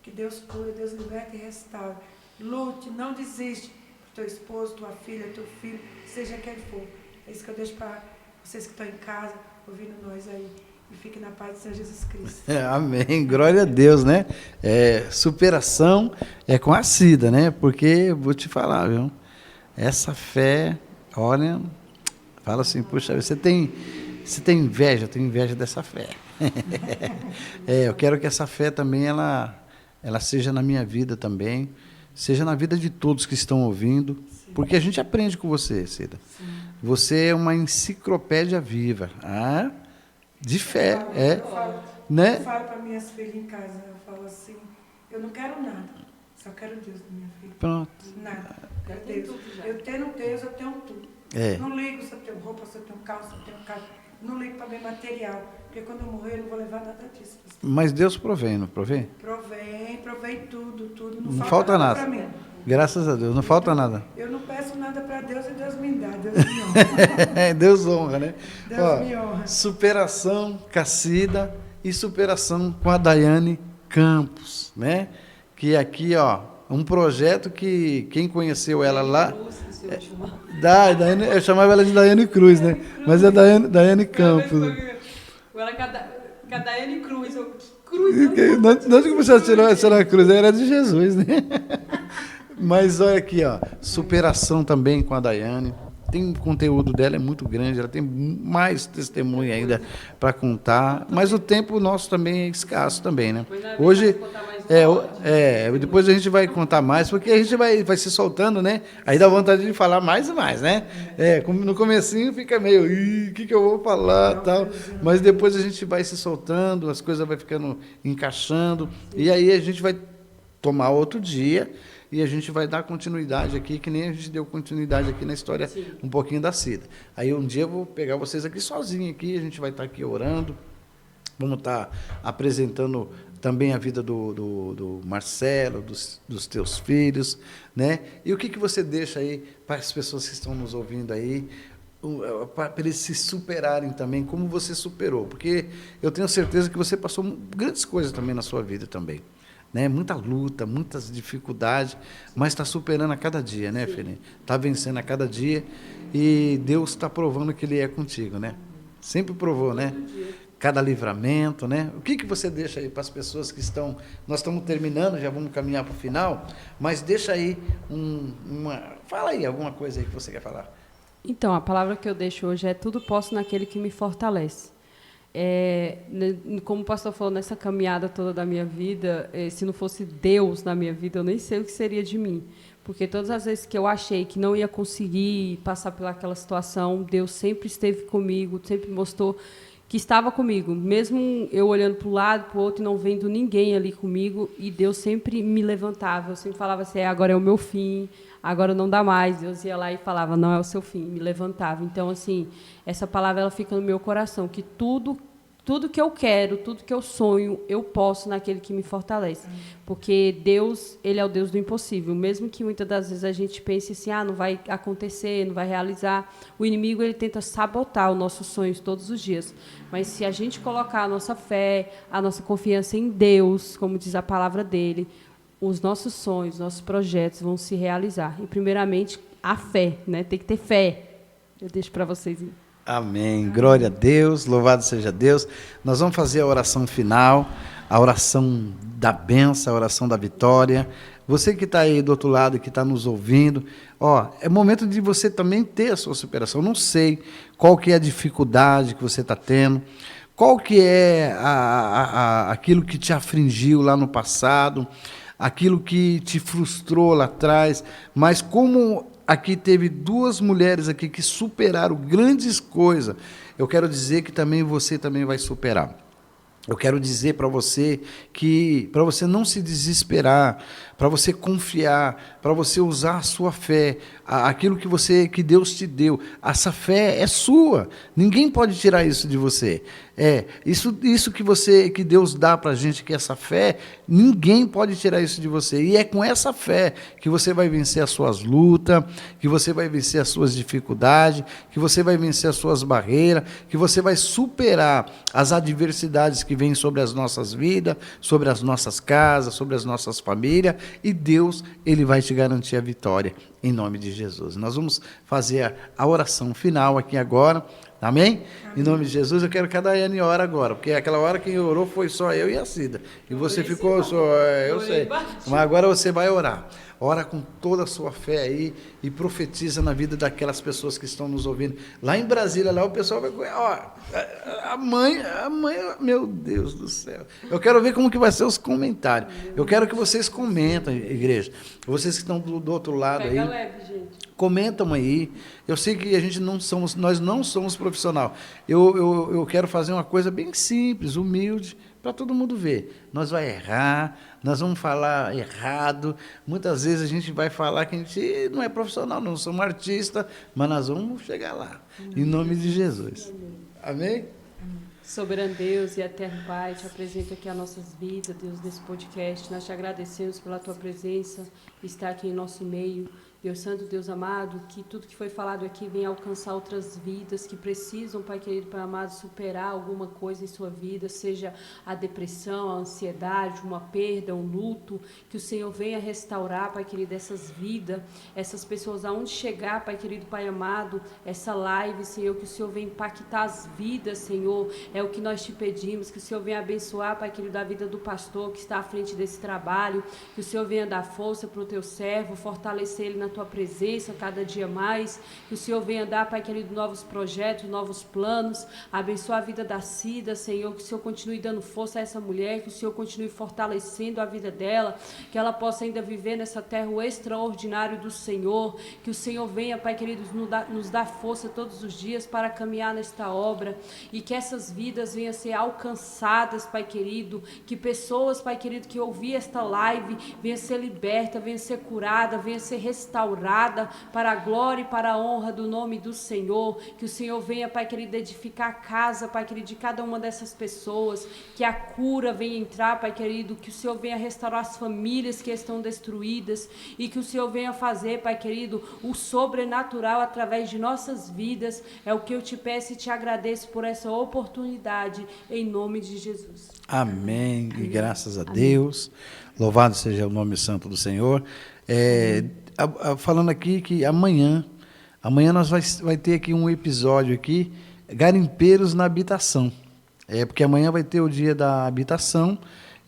Que Deus cura, Deus liberta e restaura. Lute, não desiste. Teu esposo, tua filha, teu filho, seja quem for. É isso que eu deixo para vocês que estão em casa, ouvindo nós aí. E fique na paz do Senhor Jesus Cristo. Amém. Glória a Deus, né? Superação é com a Cida, né? Porque, vou te falar, viu? Essa fé, olha, fala assim, puxa, você tem inveja, eu tenho inveja dessa fé. Eu quero que essa fé também, ela seja na minha vida também, seja na vida de todos que estão ouvindo, sim. Porque a gente aprende com você, Cida. Sim. Você é uma enciclopédia viva, de fé, né? Eu falo para minhas filhas em casa, eu falo assim, eu não quero nada, só quero Deus da minha filha. Pronto. Nada, quero Deus. Eu tenho Deus, eu tenho tudo. Não ligo se eu tenho roupa, se eu tenho calça, se eu tenho carro. Não ligo para bem material, porque quando eu morrer eu não vou levar nada disso. Mas Deus provém, não provém? Provém tudo. Não falta nada para mim. Graças a Deus, não falta nada. Eu não peço nada para Deus e Deus me dá, Deus me honra. Deus honra, né? Deus me honra. Superação com a Cida e superação com a Daiane Campos, né? Que aqui, um projeto que quem conheceu ela lá... eu chamava ela de Daiane Cruz, né? Mas é Daiane Campos. Ela Fica a Daiane Cruz. Eu, que cruz? Não que você tirou essa cruz, era de Jesus, né? Mas olha aqui, ó, superação também com a Daiane. Tem conteúdo dela, é muito grande, ela tem mais testemunho ainda para contar, mas o tempo nosso também é escasso também, né? Hoje, depois a gente vai contar mais, porque a gente vai se soltando, né? Aí dá vontade de falar mais e mais, né? No comecinho fica meio, o que eu vou falar, tal, mas depois a gente vai se soltando, as coisas vai ficando encaixando, e aí a gente vai tomar outro dia, e a gente vai dar continuidade aqui, que nem a gente deu continuidade aqui na história, um pouquinho da Cida. Aí um dia eu vou pegar vocês aqui sozinho aqui, a gente vai estar aqui orando, vamos estar apresentando também a vida do Marcelo, dos teus filhos, né? E o que você deixa aí para as pessoas que estão nos ouvindo aí, para eles se superarem também, como você superou? Porque eu tenho certeza que você passou grandes coisas também na sua vida também. Né? Muita luta, muitas dificuldades, mas está superando a cada dia, né, Felipe? Está vencendo a cada dia e Deus está provando que Ele é contigo, né? Sempre provou, né? Cada livramento, né? O que você deixa aí para as pessoas que estão... Nós estamos terminando, já vamos caminhar para o final, mas deixa aí Fala aí alguma coisa aí que você quer falar. Então, a palavra que eu deixo hoje é: tudo posso naquele que me fortalece. Como o pastor falou, nessa caminhada toda da minha vida, se não fosse Deus na minha vida, eu nem sei o que seria de mim. Porque todas as vezes que eu achei que não ia conseguir passar pelaquela situação, Deus sempre esteve comigo, sempre mostrou que estava comigo. Mesmo eu olhando para um lado, para o outro, e não vendo ninguém ali comigo, e Deus sempre me levantava. Eu sempre falava assim: agora é o meu fim, agora não dá mais. Deus ia lá e falava: não é o seu fim, me levantava. Então, assim, essa palavra ela fica no meu coração, que tudo que eu quero, tudo que eu sonho, eu posso naquele que me fortalece. Porque Deus, Ele é o Deus do impossível. Mesmo que muitas das vezes a gente pense assim: não vai acontecer, não vai realizar. O inimigo, ele tenta sabotar os nossos sonhos todos os dias. Mas se a gente colocar a nossa fé, a nossa confiança em Deus, como diz a palavra dEle, os nossos sonhos, nossos projetos vão se realizar. E, primeiramente, a fé, né? Tem que ter fé. Eu deixo para vocês ir. Amém. Glória a Deus, louvado seja Deus. Nós vamos fazer a oração final, a oração da bênção, a oração da vitória. Você que está aí do outro lado, que está nos ouvindo, é momento de você também ter a sua superação. Não sei qual que é a dificuldade que você está tendo, qual que é aquilo que te afligiu lá no passado, aquilo que te frustrou lá atrás, mas como aqui teve 2 mulheres aqui que superaram grandes coisas, eu quero dizer que também você também vai superar. Eu quero dizer para você que, para você não se desesperar, para você confiar, para você usar a sua fé, aquilo que Deus te deu. Essa fé é sua. Ninguém pode tirar isso de você. Isso que Deus dá para a gente, que é essa fé, ninguém pode tirar isso de você. E é com essa fé que você vai vencer as suas lutas, que você vai vencer as suas dificuldades, que você vai vencer as suas barreiras, que você vai superar as adversidades que vêm sobre as nossas vidas, sobre as nossas casas, sobre as nossas famílias, e Deus, Ele vai te garantir a vitória, em nome de Jesus. Nós vamos fazer a oração final aqui agora, amém? Em nome de Jesus, eu quero que a Daiane ore agora, porque aquela hora quem orou foi só eu e a Cida, e você ficou só, eu sei, mas agora você vai orar. Ora com toda a sua fé aí e profetiza na vida daquelas pessoas que estão nos ouvindo. Lá em Brasília, lá o pessoal vai... a mãe, meu Deus do céu. Eu quero ver como que vai ser os comentários. Eu quero que vocês comentem, igreja. Vocês que estão do outro lado aí. Pega leve, gente. Comentam aí. Eu sei que nós não somos profissional. Eu quero fazer uma coisa bem simples, humilde, para todo mundo ver. Nós vamos errar, nós vamos falar errado. Muitas vezes a gente vai falar que a gente não é profissional, não somos artistas, mas nós vamos chegar lá. Em nome de Jesus. Amém? Soberano Deus e eterno Pai, te apresento aqui as nossas vidas, Deus, nesse podcast. Nós te agradecemos pela tua presença estar aqui em nosso meio. Deus Santo, Deus amado, que tudo que foi falado aqui venha alcançar outras vidas que precisam, Pai querido, Pai amado, superar alguma coisa em sua vida, seja a depressão, a ansiedade, uma perda, um luto, que o Senhor venha restaurar, Pai querido, essas vidas, essas pessoas, aonde chegar, Pai querido, Pai amado, essa live, Senhor, que o Senhor venha impactar as vidas, Senhor, é o que nós te pedimos, que o Senhor venha abençoar, Pai querido, a vida do pastor que está à frente desse trabalho, que o Senhor venha dar força para o teu servo, fortalecer ele na tua presença cada dia mais, que o Senhor venha dar, Pai querido, novos projetos, novos planos, abençoar a vida da Cida, Senhor, que o Senhor continue dando força a essa mulher, que o Senhor continue fortalecendo a vida dela, que ela possa ainda viver nessa terra o extraordinário do Senhor, que o Senhor venha, Pai querido, nos dar força todos os dias para caminhar nesta obra, e que essas vidas venham a ser alcançadas, Pai querido, que pessoas, Pai querido, que ouvir esta live, venham a ser liberta, venham a ser curada, venham a ser restaurada para a glória e para a honra do nome do Senhor, que o Senhor venha, Pai querido, edificar a casa, Pai querido, de cada uma dessas pessoas, que a cura venha entrar, Pai querido, que o Senhor venha restaurar as famílias que estão destruídas, e que o Senhor venha fazer, Pai querido, o sobrenatural através de nossas vidas, é o que eu te peço e te agradeço por essa oportunidade, em nome de Jesus. Amém. E graças a Deus. Louvado seja o nome santo do Senhor. Falando aqui que amanhã nós vai ter aqui um episódio aqui, Garimpeiros na Habitação. Porque amanhã vai ter o dia da habitação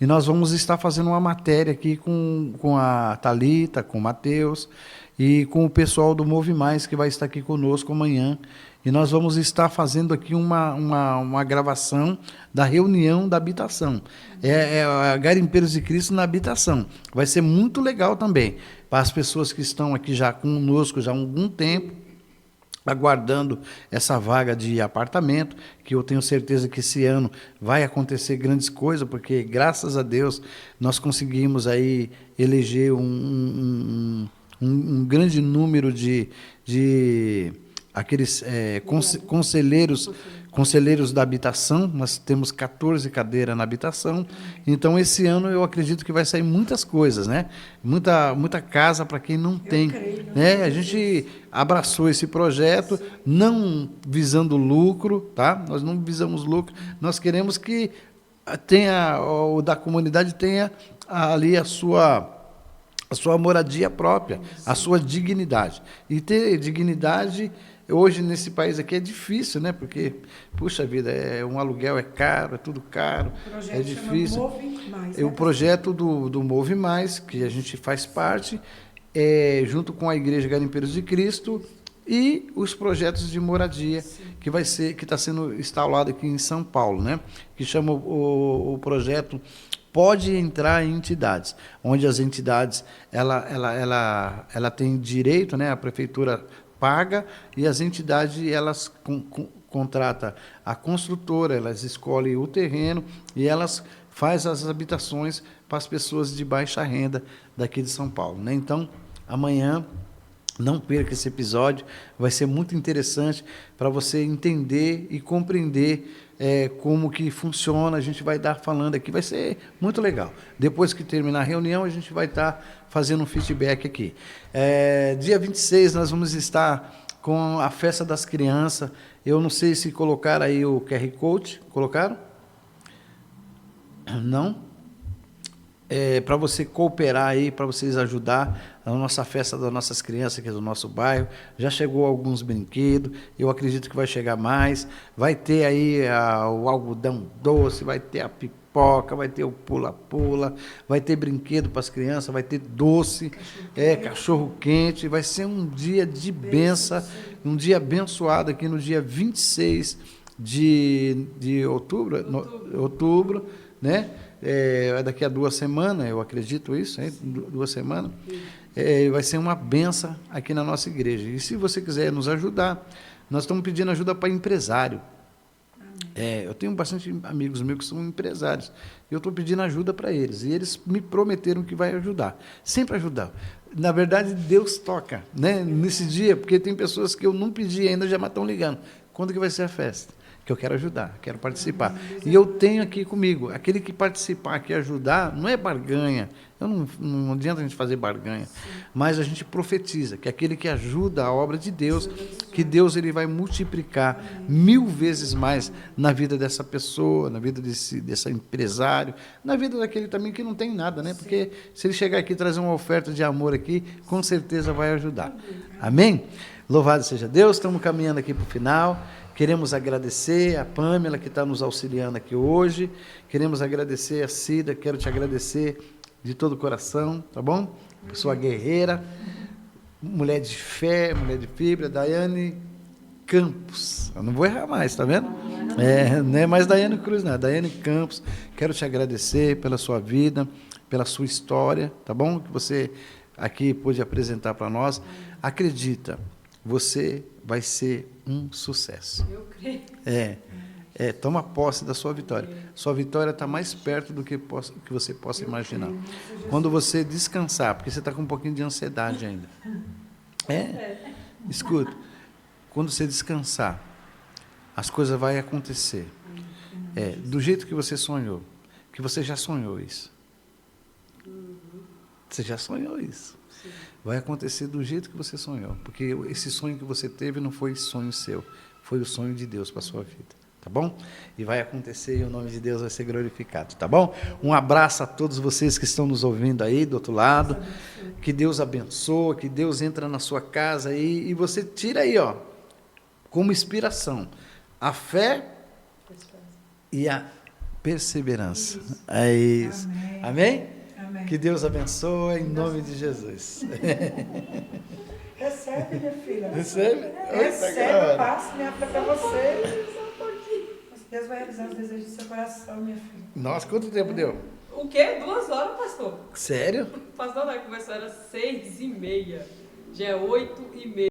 e nós vamos estar fazendo uma matéria aqui com a Thalita, com o Matheus e com o pessoal do Move Mais, que vai estar aqui conosco amanhã. E nós vamos estar fazendo aqui uma gravação da reunião da habitação. Garimpeiros de Cristo na habitação. Vai ser muito legal também, para as pessoas que estão aqui já conosco já há algum tempo, aguardando essa vaga de apartamento, que eu tenho certeza que esse ano vai acontecer grandes coisas, porque, graças a Deus, nós conseguimos aí eleger um grande número de aqueles conselheiros da habitação. Nós temos 14 cadeiras na habitação. Então, esse ano, eu acredito que vai sair muitas coisas, né? Muita casa para quem não tem. Né? A gente abraçou esse projeto, não visando lucro, tá? Nós não visamos lucro. Nós queremos que o da comunidade tenha ali a sua moradia própria, a sua dignidade. E ter dignidade hoje nesse país aqui é difícil, né? Porque, puxa vida, um aluguel é caro, é tudo caro, é difícil. Move Mais, O projeto do Move Mais, que a gente faz parte, junto com a Igreja Garimpeiros de Cristo, e os projetos de moradia, que está sendo instalado aqui em São Paulo, né? Que chama o projeto Pode Entrar em Entidades, onde as entidades ela tem direito, né? A prefeitura paga e as entidades elas contratam a construtora, elas escolhem o terreno e elas fazem as habitações para as pessoas de baixa renda daqui de São Paulo, né? Então, amanhã, não perca esse episódio, vai ser muito interessante para você entender e compreender como que funciona. A gente vai estar falando aqui, vai ser muito legal. Depois que terminar a reunião, a gente vai estar fazendo um feedback aqui. Dia 26, nós vamos estar com a Festa das Crianças. Eu não sei se colocaram aí o QR Code. Colocaram? Não? Para você cooperar aí, para vocês ajudar a nossa festa das nossas crianças, que é do nosso bairro. Já chegou alguns brinquedos, eu acredito que vai chegar mais. Vai ter aí o algodão doce, vai ter a pipoca, vai ter o pula-pula, vai ter brinquedo para as crianças, vai ter doce, cachorro quente. Vai ser um dia de bênção, um dia abençoado aqui no dia 26 de outubro, né? Daqui a 2 semanas, eu acredito isso, 2 semanas, vai ser uma benção aqui na nossa igreja. E se você quiser nos ajudar, nós estamos pedindo ajuda para empresário. Eu tenho bastante amigos meus que são empresários, e eu estou pedindo ajuda para eles, e eles me prometeram que vai ajudar, sempre ajudar. Na verdade, Deus toca, né, nesse dia, porque tem pessoas que eu não pedi ainda, já estão ligando. Quando que vai ser a festa? que eu quero ajudar, quero participar. E eu tenho aqui comigo, aquele que participar aqui, ajudar, não é barganha, não adianta a gente fazer barganha, mas a gente profetiza que aquele que ajuda a obra de Deus, que Deus ele vai multiplicar 1000 vezes mais na vida dessa pessoa, na vida desse empresário, na vida daquele também que não tem nada, né? Porque se ele chegar aqui e trazer uma oferta de amor aqui, com certeza vai ajudar. Amém? Louvado seja Deus, estamos caminhando aqui para o final. Queremos agradecer a Pâmela, que está nos auxiliando aqui hoje. Queremos agradecer a Cida, quero te agradecer de todo o coração, tá bom? Pessoa guerreira, mulher de fé, mulher de fibra, Daiane Campos. Eu não vou errar mais, tá vendo? Não é mais Daiane Cruz, não, é Daiane Campos. Quero te agradecer pela sua vida, pela sua história, tá bom? Que você aqui pôde apresentar para nós. Acredita, você vai ser um sucesso. Eu creio. Toma posse da sua vitória. Sua vitória está mais perto do que você possa imaginar. Quando você descansar, porque você está com um pouquinho de ansiedade ainda. Escuta, quando você descansar, as coisas vão acontecer. Do jeito que você sonhou, que você já sonhou isso. Você já sonhou isso. Vai acontecer do jeito que você sonhou, porque esse sonho que você teve não foi sonho seu, foi o sonho de Deus para a sua vida, tá bom? E vai acontecer e o nome de Deus vai ser glorificado, tá bom? Um abraço a todos vocês que estão nos ouvindo aí do outro lado, que Deus abençoe, que Deus entra na sua casa aí, e você tira aí, ó, como inspiração, a fé e a perseverança. É isso. Amém? Que Deus abençoe, em nome de Jesus. Recebe, minha filha. Recebe? Recebe, passe minha fé para você. Deus vai realizar os desejos do seu coração, minha filha. Nossa, quanto tempo deu? O quê? 2 horas, pastor? Sério? Pastor, vai começar às 6h30. Já é 8h30.